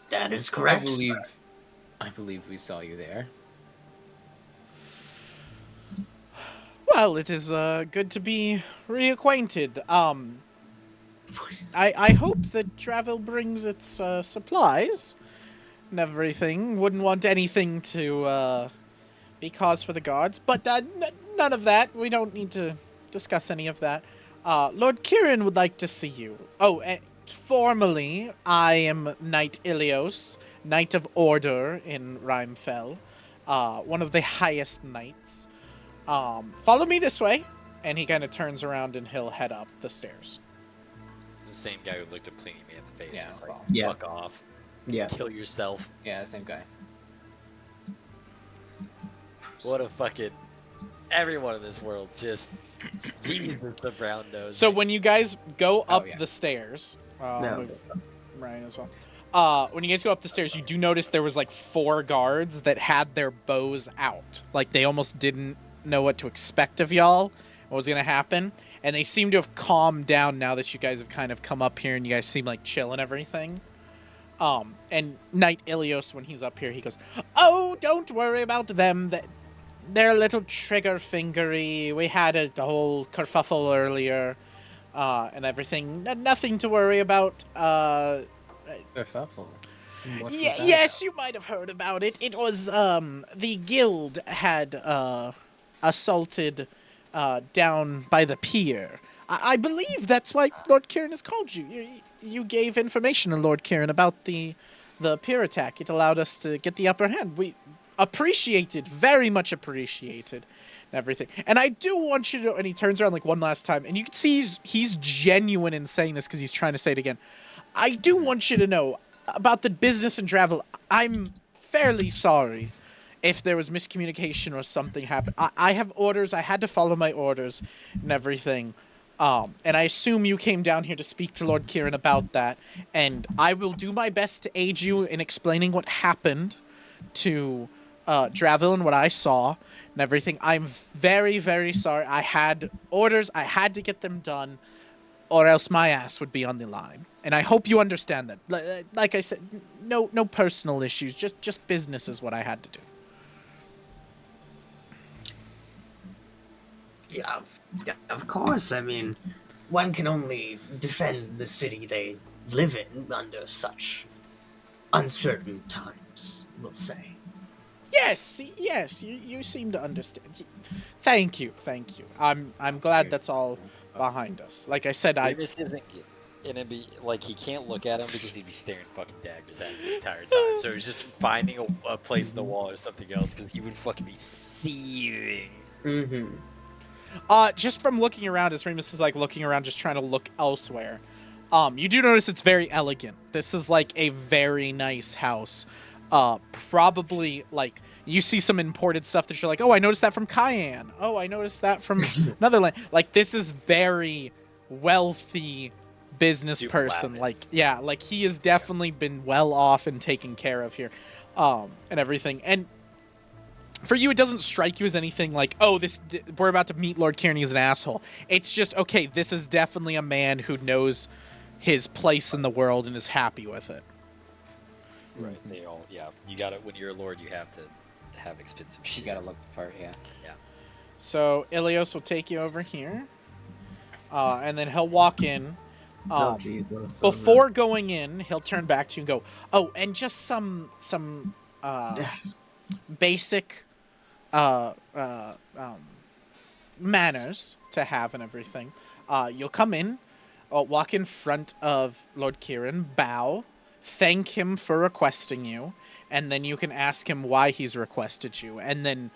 That is correct. I believe we saw you there. Well, it is, good to be reacquainted. I hope that Draville brings its, supplies and everything. Wouldn't want anything to, be cause for the guards, but none of that. We don't need to discuss any of that. Lord Kirin would like to see you. Oh, formally, I am Knight Ilios, Knight of Order in Rhymefell, one of the highest knights. Follow me this way, and he kind of turns around and he'll head up the stairs. It's the same guy who looked at cleaning me in the face. Yeah, Was like, yeah. fuck off. Yeah. Kill yourself. Yeah, same guy. What a fucking... Everyone in this world just... Jesus, the brown nose. So when you guys go up yeah. the stairs, No. move Ryan as well. When you guys go up the stairs, you do notice there was like 4 guards that had their bows out. Like they almost didn't know what to expect of y'all, what was gonna happen, and they seem to have calmed down now that you guys have kind of come up here and you guys seem like chill and everything. And Knight Ilios, when he's up here, he goes, "Oh, don't worry about them. They're a little trigger fingery. We had a whole kerfuffle earlier, and everything. Nothing to worry about. Kerfuffle. Yes, you might have heard about it. It was the guild had assaulted down by the pier. I believe that's why Lord Kirin has called you. You gave information to Lord Kirin about the pier attack. It allowed us to get the upper hand. We appreciated, very much appreciated, and everything. And I do want you to know, and he turns around like one last time, and you can see he's genuine in saying this because he's trying to say it again. I do want you to know about the business and travel. I'm fairly sorry if there was miscommunication or something happened. I have orders. I had to follow my orders and everything. And I assume you came down here to speak to Lord Kirin about that. And I will do my best to aid you in explaining what happened to Draville and what I saw and everything. I'm very, very sorry. I had orders. I had to get them done, or else my ass would be on the line. And I hope you understand that. Like I said, no personal issues. Just business is what I had to do. Yeah, of course. I mean, one can only defend the city they live in under such uncertain times, we'll say. Yes, you seem to understand. Thank you. I'm glad that's all behind us. Like I said, Remus isn't gonna be like, he can't look at him because he'd be staring fucking daggers at him the entire time. So he's just finding a place in the wall or something else because he would fucking be seething. Mm-hmm. Just from looking around, as Remus is like looking around, just trying to look elsewhere. You do notice it's very elegant. This is like a very nice house. Probably like you see some imported stuff that you're like, oh, I noticed that from Cayenne. Oh, I noticed that from another land. Like this is very wealthy business Super person. lavish. Like yeah, like he has definitely been well off and taken care of here, and everything. And for you, it doesn't strike you as anything like, oh, we're about to meet Lord Kirin, he's an asshole. It's just, okay, this is definitely a man who knows his place in the world and is happy with it. Right. They all, yeah. You gotta, when you're a lord, you have to have expensive shit. You gotta look the part, yeah. So Ilios will take you over here. And then he'll walk in. Oh jeez. what a thumb. Before going in, he'll turn back to you and go, "Oh, and just some basic uh, uh, um, manners to have and everything. You'll come in, walk in front of Lord Kirin, bow, thank him for requesting you, and then you can ask him why he's requested you. And then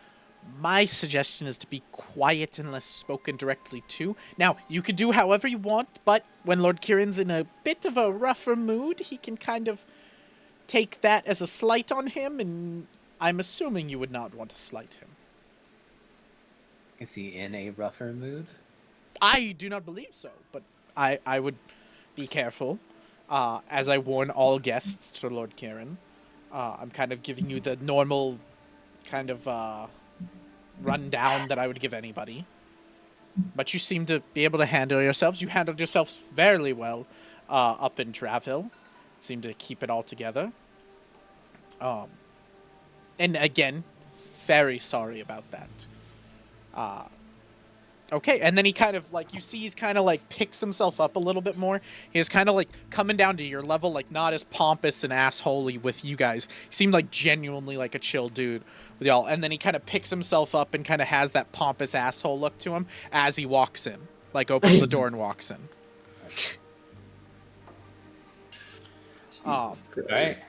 my suggestion is to be quiet unless spoken directly to. Now, you could do however you want, but when Lord Kirin's in a bit of a rougher mood, he can kind of take that as a slight on him, and I'm assuming you would not want to slight him. Is he in a rougher mood? I do not believe so, but I would be careful, as I warn all guests to Lord Kirin. I'm kind of giving you the normal kind of rundown that I would give anybody. But you seem to be able to handle yourselves. You handled yourselves fairly well up in Travel. Seem to keep it all together. And again, very sorry about that. Okay, and then he kind of, like, you see he's kind of, like, picks himself up a little bit more. He's kind of, like, coming down to your level, like, not as pompous and assholey with you guys. He seemed, like, genuinely, like, a chill dude with y'all. And then he kind of picks himself up and kind of has that pompous asshole look to him as he walks in. Like, opens the door and walks in. Jesus Christ. Right.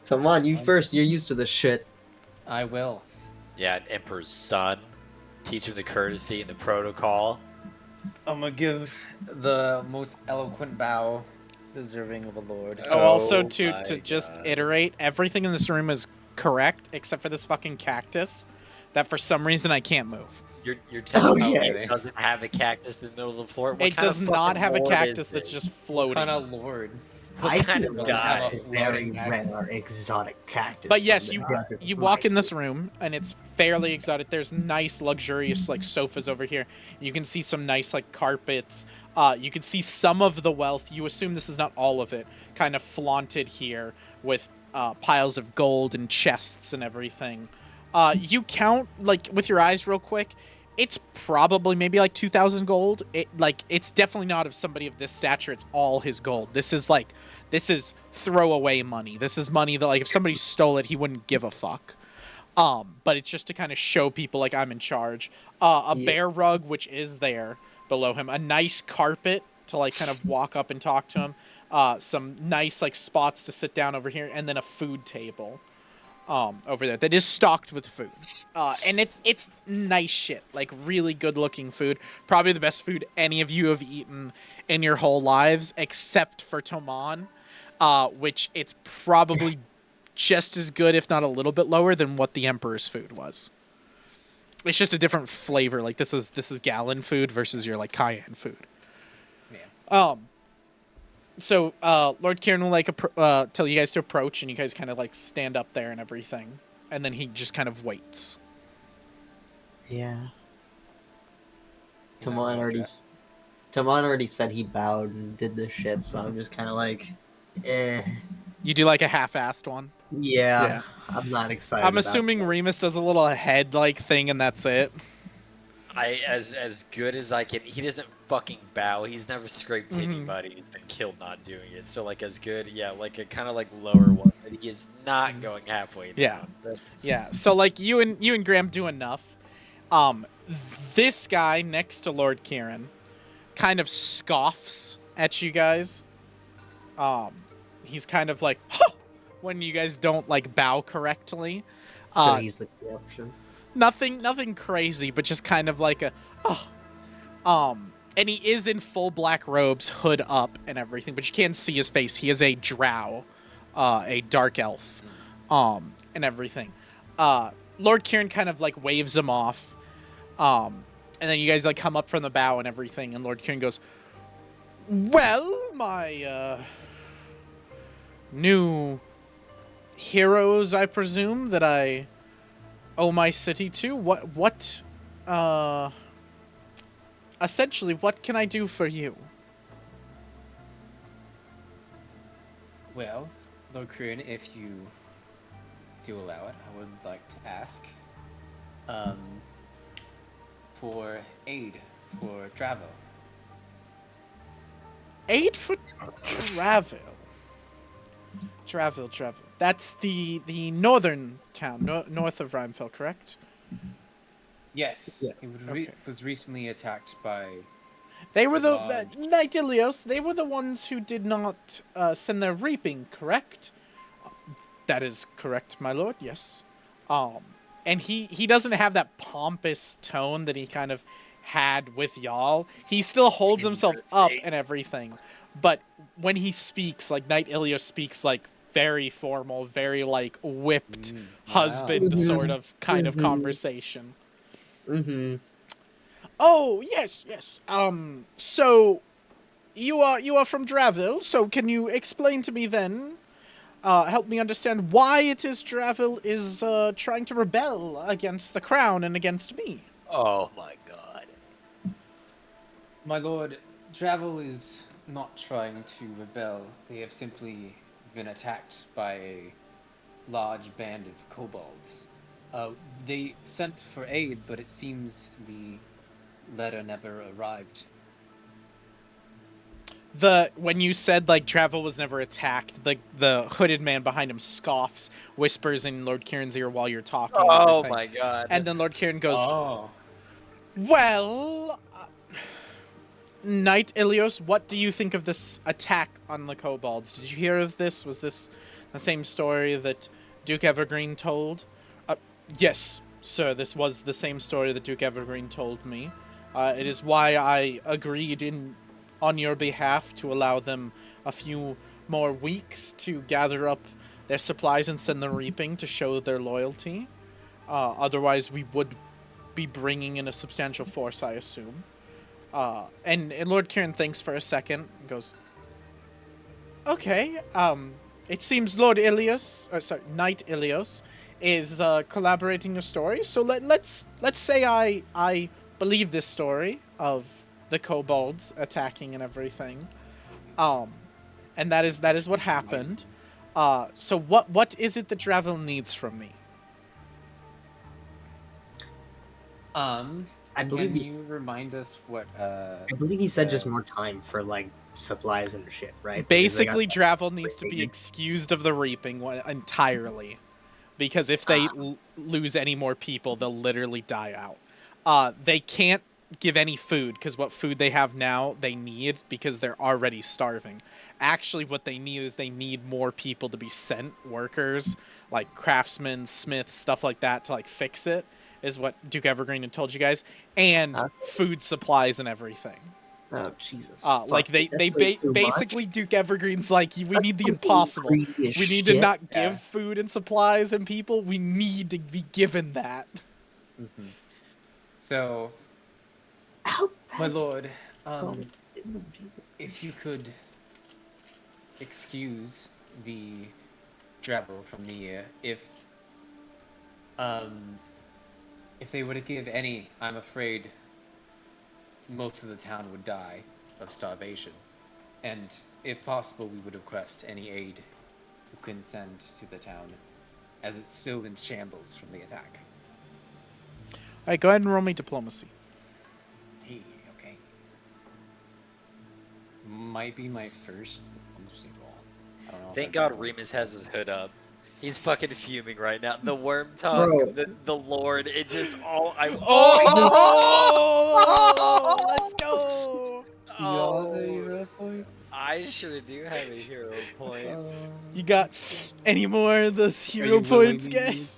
Come on, you first. You're used to this shit. I will. Yeah, Emperor's son. Teach him the courtesy and the protocol. I'm gonna give the most eloquent bow deserving of a lord. Oh, also, Oh to my just God. iterate, everything in this room is correct except for this fucking cactus that for some reason I can't move. You're telling Oh, me yeah. it doesn't have a cactus in the middle of the floor? What It kind does of not fucking have a lord cactus is that's this? just What floating. kind of lord? What I kind feel of like guy? have a a very floating cactus. rare exotic cactus. But from yes, the you desert you of walk in this Mycenae. room and it's fairly exotic. There's nice, luxurious like sofas over here. You can see some nice like carpets. You can see some of the wealth. You assume this is not all of it. Kind of flaunted here with piles of gold and chests and everything. You count like with your eyes real quick. It's probably maybe like 2,000 gold. It's definitely not of somebody of this stature. It's all his gold. This is throwaway money. This is money that like if somebody stole it, he wouldn't give a fuck. But it's just to kind of show people like I'm in charge. A Yeah. bear rug which is there below him. A nice carpet to like kind of walk up and talk to him. Some nice like spots to sit down over here, and then a food table. Over there that is stocked with food. And it's nice shit, like really good looking food. Probably the best food any of you have eaten in your whole lives, except for Toman, which it's probably just as good, if not a little bit lower than what the Emperor's food was. It's just a different flavor. Like this is Gallon food versus your like Cayenne food. Yeah. So Lord Kirin will like tell you guys to approach, and you guys kind of like stand up there and everything, and then he just kind of waits. Yeah. You know, Tamon like, already, Tamon already said he bowed and did this shit, so I'm just kind of like, eh. You do like a half-assed one. Yeah, Yeah. I'm not excited. I'm about assuming that. Remus does a little head like thing, and that's it. As good as I can. He doesn't fucking bow. He's never scraped Mhm. anybody. He's been killed not doing it. So like as good, yeah, like a kind of like lower one, but he is not going halfway down. Yeah. That's Yeah. So like you and Graham do enough. This guy next to Lord Kirin kind of scoffs at you guys. He's kind of like, huh! When you guys don't like bow correctly. So he's the corruption. Nothing crazy, but just kind of like a, oh. And he is in full black robes, hood up and everything, but you can't see his face. He is a drow, a dark elf, and everything. Lord Kirin kind of like waves him off, and then you guys like come up from the bow and everything, and Lord Kirin goes, "Well, my new heroes, I presume that I owe my city to. Essentially, what can I do for you?" Well, Lord Kirin, if you do allow it, I would like to ask for aid for Dravo. 8 for travel. Travel. That's the northern town, north of Rhymefell, correct? Yes, Yeah. it was recently attacked by. They were the Large. Knight Ilios. They were the ones who did not send their reaping, correct? That is correct, my lord. Yes. And he doesn't have that pompous tone that he kind of had with y'all. He still holds himself up and everything, but when he speaks, like Knight Ilios speaks like very formal, very like whipped husband Mhm. sort of kind of Mhm. conversation. Mm-hmm. Oh yes. So you are from Dravil. So can you explain to me then? Help me understand why it is Dravil is trying to rebel against the crown and against me. Oh my god. My lord, Dravel is not trying to rebel. They have simply been attacked by a large band of kobolds. They sent for aid, but it seems the letter never arrived. When you said like Dravil was never attacked, the hooded man behind him scoffs, whispers in Lord Kirin's ear while you're talking. And Oh everything. my god. And then Lord Kirin goes, Oh, "Well, Knight Ilios, what do you think of this attack on the kobolds? Did you hear of this? Was this the same story that Duke Evergreen told?" Yes, sir, this was the same story that Duke Evergreen told me. It is why I agreed on your behalf to allow them a few more weeks to gather up their supplies and send the reaping to show their loyalty. Otherwise, we would be bringing in a substantial force, I assume. And Lord Kirin thinks for a second and goes, "Okay, it seems Knight Ilios is collaborating your story. So let's say I believe this story of the kobolds attacking and everything. And that is what happened. So what is it that Dravil needs from me?" I believe can he. you remind us what? I believe he said just more time for like supplies and shit, right? Because they got- Basically, Dravil needs to be excused of the reaping entirely. Because if they lose any more people, they'll literally die out. They can't give any food, because what food they have now, they need, because they're already starving. Actually, what they need is they need more people to be sent, workers, like craftsmen, smiths, stuff like that, to like fix it, is what Duke Evergreen had told you guys, and food supplies and everything. Oh Jesus! Like Fuck, that's way too much. basically Duke Evergreen's like, we That's need the fucking impossible. greedy as We need to shit. not give food and supplies and people. We need to be given that. Mm-hmm. So, How my bad? lord, Oh, Jesus. if you could excuse the Dravel from the if they were to give any, I'm afraid most of the town would die of starvation. And if possible, we would request any aid you can send to the town, as it's still in shambles from the attack. All right, go ahead and roll me diplomacy. Hey, okay. Might be my first diplomacy roll. I don't know. Thank God Remus has his hood up. He's fucking fuming right now. The worm Bro. tongue, the Lord, it just all I Oh, let's go. Oh, I sure do have a hero point. You got any more of those hero points, guys?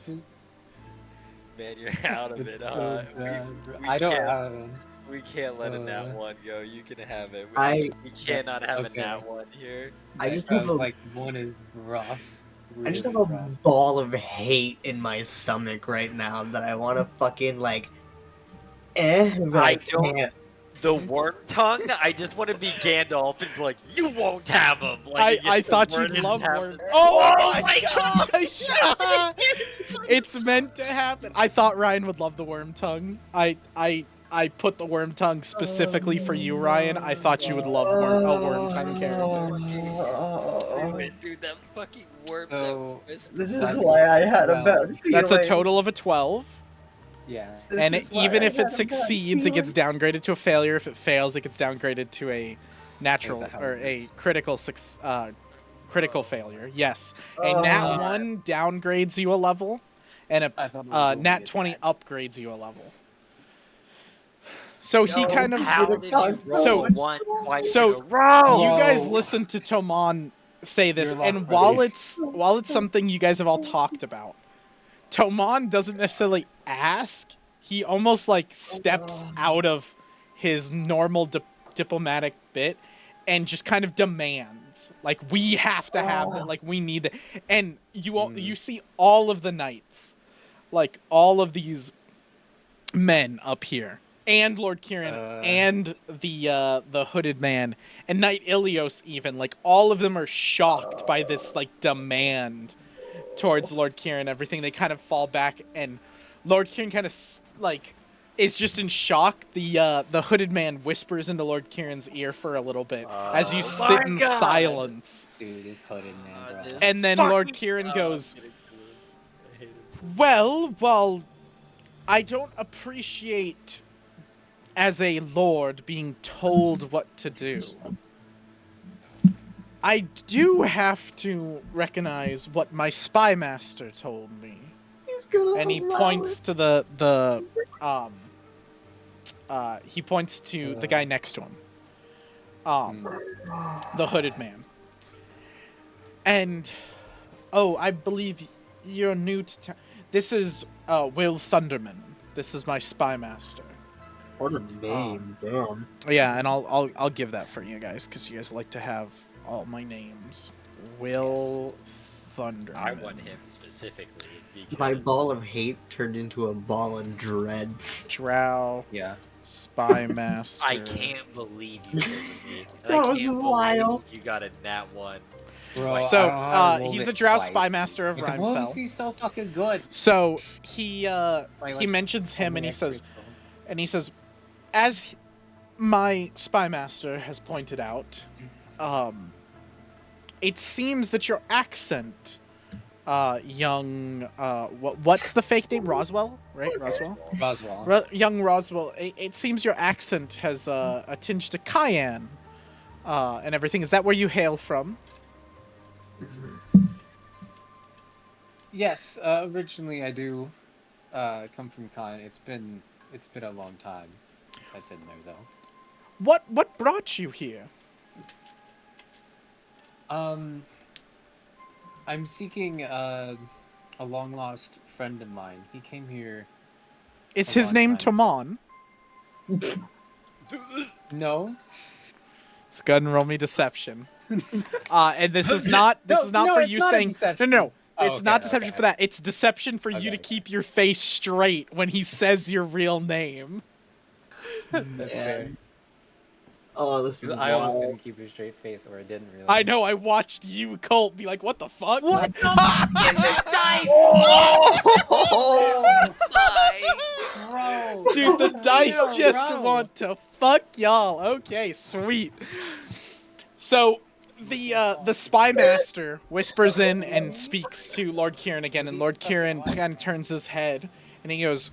Man, you're out of it, So huh? bad, We I don't can't- have it. We can't let a nat one go. You can have it. I- We cannot have Okay. a nat one here. I just have a, like one is rough. I just really have a rough. ball of hate in my stomach right now that I want to fucking like, but I I don't- can't. The worm tongue, I just want to be Gandalf and be like, you won't have him. Like, I thought you'd love worm. Oh my gosh! It's meant to happen. I thought Ryan would love the worm tongue. I put the worm tongue specifically for you, Ryan. I thought you would love a worm tongue character. Dude, that fucking worm. So, that This is That's- why I had a well, bad feeling. That's a total of a 12. Yeah. And This is why even I if had it a bad succeeds, it gets downgraded to a failure. If it fails, it gets downgraded to a natural that how or it a works? critical failure. Yes, a nat 1 downgrades you a level, and I thought it was a only nat a 20 tax. upgrades you a level. So he Yo, kind of How could've did done you so roll a much one more. twice So in a row? you guys Bro. listen to Tomon say It's this, your luck, and buddy. while it's something you guys have all talked about, Tomon doesn't necessarily ask. He almost like steps out of his normal diplomatic bit and just kind of demands, like, we have to have that, like, we need it. And you see all of the knights, like all of these men up here, and Lord Kirin, and the hooded man, and Knight Ilios, even, like, all of them are shocked by this, like, demand towards Lord Kirin. Everything, they kind of fall back, and Lord Kirin kind of like is just in shock. The hooded man whispers into Lord Kirin's ear for a little bit as you sit in silence, Dude, this hooded man, bro. This and then Lord fucking- Kirin I'm goes, getting to him. I hate him so much. well, I don't appreciate as a lord being told what to do. I do have to recognize what my spy master told me. He's gonna And he allow points it. to he points to the guy next to him. The hooded man. And I believe you're new to town. This is Will Thunderman. This is my spy master. What a name, damn. Yeah, and I'll give that for you guys, because you guys like to have all my names. Will Thunderman. I want him specifically because My ball of hate turned into a ball of dread. Drow. Yeah. Spy master. I can't believe you rolled a me. And That I was can't wild. believe you got a nat 1. Bro, So, I don't know how I rolled he's it the Drow twice. spy master of Like, the moves, Rhymefell. he's so fucking good. So he Like, mentions him, and only he says, extras, as my spy master has pointed out, it seems that your accent, young, what's the fake name? Roswell, right? Roswell. Roswell. Young Roswell. It seems your accent has a tinge to Cayenne, and everything. Is that where you hail from? Yes, originally I do come from Con. It's been a long time since I've been there though. What brought you here? I'm seeking a long lost friend of mine. He came here. Is A his long name time Tomon? No. Let's go ahead and roll me deception. And this is not for it's you not a saying deception. no. Oh, It's okay, not deception okay. for that. It's deception for you to Okay. keep your face straight when he says your real name. That's fair. Oh, this is I almost wild. didn't keep a straight face, or I didn't really. I know. I watched you, Colt, be like, "What the fuck? What the fuck is this dice? Oh Bro, Dude, the dice Yo, just bro. want to fuck y'all. Okay, sweet. So the spy master whispers in and speaks to Lord Kirin again, and Lord Kirin kind of turns his head and he goes,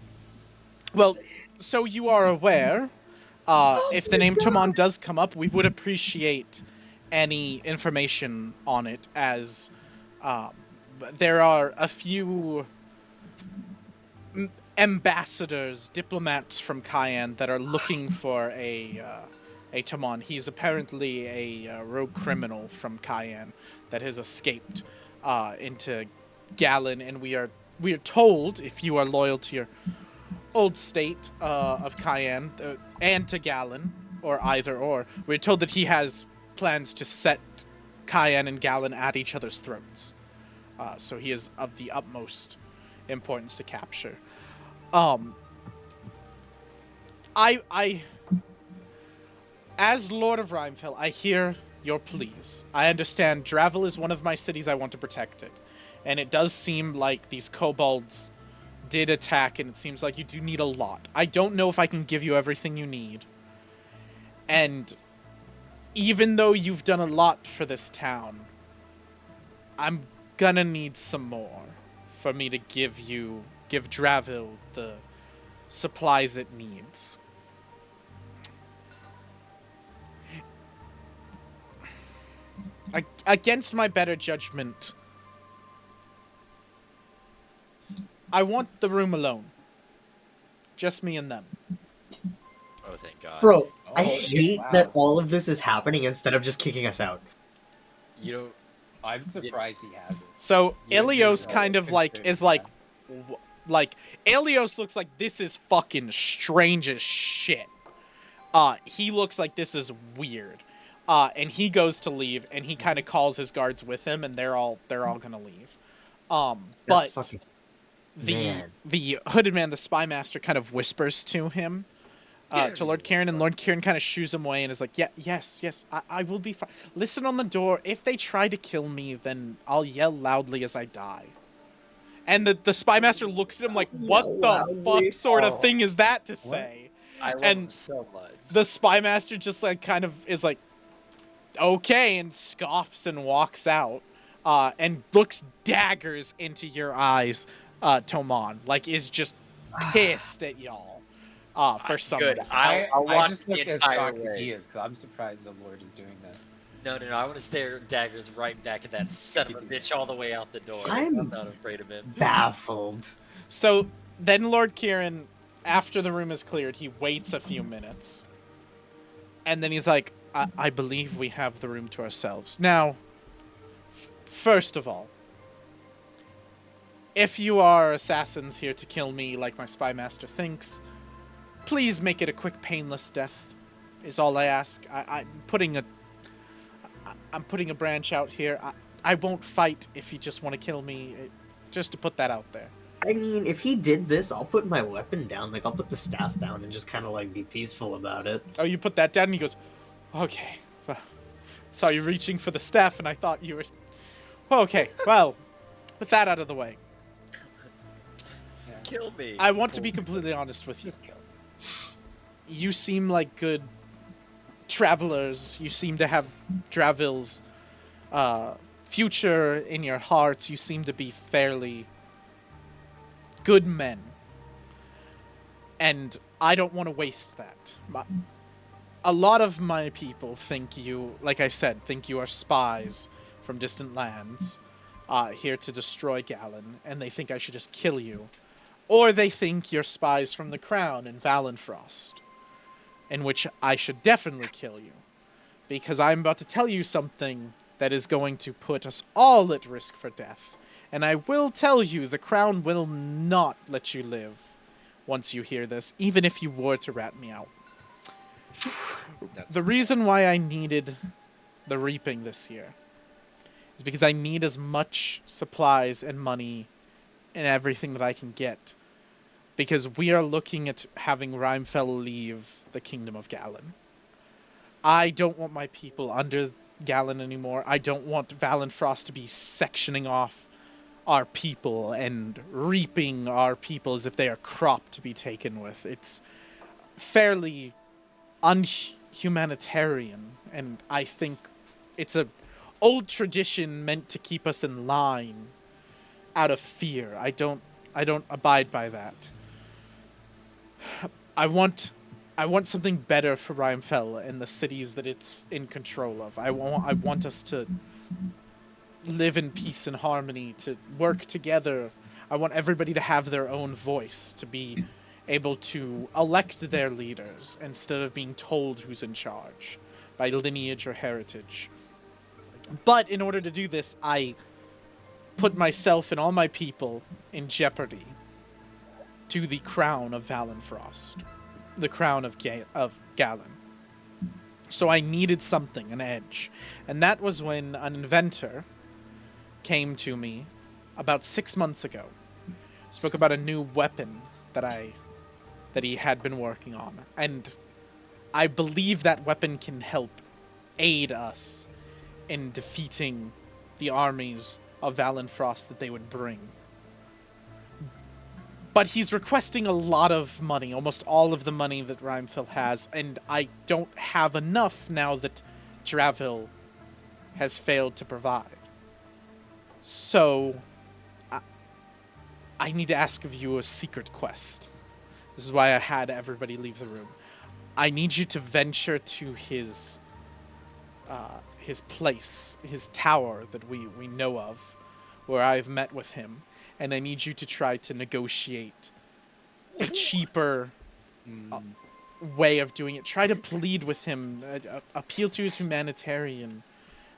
"Well, so you are aware, if the name Tomon does come up, we would appreciate any information on it, as there are a few ambassadors, diplomats from Cayenne that are looking for a Tomon. He's apparently a rogue criminal from Cayenne that has escaped into Gallon, and we are told, if you are loyal to your old state of Cayenne and to Gallon, or either or, we're told that he has plans to set Cayenne and Gallon at each other's throats. So he is of the utmost importance to capture. I as Lord of Rhymefell, I hear your pleas. I understand Dravel is one of my cities. I want to protect it. And it does seem like these kobolds did attack, and it seems like you do need a lot. I don't know if I can give you everything you need. And even though you've done a lot for this town, I'm gonna need some more for me to give Dravel the supplies it needs. Against my better judgment, I want the room alone. Just me and them. Oh, thank God. Bro, I Oh, hate wow. that all of this is happening instead of just kicking us out. You don't. I'm surprised he hasn't. So You don't Ilios do kind of like is Yeah. like Ilios looks like this is fucking strange as shit. He looks like this is weird. And he goes to leave, and he kind of calls his guards with him, and they're all gonna leave. That's But fucking the man. the hooded man, the spy master, kind of whispers to him, to Lord Kirin, and Lord Kirin kind of shoos him away and is like, yes, I will be fine. Listen on the door. If they try to kill me, then I'll yell loudly as I die. And the spy master looks at him like, what Yell the loudly. fuck sort of Oh. thing is that to say? I love And him so much. The spy master just like kind of is like, okay, and scoffs and walks out, and looks daggers into your eyes, Toman, like is just pissed at y'all, for some Good. reason. I'll I watch just the look as entire shocked as way. he is, because I'm surprised the Lord is doing this. No. I want to stare daggers right back at that son of a bitch all the way out the door. I'm- I'm not afraid of him. Baffled. So then Lord Kirin, after the room is cleared, he waits a few minutes. And then he's like, I believe we have the room to ourselves. Now, first of all, if you are assassins here to kill me like my spy master thinks, please make it a quick, painless death, is all I ask. I'm putting a branch out here. I won't fight if you just want to kill me, just to put that out there. I mean, if he did this, I'll put my weapon down. Like, I'll put the staff down and just kind of, like, be peaceful about it. Oh, you put that down? And he goes, okay. Well, saw you reaching for the staff, and I thought you were... Okay, well, with that out of the way, Yeah. Kill me. I want to be completely honest with you. Just kill. You seem like good travelers. You seem to have Dravil's future in your hearts. You seem to be fairly good men. And I don't want to waste that. A lot of my people think you, like I said, think you are spies from distant lands, here to destroy Galen, and they think I should just kill you. Or they think you're spies from the Crown in Valenfrost, in which I should definitely kill you. Because I'm about to tell you something that is going to put us all at risk for death. And I will tell you, the Crown will not let you live once you hear this, even if you were to rat me out. The reason why I needed the reaping this year is because I need as much supplies and money and everything that I can get. Because we are looking at having Rhymefell leave the Kingdom of Galen. I don't want my people under Galen anymore. I don't want Valenfrost to be sectioning off our people and reaping our people as if they are crop to be taken with. It's fairly unhumanitarian, and I think it's a old tradition meant to keep us in line out of fear. I don't abide by that. I want something better for Rhymefell and the cities that it's in control of. I want us to live in peace and harmony, to work together. I want everybody to have their own voice, to be able to elect their leaders instead of being told who's in charge by lineage or heritage. But in order to do this, I put myself and all my people in jeopardy to the crown of Valenfrost, the crown of Galen. So I needed something, an edge. And that was when an inventor came to me about 6 months ago. Spoke about a new weapon that he had been working on. And I believe that weapon can help aid us in defeating the armies of Valenfrost that they would bring. But he's requesting a lot of money, almost all of the money that Rhymefell has, and I don't have enough now that Dravil has failed to provide. So, I need to ask of you a secret quest. This is why I had everybody leave the room. I need you to venture to his his place, his tower that we know of, where I've met with him, and I need you to try to negotiate a cheaper way of doing it. Try to plead with him, appeal to his humanitarian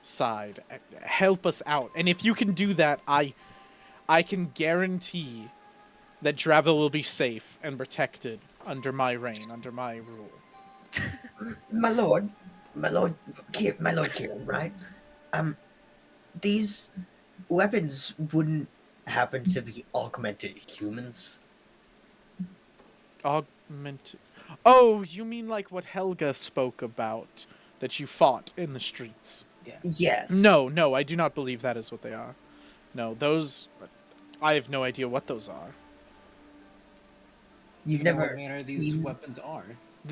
side, help us out. And if you can do that, I can guarantee that Dravel will be safe and protected under my reign, under my rule. My lord, my lord Kirin, right? These weapons wouldn't happen to be augmented humans. Augmented. Oh, you mean like what Helga spoke about that you fought in the streets? Yeah. Yes. No, I do not believe that is what they are. No, those. I have no idea what those are. You've You know never what manner these seen... weapons are.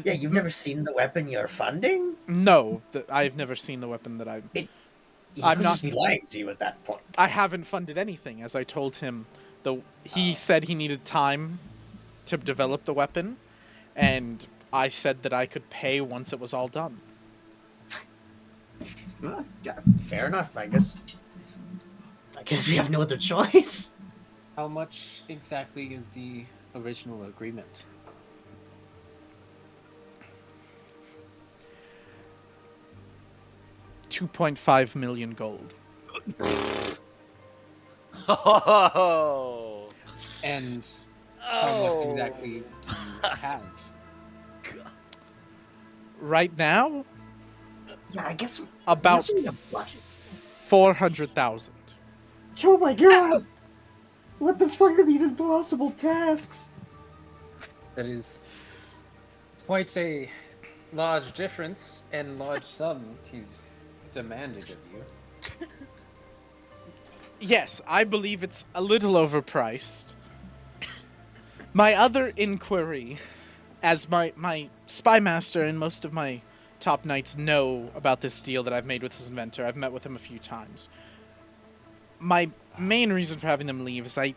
Yeah, you've never seen the weapon you're funding? No, I've never seen the weapon that I'm. He I'm could not. just be lying to you at that point. I haven't funded anything, as I told him. He said he needed time to develop the weapon, and I said that I could pay once it was all done. Well, yeah, fair enough, I guess. I guess we have no other choice. How much exactly is the original agreement? $2.5 million gold. Oh. And how much exactly do you have? Right now, Yeah, I guess about we have budget. 400,000. Oh my god! What the fuck are these impossible tasks? That is quite a large difference and large sum he's demanded of you. Yes, I believe it's a little overpriced. My other inquiry, as my spy master and most of my top knights know about this deal that I've made with this inventor. I've met with him a few times. My main reason for having them leave is I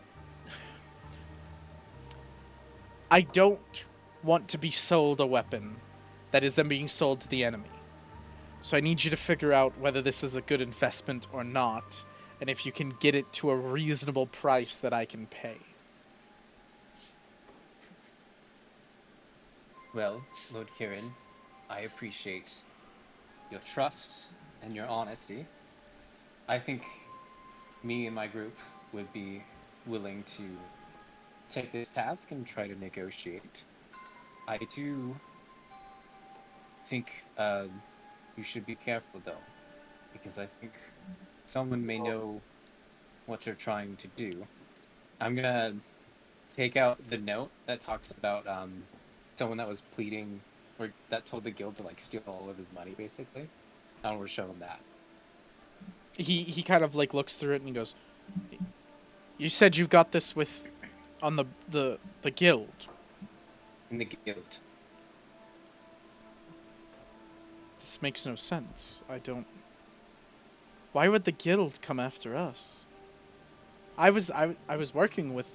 don't want to be sold a weapon that is then being sold to the enemy. So I need you to figure out whether this is a good investment or not, and if you can get it to a reasonable price that I can pay. Well, Lord Kirin, I appreciate your trust and your honesty. I think me and my group would be willing to take this task and try to negotiate. I do think you should be careful, though, because I think someone may know what you're trying to do. I'm gonna take out the note that talks about someone that was pleading, or that told the guild to like steal all of his money, basically. I want to show him that. He kind of like looks through it and he goes, "You said you got this with on the guild." In the guild. This makes no sense. I don't. Why would the guild come after us? I was working with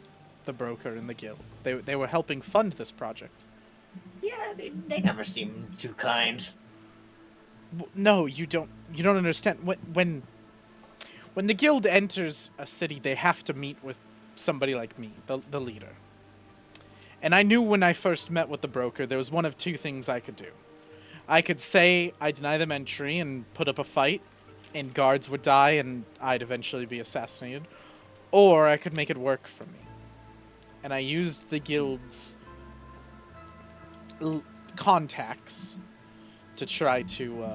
the broker in the guild. They were helping fund this project. Yeah, they never seem too kind. No, you don't understand. When the guild enters a city, they have to meet with somebody like me, the leader. And I knew when I first met with the broker, there was one of two things I could do. I could say I deny them entry and put up a fight, and guards would die and I'd eventually be assassinated. Or I could make it work for me. And I used the guild's contacts to try to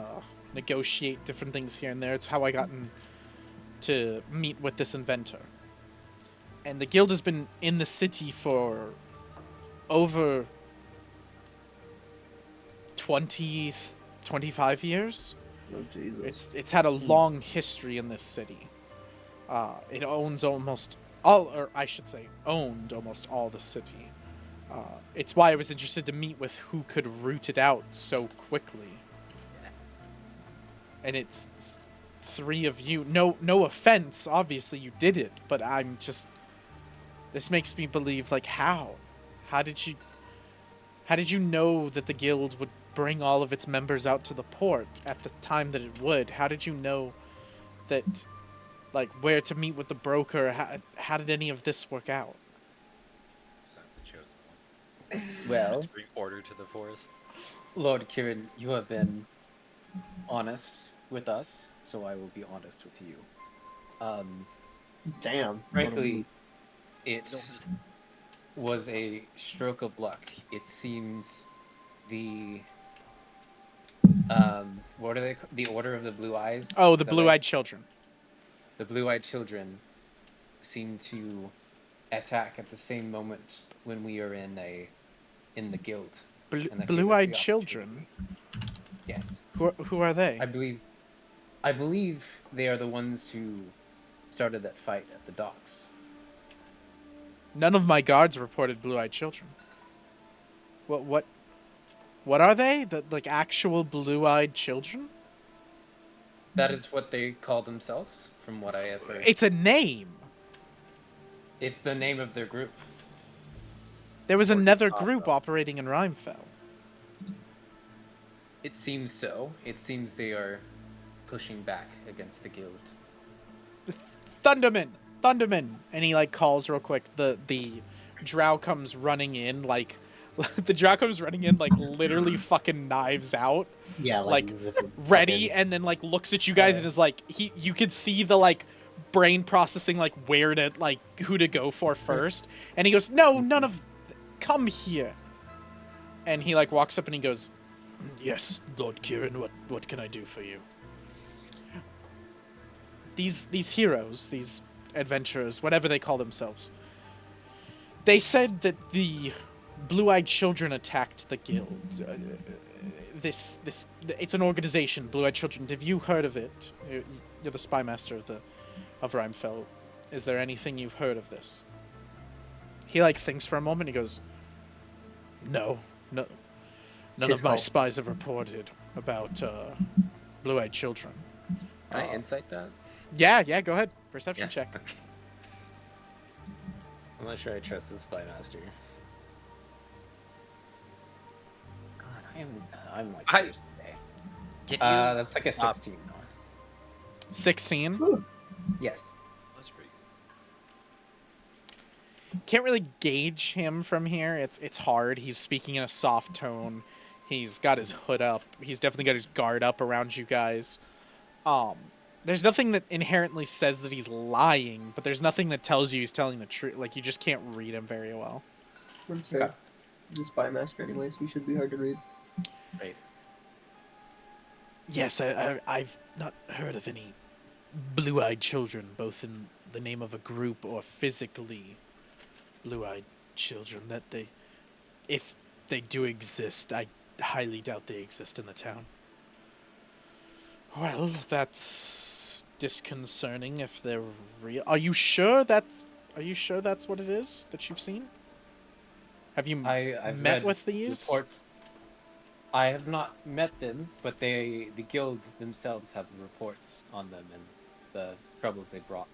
negotiate different things here and there. It's how I got to meet with this inventor. And the guild has been in the city for over 25 years. Oh, Jesus. It's had a long history in this city. It owns almost all, or I should say, owned almost all the city. It's why I was interested to meet with who could root it out so quickly. And it's three of you. No offense, obviously you did it, but I'm just. This makes me believe, like, how did you How did you know that the guild would bring all of its members out to the port at the time that it would? How did you know that, like, where to meet with the broker? How did any of this work out? It's not the chosen one. Well, To bring order to the forest. Lord Kirin, you have been honest with us, so I will be honest with you. Damn. Frankly, it Don't- was a stroke of luck. It seems the what are they? The Order of the Blue Eyes. Oh, Is the that blue-eyed right? children. The Blue-Eyed Children seem to attack at the same moment when we are in the guild. And that gave us Blue-eyed the children. opportunity. Yes, Who are they? I believe they are the ones who started that fight at the docks. None of my guards reported blue-eyed children. What are they? The like actual blue-eyed children? That is what they call themselves, from what I have heard. It's a name. It's the name of their group. There was Or another opera. group operating in Rhymefell. It seems so. It seems they are pushing back against the guild. Thunderman, and he like calls real quick. The drow comes running in like the drow comes running in like literally fucking knives out, Yeah, like as if it ready, fucking- and then like looks at you guys and is like you could see the like brain processing like where to like who to go for first, and he goes, no, none of come here, and he like walks up and he goes, yes, Lord Kirin, what can I do for you? These heroes, these adventurers, whatever they call themselves, they said that the blue-eyed children attacked the guild. This it's an organization, Blue-eyed Children. Have you heard of it? You're the spy master of Rhymefell. Is there anything you've heard of this? He like thinks for a moment. He goes, no, none his of my call. spies have reported about blue-eyed children. Can I insight that? Yeah, go ahead. Perception Yeah. check. Okay. I'm not sure I trust this spy master. God, I'm like I- cursed today. Can you? That's like a 16. 16. Yes. That's pretty Can't really gauge him from here. It's hard. He's speaking in a soft tone. He's got his hood up. He's definitely got his guard up around you guys. There's nothing that inherently says that he's lying, but there's nothing that tells you he's telling the truth. Like, you just can't read him very well. That's fair. The spy master, anyways. You should be hard to read. Right. Yes, I've not heard of any blue-eyed children, both in the name of a group or physically blue-eyed children. That if they do exist, I highly doubt they exist in the town. Well, that's disconcerting if they're real. Are you sure that's what it is that you've seen? Have you I've met read with these? reports. I have not met them, but the guild themselves have the reports on them and the troubles they brought.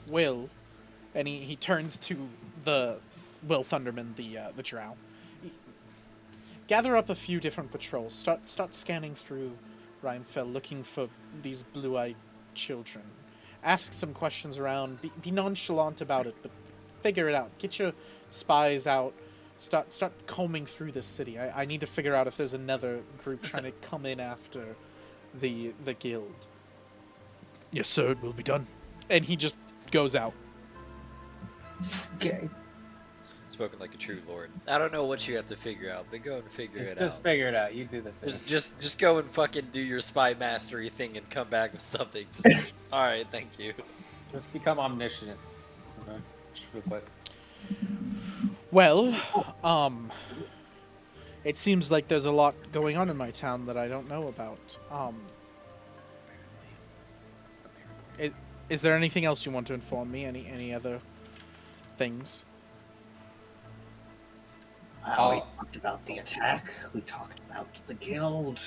Will, and he turns to the Will Thunderman, the drow. Gather up a few different patrols. Start scanning through Rhymefell, looking for these blue-eyed children. Ask some questions around. Be nonchalant about it, but figure it out. Get your spies out. Start combing through this city. I need to figure out if there's another group trying to come in after the guild. Yes, sir. It will be done. And he just goes out. Okay. spoken like a true lord. I don't know what you have to figure out, but go and figure it Just out. figure it out. You do the thing. Just go and fucking do your spy mastery thing and come back with something to say. All right, thank you. Just become omniscient. Okay. Just real quick. Well, it seems like there's a lot going on in my town that I don't know about. Is there anything else you want to inform me? Any other things? We talked about the attack. We talked about the guild.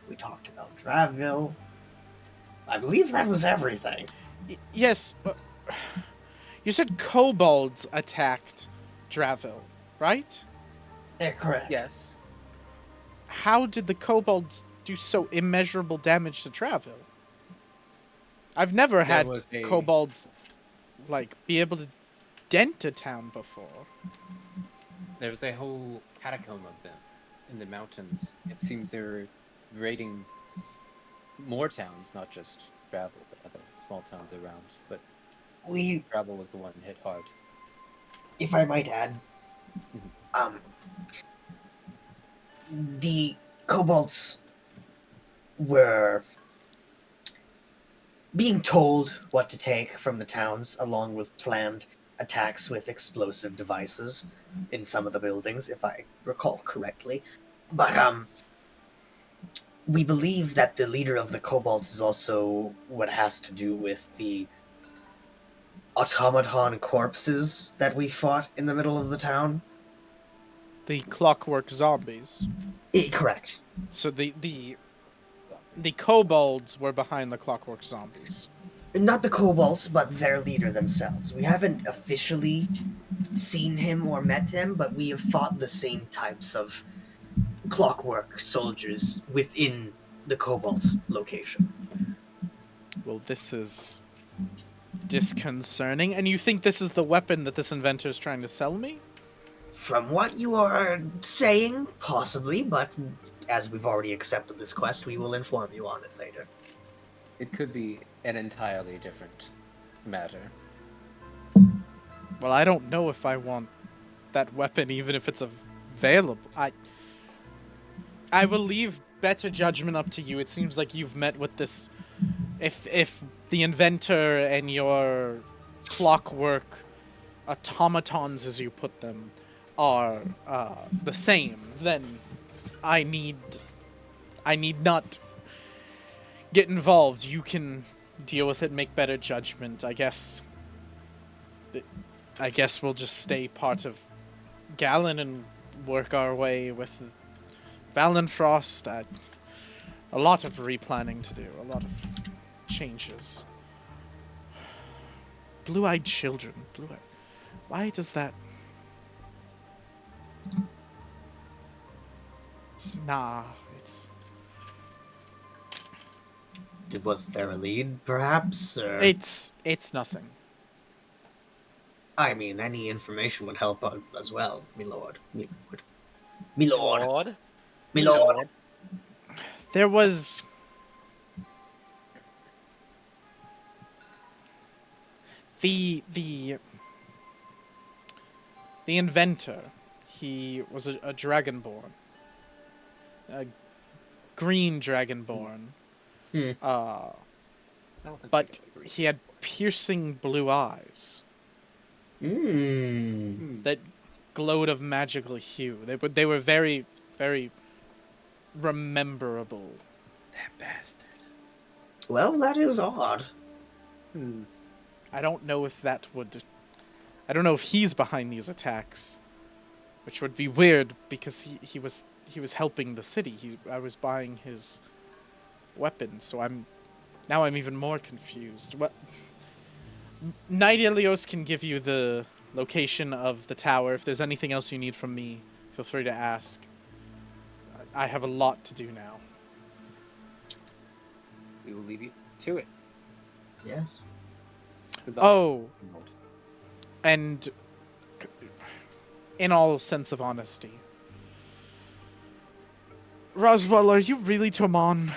We talked about Draville. I believe that was everything. Yes, but You said kobolds attacked Dravil, right? Yeah, correct. Yes. How did the kobolds do so immeasurable damage to Dravil? I've never had was a- kobolds like be able to dent a town before. There was a whole catacomb of them in the mountains. It seems they were raiding more towns, not just Gravel, but other small towns around. But We, Gravel was the one hit hard. if I might add, Mhm. the kobolds were being told what to take from the towns, along with planned attacks with explosive devices in some of the buildings, if I recall correctly. But we believe that the leader of the kobolds is also what has to do with the automaton corpses that we fought in the middle of the town. The clockwork zombies. Correct. So the kobolds were behind the clockwork zombies. Not the kobolds, but their leader themselves. We haven't officially seen him or met him, but we have fought the same types of clockwork soldiers within the kobolds location. Well, this is disconcerting. And you think this is the weapon that this inventor is trying to sell me? From what you are saying, possibly, but as we've already accepted this quest, we will inform you on it later. It could be an entirely different matter. Well, I don't know if I want that weapon, even if it's available. I will leave better judgment up to you. It seems like you've met with this. If the inventor and your clockwork automatons, as you put them, are the same, then I need not get involved. You can deal with it, make better judgment. I guess we'll just stay part of Gallon and work our way with Valenfrost. A lot of replanning to do, a lot of changes. Blue-eyed children. Blue-eyed. Why does that... Nah, it's... Was there a lead, perhaps? Or... It's nothing. I mean, any information would help out as well, my lord. My lord. My lord. Lord. My lord. There was... The inventor, he was a dragonborn. A green dragonborn. Hmm. I don't think But we can agree. he had piercing blue eyes Mmm. that glowed of magical hue. They were very, very rememberable. That bastard. Well, that is odd. Hmm. I don't know if that would... I don't know if he's behind these attacks, which would be weird because he was helping the city. I was buying his weapons, so I'm even more confused. What? Knight Ilios can give you the location of the tower. If there's anything else you need from me, feel free to ask. I have a lot to do now. We will leave you to it. Yes. Good luck. Oh, and in all sense of honesty, Roswell, are you really Tomon?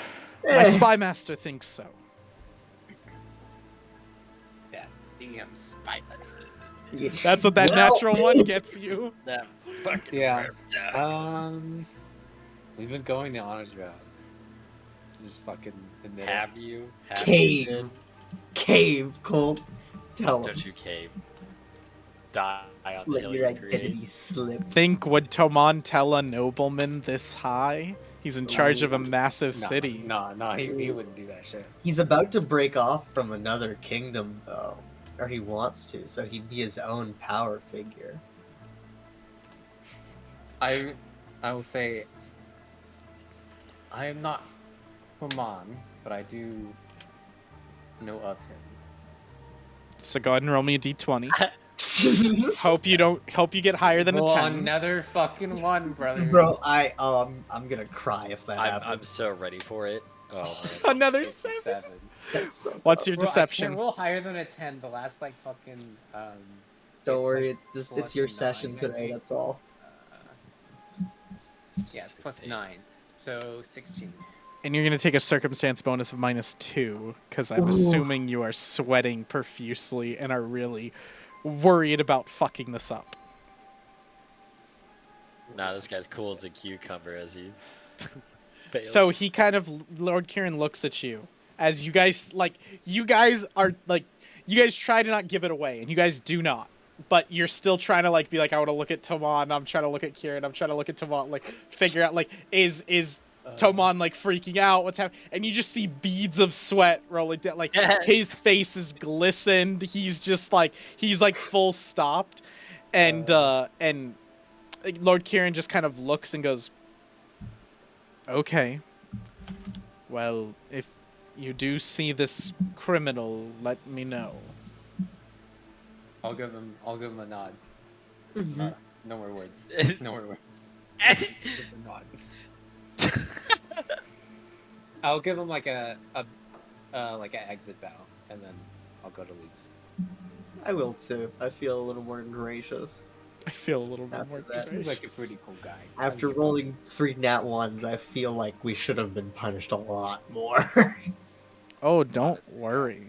My spy master thinks so. Yeah, damn spy master. That's what that Well- natural one gets you. That fucking Yeah. worked. We've been going the honors route. Just fucking admit it. Have you? Cave. Cave, Colt. Tell him. Don't you cave. Die on the Let hill your you create. identity slip. Think, would Tomon tell a nobleman this high? He's in charge of a massive Nah, city. Nah, he wouldn't do that shit. He's about to break off from another kingdom, though. Or he wants to, so he'd be his own power figure. I will say I am not Human, but I do know of him. So go ahead and roll me a d20. Hope you get higher than a Roll 10. another fucking one, brother. Bro, I'm gonna cry if that I'm happens. so ready for it. Oh man. Another It's 7. That's so What's dumb. your Bro, I deception? can't roll higher than a 10. The last like fucking Don't it's, worry, like, it's plus your 9, session I today. think. That's all. Yeah, it's plus 9. So 16. And you're going to take a circumstance bonus of -2, because I'm Ooh. assuming you are sweating profusely and are really worried about fucking this up. Nah, this guy's cool as a cucumber as he fails. So he kind of, Lord Kirin looks at you as you guys try to not give it away, and you guys do not. But you're still trying to like be like, I want to look at Toman, I'm trying to look at Kirin, I'm trying to look at Toman, like figure out like is Toman like freaking out, what's happening, and you just see beads of sweat rolling down, like his face is glistened, he's just like full stopped, and Lord Kirin just kind of looks and goes, okay, well, if you do see this criminal, let me know. I'll give him a nod. Mhm. No more words. No more words. Give him a nod. I'll give him like a like an exit bow, and then I'll go to leave. I will too. I feel a little more gracious. I feel a little bit After more that. Seems like a gracious. pretty cool guy. After rolling 3 nat ones, I feel like we should have been punished a lot more. Oh, don't Honestly, worry.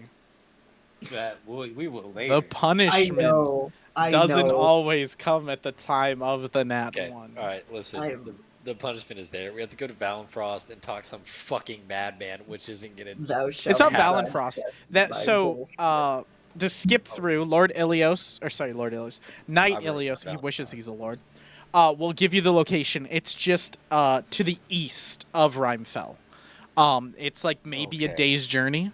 that we will later. The punishment I doesn't know. always come at the time of the nat Okay, 1. alright, listen. I'm- The punishment is there. We have to go to Valenfrost and talk some fucking madman, which isn't gonna. Thou shalt It's not have Valenfrost. thy That bullshit. to skip through Lord Knight I wrote Ilios, he down wishes that. he's a lord. Will give you the location. It's just to the east of Rhymefell. It's like maybe a Okay. day's journey.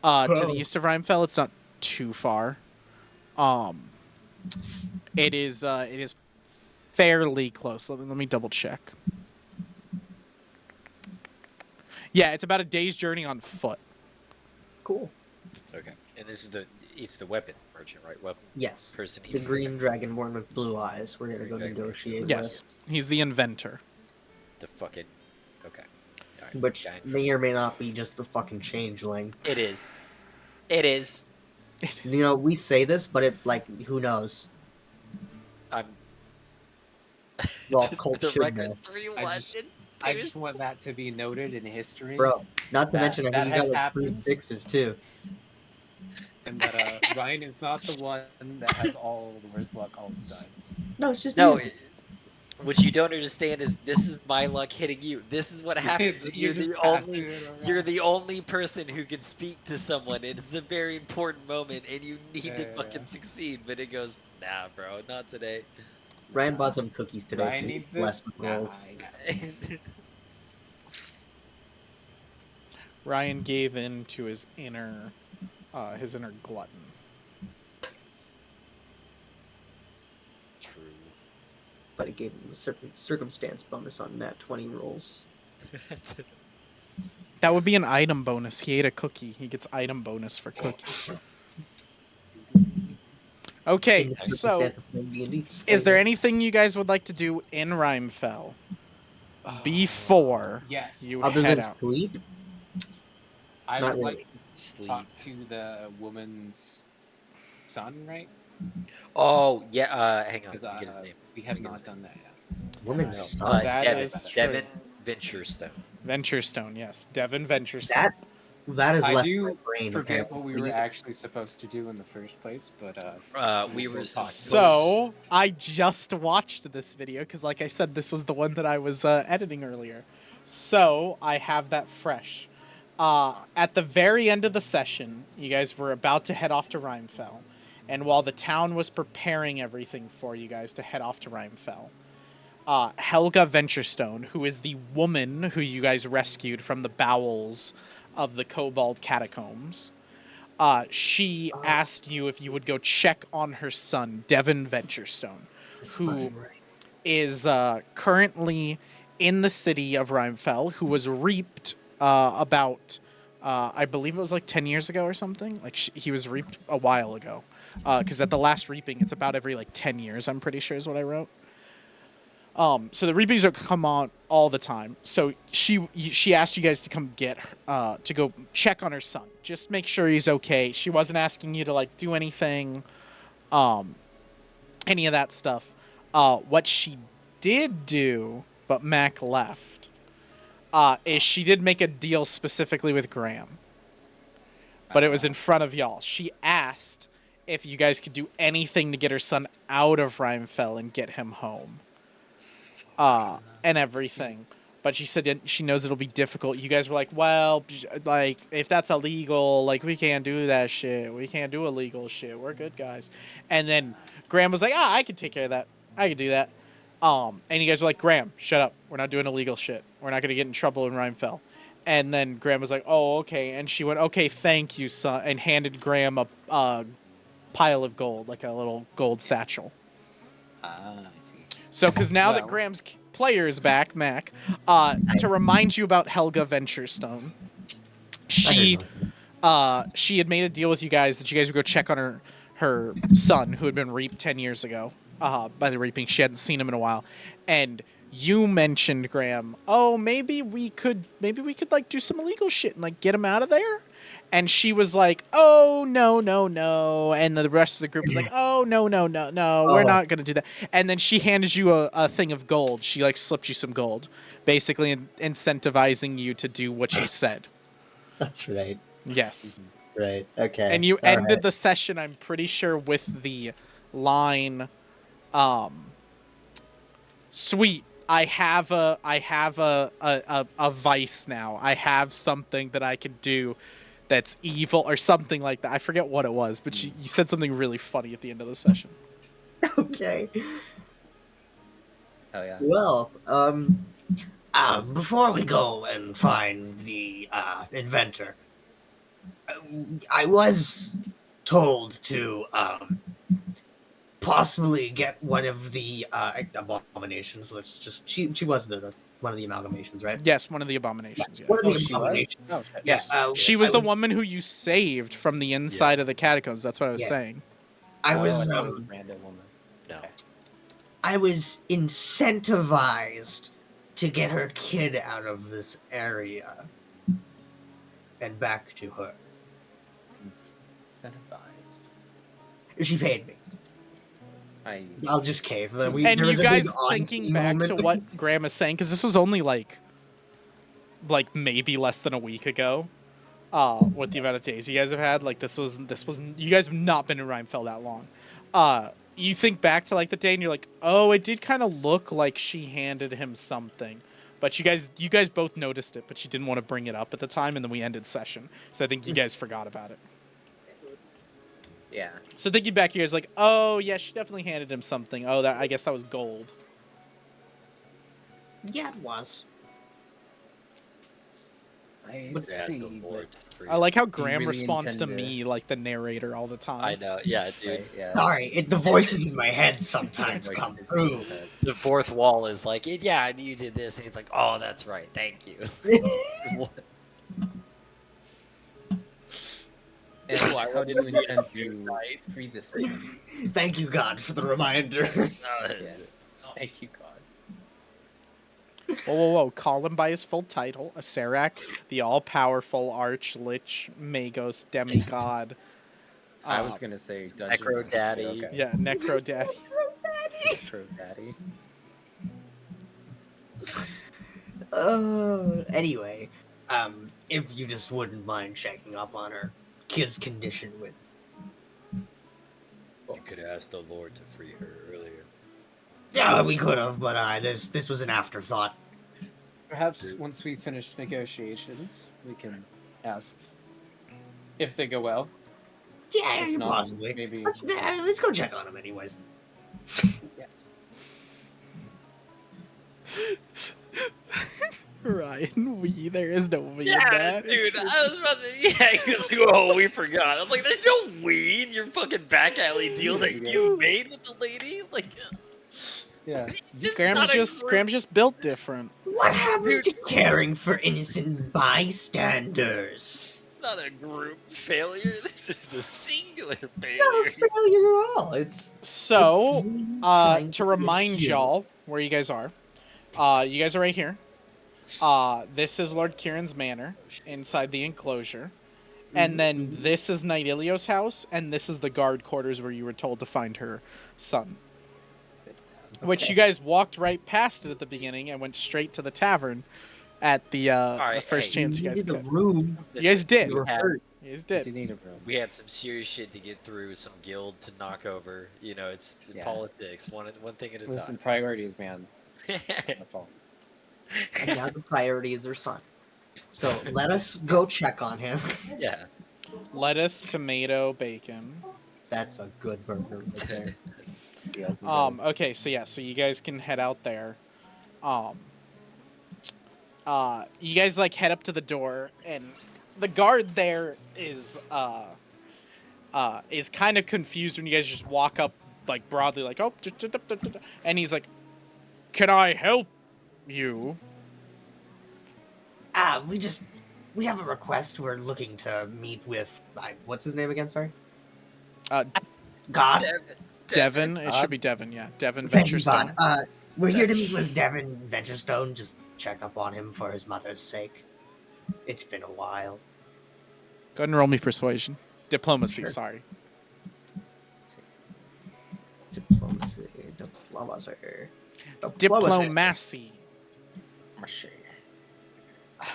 To the Oh. east of Rhymefell, it's not too far. It is fairly close. Let me double check. Yeah, it's about a day's journey on foot. Cool. Okay, and this is it's the weapon merchant, right? Weapon Yes. person. The green dragonborn with blue eyes. We're gonna go Green dragonborn. negotiate Yes, he's the inventor. The fucking. Okay. All right. with. Which fine. may or may not be just the fucking changeling. It is. It is. You know, we say this, but it, like, who knows? I'm. Well, just Colt for the should record, know. 3-1. I just want that to be noted in history. Bro, not to That- mention, I that think you has got like happened. 3 6s too. And that Ryan is not the one that has all the worst luck all the time. No, it's just No, you. what you don't understand is this is my luck hitting you. This is what happens. It's- You're just the passing only. it around. You're the only person who can speak to someone. It's a very important moment, and you need to Yeah. fucking succeed. But it goes, nah, bro, not today. Ryan bought some cookies today, Ryan so needs less this. rolls. Ryan gave in to his inner glutton. True. But it gave him a certain circumstance bonus on nat 20 rolls. That would be an item bonus. He ate a cookie. He gets item bonus for cookie. Okay, In the so circumstance of playing D&D. is there anything you guys would like to do in Rhymefell before Yes. you Other head than out? sleep? I Not would really. like to Sleep. talk to the woman's son, right? Oh yeah. Hang on. Because Let me get his name. we have Let me get not his name. done that yet. Woman's No, son. That Devin. is true. Devin Venturestone. Venturestone, yes. Devin Venturestone. That is I left do my brain. forget apparently. what we were actually supposed to do in the first place, but We were we'll talk. So, I just watched this video because, like I said, this was the one that I was editing earlier. So, I have that fresh. At the very end of the session, you guys were about to head off to Rhymefell. And while the town was preparing everything for you guys to head off to Rhymefell, Helga Venturestone, who is the woman who you guys rescued from the bowels of the Kobold catacombs, she asked you if you would go check on her son, Devin Venturestone, That's who fucking right. is currently in the city of Rhymefell, who was reaped about I believe it was like 10 years ago or something. Like he was reaped a while ago. Because at the last reaping, it's about every like 10 years. I'm pretty sure is what I wrote. So the reapings are come on all the time. So she asked you guys to come get her, to go check on her son. Just make sure he's okay. She wasn't asking you to like do anything, any of that stuff. What she did do, but Mac left, is she did make a deal specifically with Graham. But it was in front of y'all. She asked if you guys could do anything to get her son out of Rhymefell and get him home. And everything. But she said she knows it'll be difficult. You guys were like, well, like, if that's illegal, like, we can't do that shit. We can't do illegal shit. We're good guys. And then Graham was like, I can take care of that. I can do that. And you guys were like, Graham, shut up. We're not doing illegal shit. We're not going to get in trouble in Rhymefell. And then Graham was like, oh, okay. And she went, okay, thank you, son. And handed Graham a pile of gold, like a little gold satchel. I see. So, because now that Graham's player is back, Mac, to remind you about Helga Venturestone, she had made a deal with you guys that you guys would go check on her son, who had been reaped 10 years ago by the reaping. She hadn't seen him in a while. And you mentioned, Graham, oh, maybe we could like do some illegal shit and like get him out of there. And she was like, oh, no. And the rest of the group was like, oh, no. We're not going to do that. And then she handed you a thing of gold. She like slipped you some gold, basically incentivizing you to do what she said. That's right. Yes. Right. Okay. And you ended the session, I'm pretty sure, with the line, sweet. I have a vice now. I have something that I can do that's evil or something like that. I forget what it was, but you said something really funny at the end of the session. Okay. Oh yeah. Well, before we go and find the inventor, I was told to possibly get one of the abominations. She was one of the amalgamations, right? Yes, one of the abominations. Yeah. One of the she was? abominations. Oh, okay. Yes, Yeah, she was the was- woman who you saved from the inside of the catacombs. That's what I was Yeah. saying. I was I thought it was a random woman. No. Okay. I was incentivized to get her kid out of this area and back to her. Incentivized. She paid me. I'll just cave. And there you was a guys big honesty thinking back moment. to what Graham is saying, because this was only like maybe less than a week ago, with the amount of days you guys have had. Like this was you guys have not been in Rhymefell that long. You think back to like the day and you're like, oh, it did kind of look like she handed him something. But you guys both noticed it, but you didn't want to bring it up at the time, and then we ended session. So I think you guys forgot about it. Yeah. So thinking back, you guys like, oh yeah, she definitely handed him something. Oh, I guess that was gold. Yeah, it was. I Yeah, it's the see. Lord But... Kirin. I like how You Graham really responds to intend to- me like the narrator all the time. I know. Yeah, dude. Right, yeah. Sorry, the voices in my head sometimes Voice come is through. instead. The fourth wall is like, yeah, you did this, and he's like, oh, that's right, thank you. What? And how did you intend to free this man? Thank you, God, for the reminder. Yeah. Thank you, God. Whoa. Call him by his full title. Acerak, the all-powerful Arch-Lich Magos Demigod. I was gonna say Dungeon Necro Master, Daddy. but okay. Yeah, Necro Daddy. Necro Daddy. Anyway, if you just wouldn't mind checking up on her kid's condition with. You could ask the Lord to free her earlier. Yeah, we could have, but this was an afterthought. Perhaps once we finish negotiations, we can ask if they go well. Yeah, If not, possibly. maybe- Let's go check on him, anyways. Yes. Ryan, there is no we in Yeah, that. dude, It's- I was about to. Yeah, he goes, oh, we forgot. I was like, there's no we in your fucking back alley deal that you made with the lady. Like, Yeah. this is Graham's not a just group- Graham's just built different. What happened to caring for innocent bystanders? not a group failure. This is a singular It's not a failure. failure at all. It's So, me trying to be a remind hero. y'all where you guys are right here. This is Lord Kirin's manor inside the enclosure. And then this is Night Ilio's house, and this is the guard quarters where you were told to find her son. Which Okay. you guys walked right past it at the beginning and went straight to the tavern at the right, first hey, chance you guys needed a could. room. You guys did. We were had- hurt. You guys We did. do need a room. We had some serious shit to get through, some guild to knock over. You know, it's Yeah. politics, one thing at a Listen, time. priorities, man. My fault. And now the priority is her son. So let us go check on him. Yeah. Lettuce, tomato, bacon. That's a good burger right there. Okay, so yeah, so you guys can head out there. You guys like head up to the door, and the guard there is kind of confused when you guys just walk up like broadly, like oh, and he's like, "Can I help you?" We have a request. We're looking to meet with what's his name again? Sorry. God. Devin. It should be Devin. Yeah, Devin Thank you, Venturestone. God. We're here to meet with Devin Venturestone. Just check up on him for his mother's sake. It's been a while. Go ahead and roll me persuasion. Diplomacy. Sure. Sorry. Diplomacy. Diplomacy.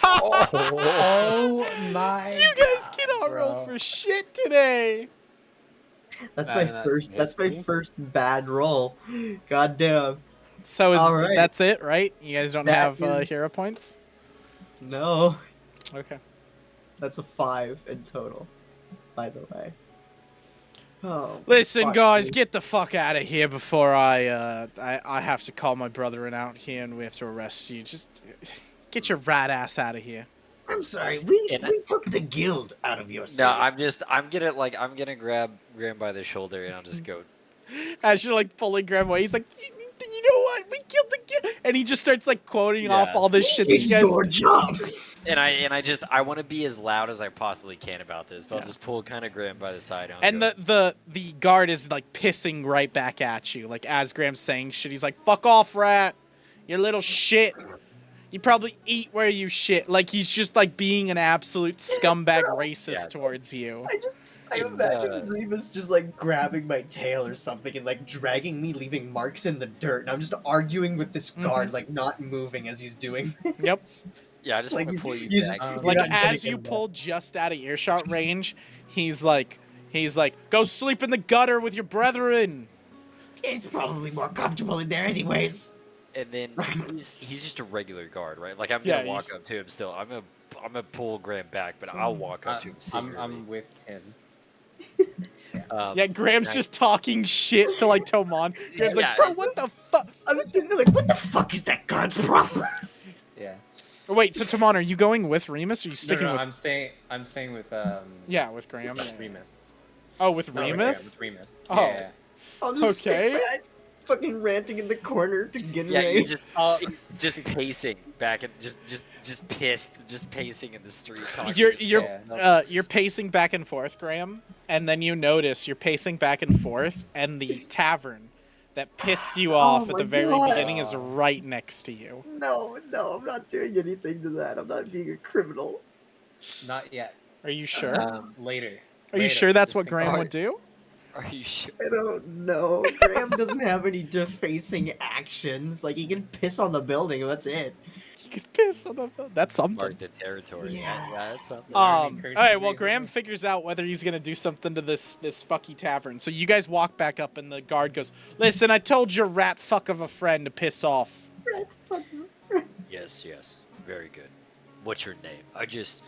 Oh my! You guys cannot roll for shit today. That's I my mean, that's first. That's my history. first bad roll. God damn. So All right. that's it, right? You guys don't That have is- hero points. No, Okay. that's a 5 in total. By the way. Oh. Listen, fuck, guys, dude. get the fuck out of here before I have to call my brethren out here and we have to arrest you. Just get your rat ass out of here. I'm sorry. We And- took the guild out of your city. No, I'm gonna grab Graham by the shoulder and I'll just go. As you're like pulling Graham away, he's like, you know what? We killed the kid, and he just starts like quoting off Yeah. all this shit that Did you guys. your job. And I want to be as loud as I possibly can about this, but Yeah. I'll just pull kind of Graham by the side. And the guard is like pissing right back at you, like as Graham's saying shit. He's like, "Fuck off, rat! You little shit! You probably eat where you shit." Like he's just like being an absolute scumbag racist Yeah. towards you. I It's, imagine Remus just like grabbing my tail or something and like dragging me, leaving marks in the dirt. And I'm just arguing with this guard, like not moving as he's doing. Yep. yeah, I just Like, want to pull you you back. just- Um, Like You're not as getting you him pull just out of earshot range, he's like, "Go sleep in the gutter with your brethren." It's probably more comfortable in there, anyways. And then he's just a regular guard, right? Like I'm Yeah, gonna walk he's- up to him still. I'm gonna pull Graham back, but I'll walk up to him secretly. I'm with him. Yeah, Graham's I- just talking shit to like Tomon. Graham's Yeah. like, "Bro, what the fuck?" I'm sitting there like, what the fuck is that guard's problem? Yeah. Oh, wait, so Tomon, are you going with Remus? Or are you sticking no, with? I'm staying with Yeah, with Graham. Yeah. Remus. Oh, with No, Remus? With Remus. Oh. Yeah. I'll just Okay. stick back, fucking ranting in the corner to get Yeah, away. you're just pacing back and just pissed, just pacing in the street. Talking You're to you're himself. you're pacing back and forth, Graham, and then you notice you're pacing back and forth, and the tavern that pissed you off at my the very God. beginning is right next to you. No, I'm not doing anything to that. I'm not being a criminal. Not yet. Are you sure? Later. Are you Later. sure that's Just what think Graham about would do? Are you sure? I don't know. Graham doesn't have any defacing actions. Like, he can piss on the building, and that's it. You could piss on the. That's something. Mark the territory. Yeah. Yeah, that's something. Learning All curses right. Well, days Graham over. figures out whether he's gonna do something to this fucky tavern. So you guys walk back up, and the guard goes, "Listen, I told your rat fuck of a friend to piss off." Yes, very good. What's your name? I just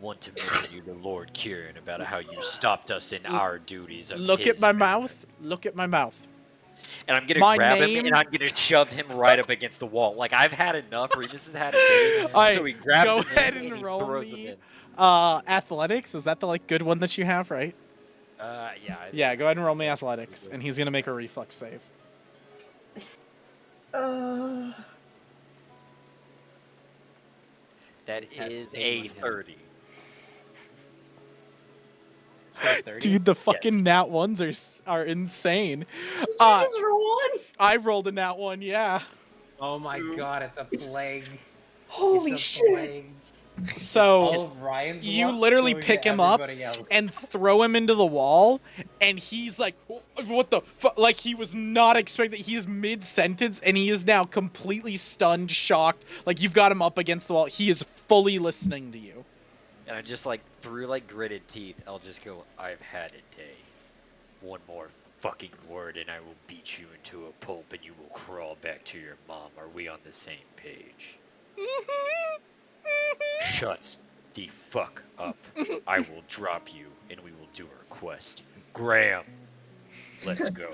want to mention you to Lord Kirin about how you stopped us in our duties. Of Look at his my men. mouth. Look at my mouth. And I'm gonna My grab name- him and I'm gonna shove him right up against the wall. Like I've had enough. Remus has had it. All right, So he grabs go him ahead in and he roll throws me. him in. Athletics. Is that the like good one that you have, right? Yeah. Yeah. Go ahead and roll me athletics, and he's gonna make a reflex save. That Has is pain a on him. 30. for a 30? Dude, the fucking Yes. nat ones are insane. Did you just roll one? I rolled a nat one, yeah. Oh my god, it's a plague. Holy It's a shit! plague. So All of Ryan's you luck literally going to pick him up everybody else. and throw him into the wall, and he's like, what the fuck? Like, he was not expecting. He's mid-sentence, and he is now completely stunned, shocked. Like, you've got him up against the wall. He is fully listening to you. And I just like through like gritted teeth, I'll just go, I've had a day. One more fucking word and I will beat you into a pulp and you will crawl back to your mom. Are we on the same page? Shut the fuck up. I will drop you and we will do our quest. Graham, let's go.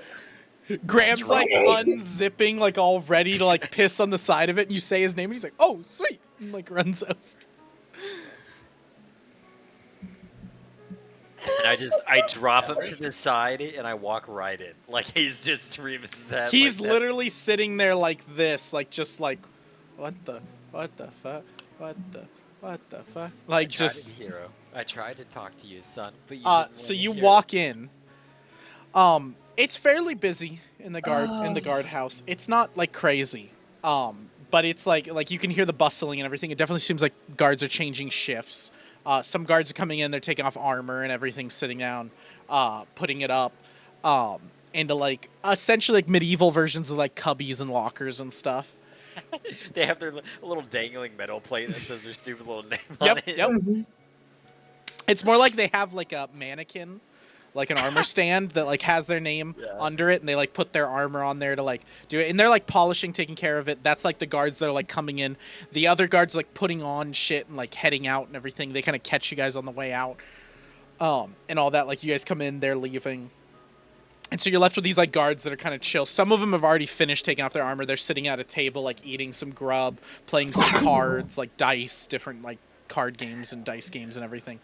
Graham's like unzipping, like all ready to like piss on the side of it, and you say his name, and he's like, "Oh, sweet," and like runs over. And I drop him to the side and I walk right in. Like he's just Remus's his head. He's like literally sitting there like this, like just like, what the fuck, what the fuck, like just. hero. I tried to talk to you, son, but you didn't So wanna you hear walk it. in. It's fairly busy in the guardhouse. It's not like crazy. But it's like you can hear the bustling and everything. It definitely seems like guards are changing shifts. Some guards are coming in, they're taking off armor and everything, sitting down, putting it up, into like essentially like medieval versions of like cubbies and lockers and stuff. They have their little dangling metal plate that says their stupid little name on Yep, it. yep. It's more like they have like a mannequin, like an armor stand that like has their name under it, and they like put their armor on there to like do it, and they're like polishing, taking care of it. That's like the guards that are like coming in. The other guards like putting on shit and like heading out and everything. They kind of catch you guys on the way out, and all that. Like you guys come in, they're leaving, and so you're left with these like guards that are kind of chill. Some of them have already finished taking off their armor. They're sitting at a table like eating some grub, playing some cards, like dice, different like card games and dice games and everything.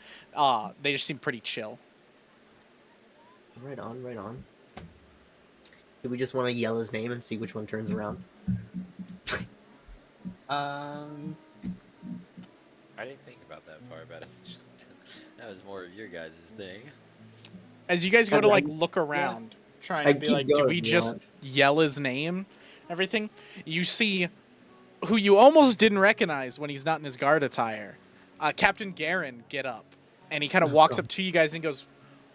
They just seem pretty chill. Right on, right on. Do we just want to yell his name and see which one turns around? I didn't think about that far about it. That was more of your guys' thing. As you guys go to I- like look around, trying I to be keep like, do going, we you just know. yell his name? Everything. You see who you almost didn't recognize when he's not in his guard attire. Captain Garin get up, and he kind of walks up to you guys and goes,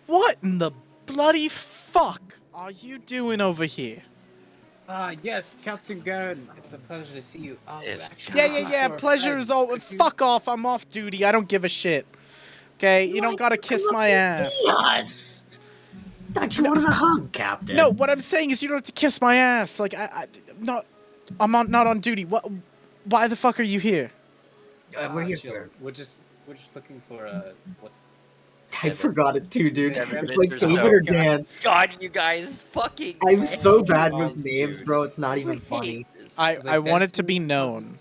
"What in the bloody fuck are you doing over here?" Yes, Captain Garen. It's a pleasure to see you. Yes. Actually, Yeah. Pleasure is all. Fuck off. I'm off duty. I don't give a shit. Okay, you don't gotta kiss my ass. Yes. Thought you wanted a hug, Captain. No, what I'm saying is you don't have to kiss my ass. Like I'm not on duty. What? Why the fuck are you here? We're here chill. for. We're just looking for what's I forgot it too, dude. Devin, It's like Mr. David Snow. or Dan. God, you guys fucking. I'm so hate bad you, with names, dude. bro. It's not even I funny. hate this. I like, want it that's to be me. known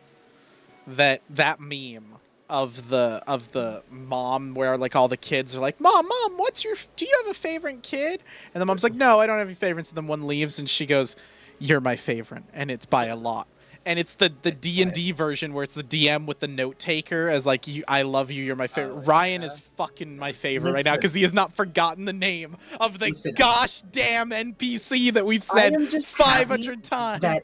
that meme of the mom where like all the kids are like, mom, do you have a favorite kid? And the mom's like, no, I don't have any favorites. And then one leaves and she goes, you're my favorite, and it's by a lot. And it's the D&D version where it's the DM with the note taker as like, I love you, you're my favorite. Oh, Ryan yeah. is fucking my favorite right now because he has not forgotten the name of the Listen. gosh damn NPC that we've said am just 500 times. that-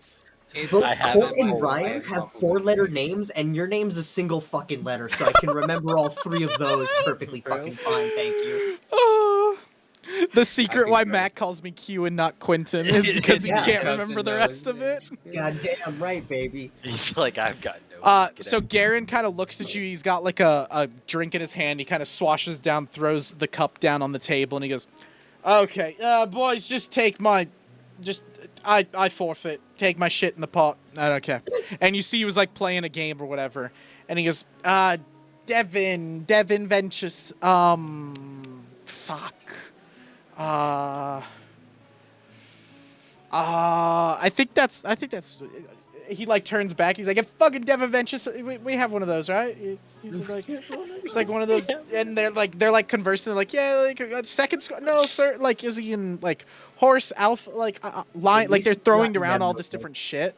It's Both I have Colt it and all. Ryan I have probably- 4-letter names, and your name's a single fucking letter, so I can remember all 3 of those perfectly True. fucking fine, thank you. Oh. The secret think why so. Matt calls me Q and not Quentin is because he Yeah. can't Cousin remember the knows rest of it. me. Goddamn right, baby. He's like, I've got no. So Garen kind of looks at you. He's got like a drink in his hand. He kind of swashes down, throws the cup down on the table, and he goes, "Okay, boys, just take my, I forfeit. Take my shit in the pot. I don't care." And you see he was like playing a game or whatever, and he goes, Devin Ventures, fuck. I think that's. He like turns back. He's like, "If fucking Devin Ventures, we have one of those, right?" He's like, it's like one of those, and they're like conversing. They're like, "Yeah, like second squad, no third. Like, is he in like horse alpha, like line? Like they're throwing around all this different shit."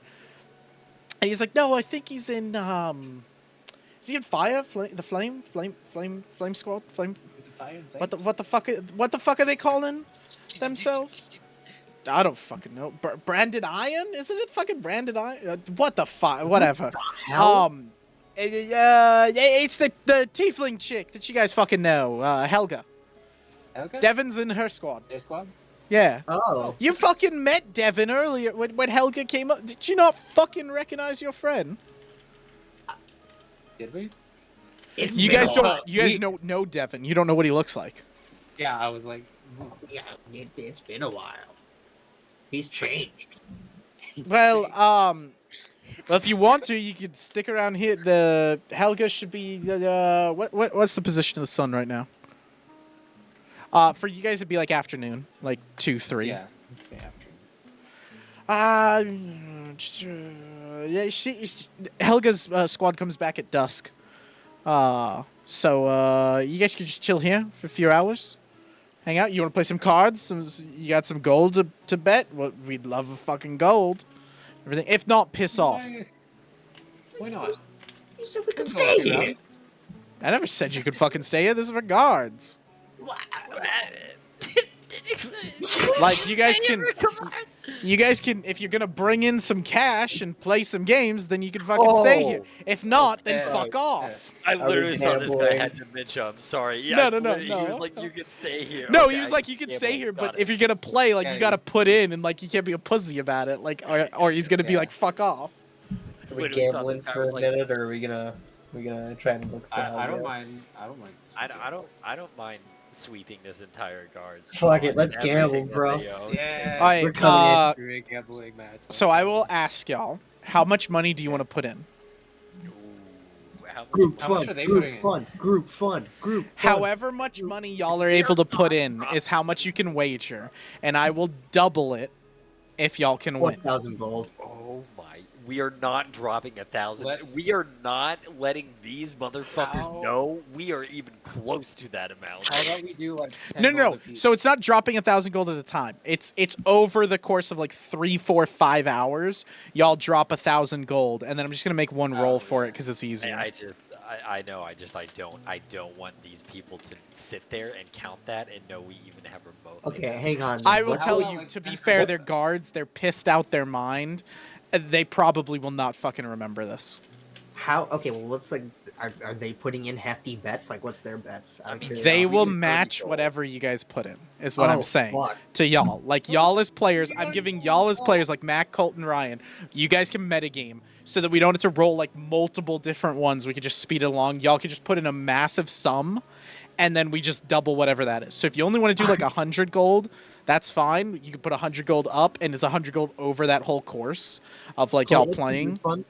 And he's like, "No, I think he's in Is he in fire? The flame squad? Flame Iron What the fuck are they calling themselves? I don't fucking know. Branded iron? Isn't it fucking branded iron? What the fuck? Whatever. hell? It's the tiefling chick that you guys fucking know, Helga. Helga? Devin's in her squad. Their squad? Yeah. Oh. You fucking met Devin earlier when Helga came up. Did you not fucking recognize your friend? Did we? It's You been guys a don't. while. You guys know Devin. You don't know what he looks like. Yeah, I was like, Yeah, it's been a while. He's changed. Well, if you want to, you could stick around here. The Helga should be. What's the position of the sun right now? For you guys, it'd be like afternoon, like 2, 3. yeah, let's stay after. Yeah, Helga's squad comes back at dusk. So you guys can just chill here for a few hours, hang out. You want to play some cards? You got some gold to bet? Well, we'd love a fucking gold. Everything. If not, piss off. Why not? You said we could Go stay a few here. rounds. I never said you could fucking stay here. This is for guards. Like you guys can, if you're gonna bring in some cash and play some games, then you can fucking stay here. If not, then Okay. fuck off. I literally thought this guy gambling? had dementia. I'm sorry. Yeah, No. He was like, "You can stay here." No, Okay, he was I like, you can stay gamble. here, Got but it. if you're gonna play, like, Yeah, you gotta put in, and like, you can't be a pussy about it, like, or he's gonna be Yeah. like, fuck off. Are we Literally thought gambling this guy for was a like- minute, or are we gonna try and look for I don't Helga? mind. I don't mind. I don't mind sweeping this entire guard's. Fuck it, squad let's and everything gamble, that bro. they own. Yeah. Alright, We're coming We're a gambling match. So I will ask y'all, how much money do you want to put in? Ooh, how much Group How much fund, are they group putting in? fund, group fund, group fund. However much money y'all are able to put in is how much you can wager, and I will double it if y'all can win. 1,000 gold. Oh my! We are not dropping 1,000. Let's- We are not letting these motherfuckers How- know we are even close to that amount. How about we do like 10 No. gold apiece? So it's not dropping 1,000 gold at a time. It's over the course of like 3, 4, 5 hours. Y'all drop 1,000 gold, and then I'm just gonna make one roll for it because it's easier. I know. I don't want these people to sit there and count that and know we even have remote. Okay, hang on. I will What's tell the- you, to be fair, they're guards. They're pissed out their mind. They probably will not fucking remember this. How? Okay, well, what's like? Are they putting in hefty bets? Like, what's their bets? Out of I mean, curiosity. They will 30 match gold. whatever you guys put in, is what Oh, I'm saying fuck. to y'all. Like, y'all as players, I'm giving y'all as players, like Matt, Colt, and Ryan, you guys can metagame so that we don't have to roll, like, multiple different ones. We can just speed it along. Y'all can just put in a massive sum, and then we just double whatever that is. So if you only want to do, like, 100 gold, that's fine. You can put 100 gold up, and it's 100 gold over that whole course of, like, y'all What's the playing. group fund?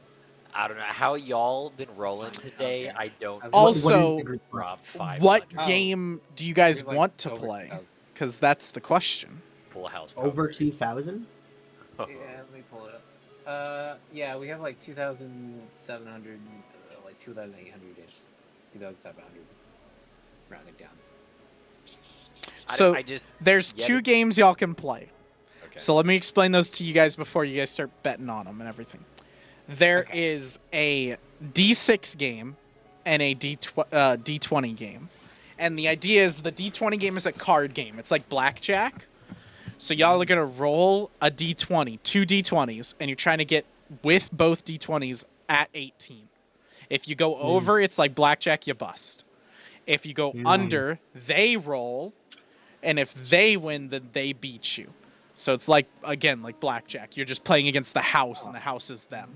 I don't know how y'all been rolling today. Okay. I don't. What- What Also, is the group fund? drop 500. What Oh. game do you guys We have, like, want to over play? 2,000. Because that's the question. Full house. Over poker. 2,000? Yeah, let me pull it up. Yeah, we have like 2,700, like 2,800-ish. 2,700. Rounding down. So I just there's Yet 2 it- games y'all can play. okay. So let me explain those to you guys before you guys start betting on them and everything. There Okay. is a D6 game and a D20 game. And the idea is the D20 game is a card game. It's like blackjack. So y'all are going to roll a D20, 2 D20s, and you're trying to get with both D20s at 18. If you go over, it's like blackjack, you bust. If you go under, they roll, and if they win, then they beat you. So it's like, again, like blackjack. You're just playing against the house, and the house is them.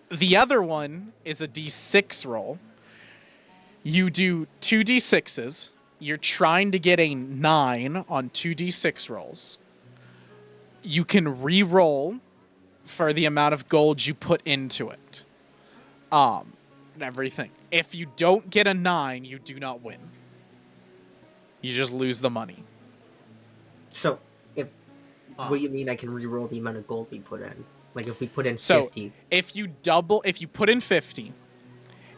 The other one is a D6 roll. You do 2 D6s. You're trying to get a 9 on 2 D6 rolls. You can re-roll for the amount of gold you put into it. And everything. If you don't get a 9, you do not win. You just lose the money. So, what do you mean I can re-roll the amount of gold we put in? Like, if we put in So, 50. if you put in 50,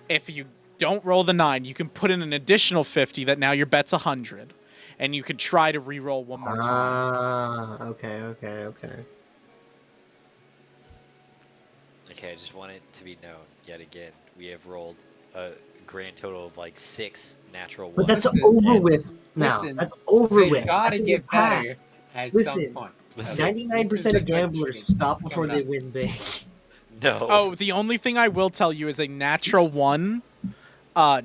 if you don't roll the 9, you can put in an additional 50 that now your bet's 100. And you can try to re-roll one more time. Ah, okay. Okay, I just want it to be known yet again. We have rolled a grand total of like 6 natural ones. But that's Listen, over and- with now. listen, That's over They with. gotta That's in get the past. better at Listen, some point. Listen, 99% of gamblers stop before they win big. no. Oh, the only thing I will tell you is a natural 1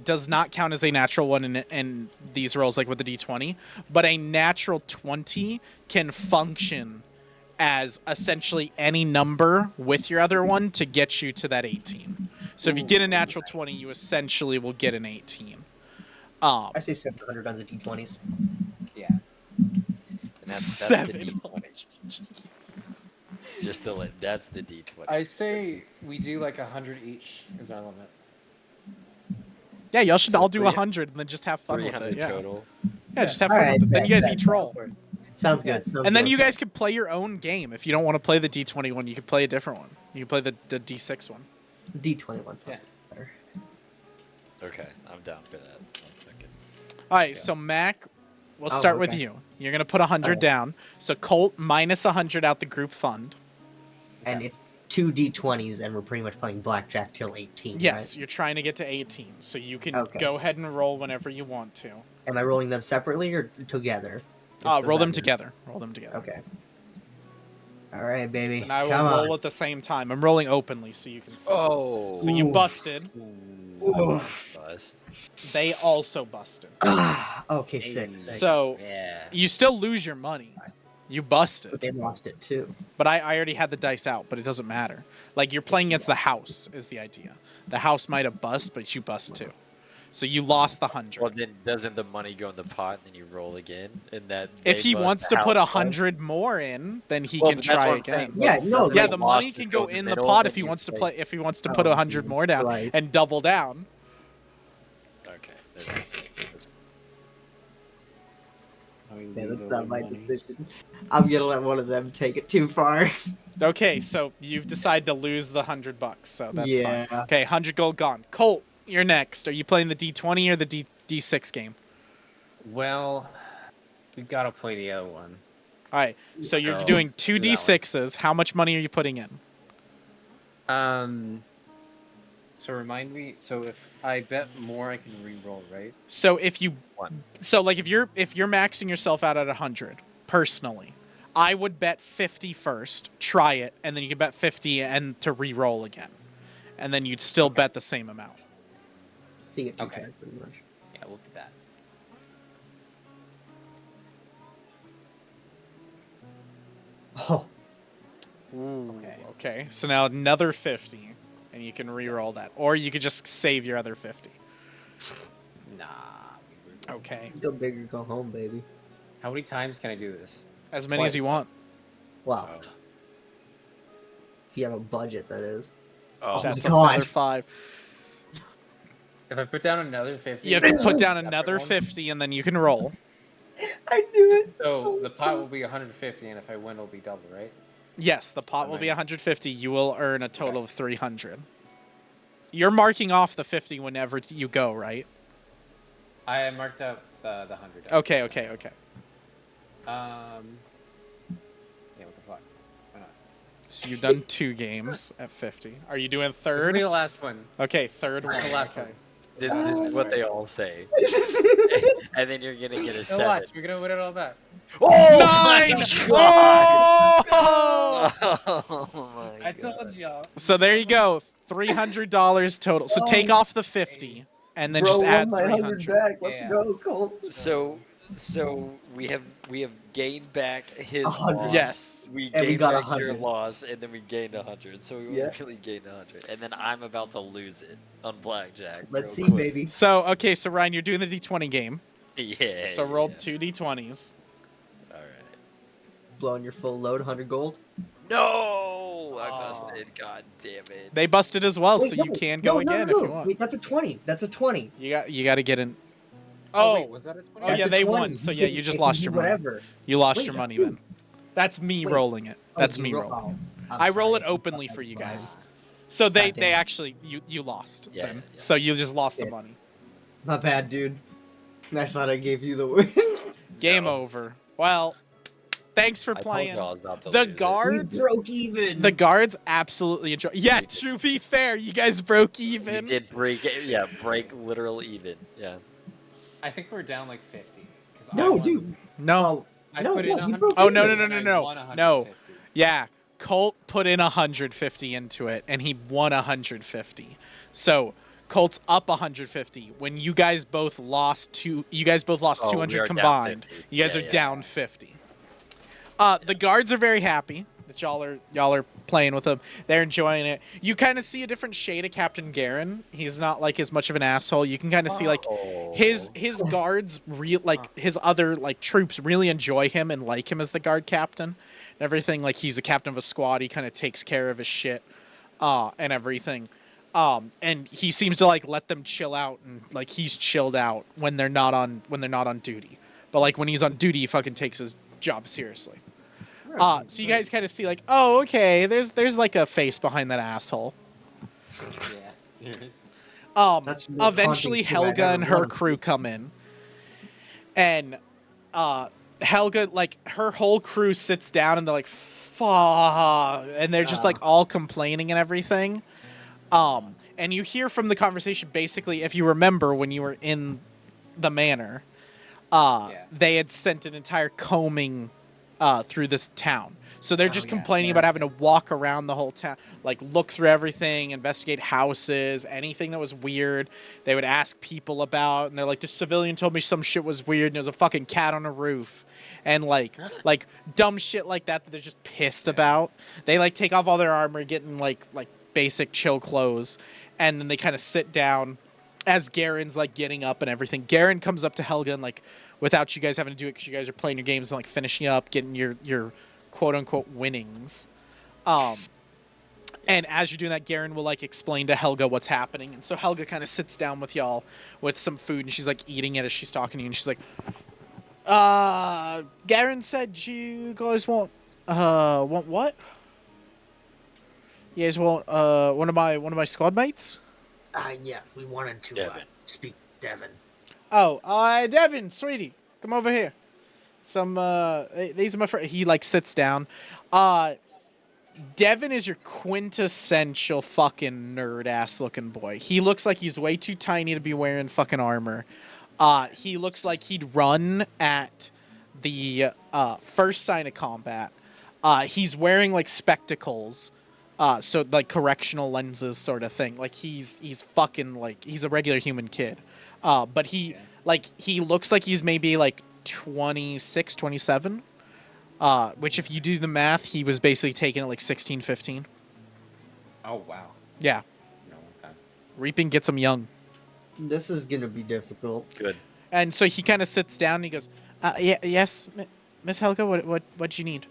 does not count as a natural 1 in these rolls, like with the D20, but a natural 20 can function as essentially any number with your other one to get you to that 18. So if you get a natural 20, you essentially will get an 18. I say 700 on the D20s. Yeah. And that's the 700. D20. Just to let, that's the D20. I say we do like 100 each is our limit. Yeah, y'all should So all do 300 100 and then just have fun with 300 it. Yeah. total. Yeah, just have All fun right, with it. Then you bet, guys bet. each roll. Sounds Yeah. good. Sounds And then good. you guys could play your own game. If you don't want to play the D20 one, you could play a different one. You can play the D6 one. D21 sounds Yeah. better. Okay, I'm down for that. I'm thinking. All right, Yeah. so Mac, we'll Oh, start with okay. you. You're going to put 100 Alright. down. So Colt minus 100 out the group fund. And it's 2 D20s, and we're pretty much playing blackjack till 18. Yes, you're trying to get to 18. So you can Okay. go ahead and roll whenever you want to. Right? Am I rolling them separately or together? Roll them together. Roll them together. Okay. All right, baby. And I will Come roll on. at the same time. I'm rolling openly so you can see. Oh. So you Oof. busted. Ooh, bust. They also busted. Ah, okay, six. So Yeah. you still lose your money. You busted. But they lost it too. But I already had the dice out, but it doesn't matter. Like, you're playing against the house is the idea. The house might have bust, but you bust too. So you lost the 100. Well, then doesn't the money go in the pot and then you roll again? And that If they he bust wants the to put house 100 more in, then he Well, can but that's try what I'm saying. again. Yeah, no, Yeah, like, the lost money just can go in the in the middle, pot then if he you wants to play- play. If he wants to Oh, put 100 Jesus more down Christ. and double down. Okay. That's- Yeah, that's not my decision. I'm gonna let one of them take it too far. Okay, so you've decided to lose the $100, so that's Yeah. fine. Okay, 100 gold gone. Colt, you're next. Are you playing the D20 or the D6 game? Well, we gotta play the other one. All right, so you're So, doing two do that one. D6s. How much money are you putting in? So remind me. So if I bet more, I can re-roll, right? So if you, One. so like if you're maxing yourself out at 100, personally, I would bet 50 first, try it, and then you can bet 50 and to re-roll again, and then you'd still bet the same amount. So you get two Okay. tries pretty much. Yeah, we'll do that. Oh, Okay. Okay. So now another 50, and you can re-roll that, or you could just save your other 50. Nah. Okay. go big or go home, baby. How many times can I do this? As many as you want. Wow. Oh. If you have a budget, that is. Oh, That's God. another 5. If I put down another 50, You have to then put I'll down separate another one. 50, and then you can roll. I knew it. So the pot will be 150, and if I win, it'll be double, right? Yes, the pot will be Amazing. 150. You will earn a total of 300. You're marking off the 50 whenever you go, right? I marked out the 100. Okay. Yeah, what the fuck? Why not? So you've done 2 games at 50. Are you doing This will be third? the last one. Okay, third This one. is the last Okay. one. this is what they all say. And then you're gonna get a So 7. watch, you're gonna win it all back. Oh 9! my god! Oh! Oh my I told god. y'all. So there you go. $300 total. So take off the 50 and then just add 300. back. Let's Yeah. go, Colt. So we have gained back his 100. loss. Yes. We And we gained got back your 100. loss, and then we gained 100. So we Yeah. really gained 100, and then I'm about to lose it on blackjack. Let's see, real quick. baby. So, okay, so Ryan, you're doing the D20 game. Yeah. So roll yeah. 2 D20s. All right. Blowing your full load, 100 gold. No, I Aw. busted. God damn it. They busted as well, Wait, so no, you can go again if you want. Wait, that's a 20. That's a 20. You got to get in. Oh, Oh, wait, was that a 20? Oh, That's yeah, a they 20. won, so He yeah, can- you just he can lost do your money. whatever. You lost Wait, your money who? then. That's me Wait. rolling it. Oh, That's you me roll- rolling it. oh, I'm I roll it sorry. openly for you guys. So God damn they it. actually you lost Yeah, then. yeah. So you just lost the Yeah. money. Not bad, dude. I thought I gave you the win. Game No. over. Well, Thanks for I told playing. you I was about to The lose it. We guards, broke even. the guards absolutely enjoy. Yeah, to be fair, you guys broke You even. did break it. Yeah, break literal even. Yeah. I think we're down like 50 because I No, won. dude. No. Oh, I no, put no, in we 100. broke Oh no even. no no and no I no won no. 150. Yeah, Colt put in 150 into it, and he won 150. So Colt's up 150. When you guys both lost Oh, we 200 are down combined. 50. You guys Yeah, are yeah. down 50. The guards are very happy that y'all are playing with them. They're enjoying it. You kind of see a different shade of Captain Garen. He's not like as much of an asshole. You can kind of see like his Oh. guards his other like troops really enjoy him and like him as the guard captain and everything. Like he's a captain of a squad. He kind of takes care of his shit and everything. And he seems to like let them chill out, and like he's chilled out when they're not on duty. But like when he's on duty, he fucking takes his job seriously. So you guys kind of see like, oh, okay, there's like a face behind that asshole. Yeah. That's the most Eventually haunting thing I've Helga ever and her wanted. crew come in, and Helga, like her whole crew sits down and they're like, fuck, and they're just like all complaining and everything. And you hear from the conversation basically, if you remember when you were in the manor, they had sent an entire combing through this town. So they're just complaining about having to walk around the whole town, like look through everything, investigate houses, anything that was weird. They would ask people about, and they're like, "This civilian told me some shit was weird, and there was a fucking cat on a roof," and like dumb shit like that that they're just pissed about. They like take off all their armor, get in like basic chill clothes, and then they kind of sit down as Garen's like getting up and everything. Garen comes up to Helga and like, without you guys having to do it because you guys are playing your games and like finishing up, getting your quote unquote winnings. And as you're doing that, Garen will like explain to Helga what's happening. And so Helga kind of sits down with y'all with some food, and she's like eating it as she's talking to you, and she's like, Garen said you guys want what? You guys want one of my squad mates? Yeah, we wanted to Devin. speak Devin. Oh, Devin, sweetie, come over here. These are my friends. He like sits down. Devin is your quintessential fucking nerd ass looking boy. He looks like he's way too tiny to be wearing fucking armor. He looks like he'd run at the first sign of combat. He's wearing like spectacles. So like correctional lenses sort of thing. Like he's fucking like he's a regular human kid. But he looks like he's maybe like 26, 27. Which if you do the math, he was basically taken at like 16, 15. Oh wow. Yeah. No, okay. Reaping gets him young. This is gonna be difficult. Good. And so he kind of sits down and he goes, yes, Miss Helga, what you need?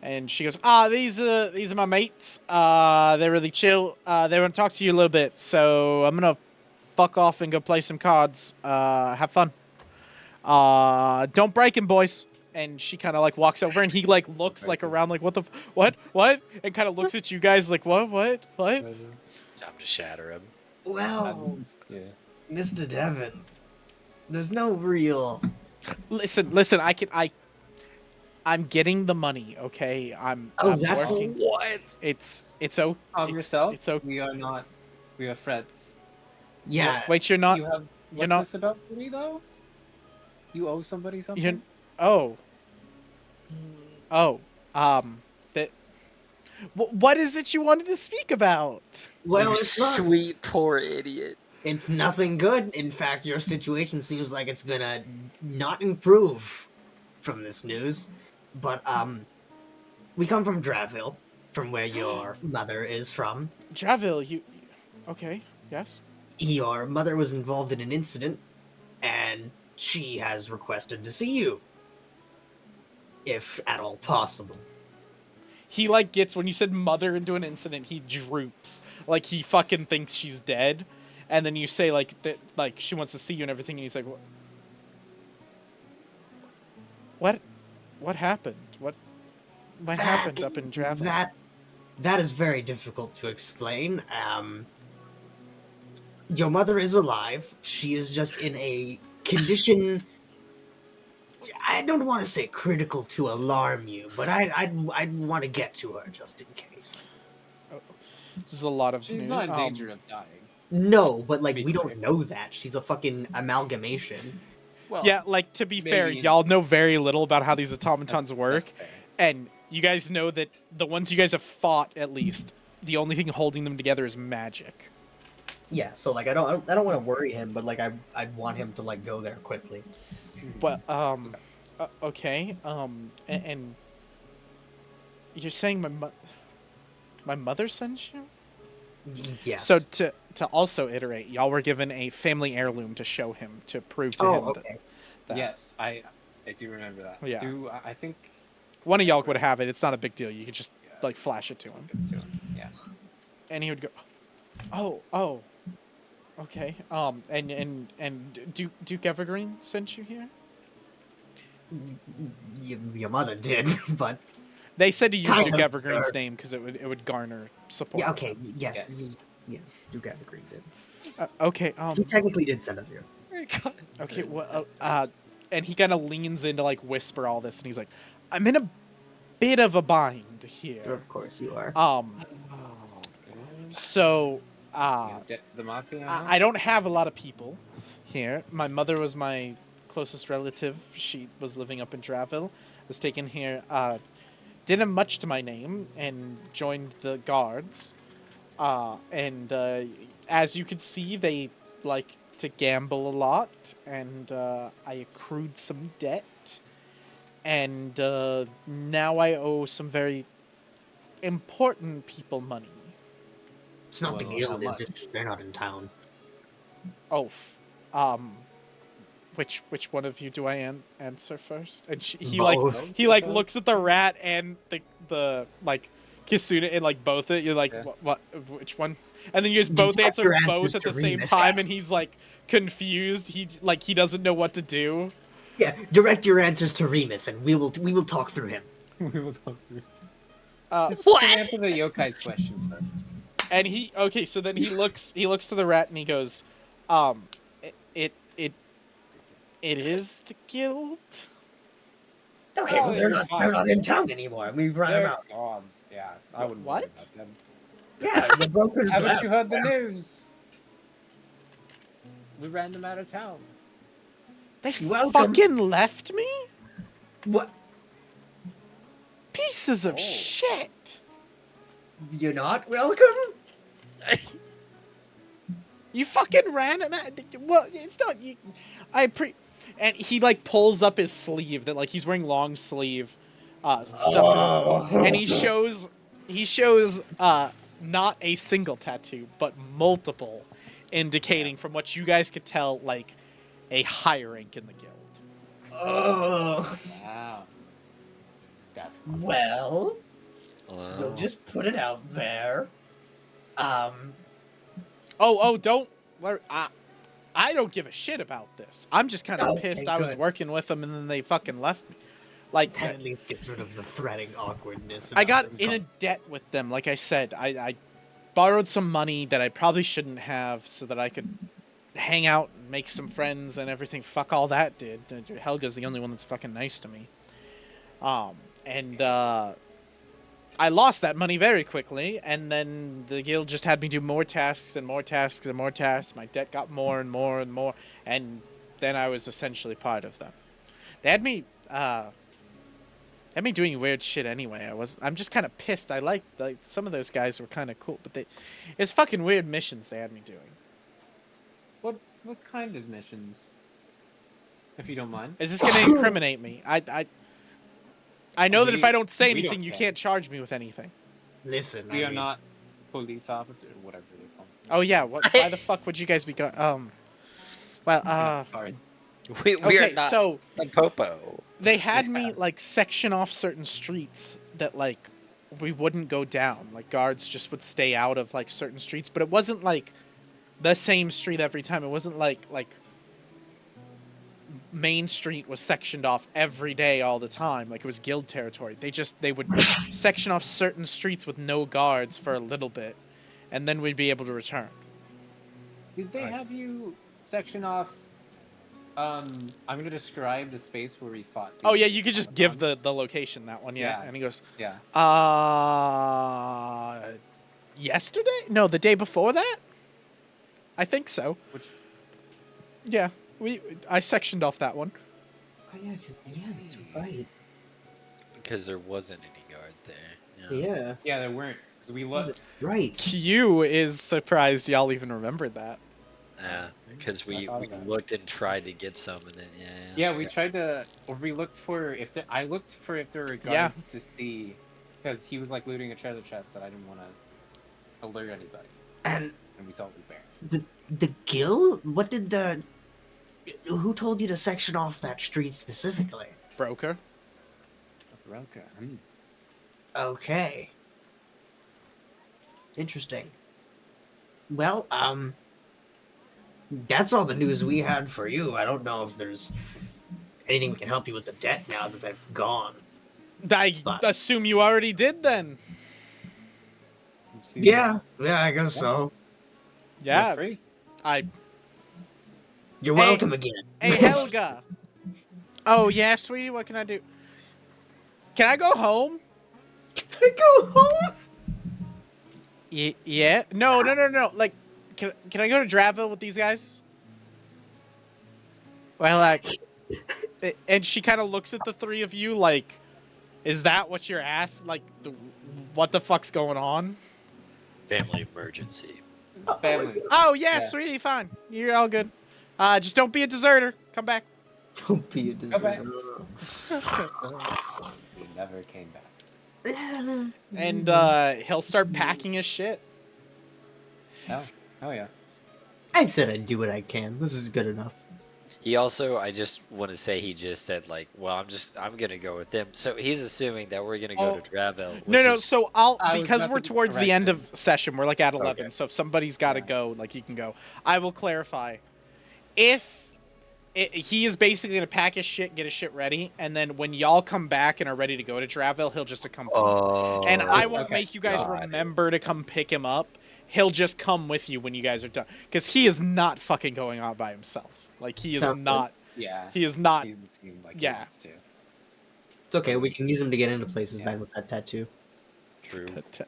And she goes, these are my mates. They're really chill. They want to talk to you a little bit, so I'm gonna fuck off and go play some cards. Have fun. Don't break him, boys. And she kind of like walks over, and he like looks like around, like what, and kind of looks at you guys like what? Time to shatter him. Well, Yeah. Mr. Devin, there's no real. Listen. I'm getting the money. Okay. I'm That's working. What? It's okay. Calm yourself. It's okay. We are not. We are friends. Yeah. Wait, you're not. You have. What's not- this about me though? You owe somebody something. You're, oh. That. What is it you wanted to speak about? Well, You it's not. sweet poor idiot. It's nothing good. In fact, your situation seems like it's gonna not improve from this news. But we come from Draville, from where your mother is from. Draville, you. Okay. Yes. Your mother was involved in an incident, and she has requested to see you, if at all possible. He like gets, when you said mother into an incident, he droops. Like he fucking thinks she's dead. And then you say like that, like she wants to see you and everything, and he's like, what happened? What happened up in Draville? That is very difficult to explain. Your mother is alive. She is just in a condition. I don't want to say critical to alarm you, but I'd want to get to her just in case. This is a lot of She's news. not in danger of dying. No, but like Be we clear. don't know that. She's a fucking amalgamation. Well, Yeah, like, to be fair, maybe- y'all know very little about how these automatons work. That's fair. And you guys know that the ones you guys have fought, at least, the only thing holding them together is magic. Yeah, so like I don't want to worry him, but like I'd want him to like go there quickly. But okay. And you're saying my mother sent you? Yes. So to also iterate, y'all were given a family heirloom to show him, to prove to him okay. that Yes, I do remember that. Yeah. I think one of y'all would have it. It's not a big deal. You could just like flash it to him, give it to him. Yeah. and he would go, oh, okay. And Duke Evergreen sent you here. Your mother did, but They said to use Kind Duke of, Evergreen's sir. name because it would garner support. yeah, okay, yes, Yes. yes. Duke Evergreen did. Okay. He technically did send us here. Okay. Well. And he kind of leans in to like whisper all this, and he's like, "I'm in a bit of a bind here. Of course you are. So, Debt to the mafia. I don't have a lot of people here. My mother was my closest relative. She was living up in Draville. Was taken here. Didn't have much to my name and joined the guards. And as you can see, they like to gamble a lot, and I accrued some debt. And now I owe some very important people money. It's not the Well, guild, how it's just they're not in town. Oh, which one of you do I answer first? And he Both. looks at the rat and the like Kisuna and like both it. You're like, Yeah. what? Which one? And then you guys both Direct answer your both answers at the to same Remus. time, and he's like confused. He doesn't know what to do. Yeah, direct your answers to Remus, and we will talk through him. We will talk through. Uh, Just to answer the yokai's question first. And so then he looks to the rat and he goes, it is the guild. Okay, well Oh, they're you're not fine. in town anymore. We've run them They're out. gone. Yeah, I wouldn't What? worry about them. Yeah, the brokers Haven't left. you heard the news? We ran them out of town. They Welcome. fucking left me? What? Pieces of Oh. shit. You're not welcome? You fucking ran it. Well, it's not you. And he like pulls up his sleeve that like he's wearing long sleeve stuff. Oh. And he shows not a single tattoo, but multiple, indicating from what you guys could tell like a high rank in the guild. Oh. Wow. That's Well, we'll just put it out there. Don't worry. I don't give a shit about this. I'm just kind of Okay, pissed. I was good. working with them and then they fucking left me. Like, That at least gets rid of the threading awkwardness. I got in a debt with them. Like I said, I borrowed some money that I probably shouldn't have so that I could hang out and make some friends and everything. Fuck all that did. Helga's the only one that's fucking nice to me. I lost that money very quickly, and then the guild just had me do more tasks and more tasks and more tasks. My debt got more and more and more, and then I was essentially part of them. They had me doing weird shit anyway. I'm just kind of pissed. I like some of those guys were kind of cool, but it's fucking weird missions they had me doing. What kind of missions? If you don't mind. Is this gonna incriminate me? I know that if I don't say we don't anything, you care. can't charge me with anything. Listen, We I are mean, not police officers or whatever they're called. Oh yeah, why the fuck would you guys be going? Sorry. We are Okay, not so a popo. they had me like section off certain streets that like we wouldn't go down. Like guards just would stay out of like certain streets, but it wasn't like the same street every time. It wasn't like Main Street was sectioned off every day all the time. Like it was guild territory. They would section off certain streets with no guards for a little bit, and then we'd be able to return. Did they have you section off I'm gonna describe the space where we fought. Oh yeah, you could just give the vagabonds. location that one. Yeah. Yeah. And he goes, Yeah. yesterday? No, the day before that. I think so. Which Yeah, I sectioned off that one. Oh yeah, that's see. right. Because there wasn't any guards there. Yeah, Yeah, there weren't. Because we looked. right. Q is surprised y'all even remembered that. Yeah, because I we thought of that. looked and tried to get some, and then Yeah, we tried to. Or we looked for if there. I looked for if there were Yeah. guards to see, because he was like looting a treasure chest that I didn't want to alert anybody, And and we saw it was bare. the guild? What did the... Who told you to section off that street specifically? Broker. Roka. Okay. Interesting. Well, that's all the news we had for you. I don't know if there's anything we can help you with the debt now that they've gone. I assume you already did then. Yeah, I guess so. Yeah. Free. You're Hey. welcome again. Hey Helga. Oh yeah, sweetie. What can I do? Can I go home? Go home? Yeah. No. Like, can I go to Draville with these guys? Well, like, and she kind of looks at the three of you like, is that what you're asked? Like, what the fuck's going on? family emergency. Family. Oh yeah, Yeah. sweetie, fine. You're all good. Just don't be a deserter. Come back. Don't be a back. deserter. He never came back. And he'll start packing his shit. Oh yeah. I said I'd do what I can. This is good enough. He also, I just want to say, he just said like, well, I'm gonna go with them. So he's assuming that we're gonna go to Draville. No. So I'll I was because about we're to towards the correct end him. of session. We're like at 11. Okay. So if somebody's got to Yeah. go, like you can go. I will clarify. If he is basically gonna pack his shit, get his shit ready, and then when y'all come back and are ready to go to Draville, he'll just accompany. Oh. And I won't okay. make you guys Got it. remember to come pick him up. He'll just come with you when you guys are done. Because he is not fucking going out by himself. Like, he is Sounds good. not. Yeah. He is not. He doesn't seem like Yeah. he wants to. It's okay. We can use him to get into places Yeah. then with that tattoo. True.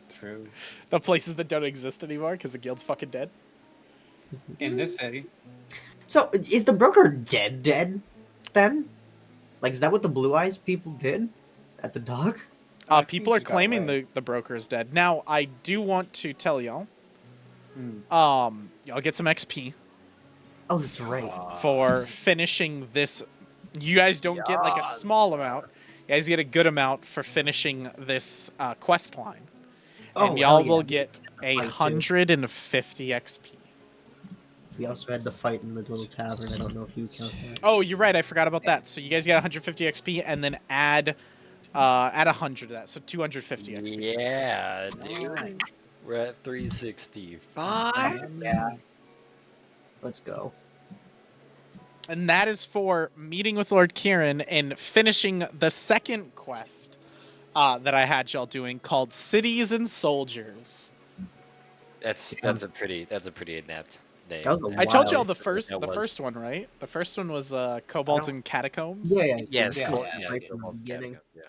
True. The places that don't exist anymore because the guild's fucking dead. In this city. So, is the broker dead then? Like, is that what the Blue Eyes people did at the dock? I think People are he got claiming away. the broker is dead. Now, I do want to tell y'all. Hmm. Y'all get some XP Oh, that's right. for finishing this. You guys don't get like a small amount. You guys get a good amount for finishing this quest line. And Oh, y'all hell yeah. will get Fight, too. 150 XP. We also had the fight in the little tavern. I don't know if you count that. Oh, you're right. I forgot about that. So you guys get 150 XP and then add 100 to that. So 250 XP. Yeah, dude. We're at 365. Yeah. Let's go. And that is for meeting with Lord Kirin and finishing the second quest that I had y'all doing called Cities and Soldiers. That's a pretty inept name. That was a I told Wow. y'all the That was- first one, right? The first one was Kobolds and Catacombs. Yeah. Yes, Yeah, cool. yeah, Yeah, right yeah, from the well, beginning. Catacombs, yeah.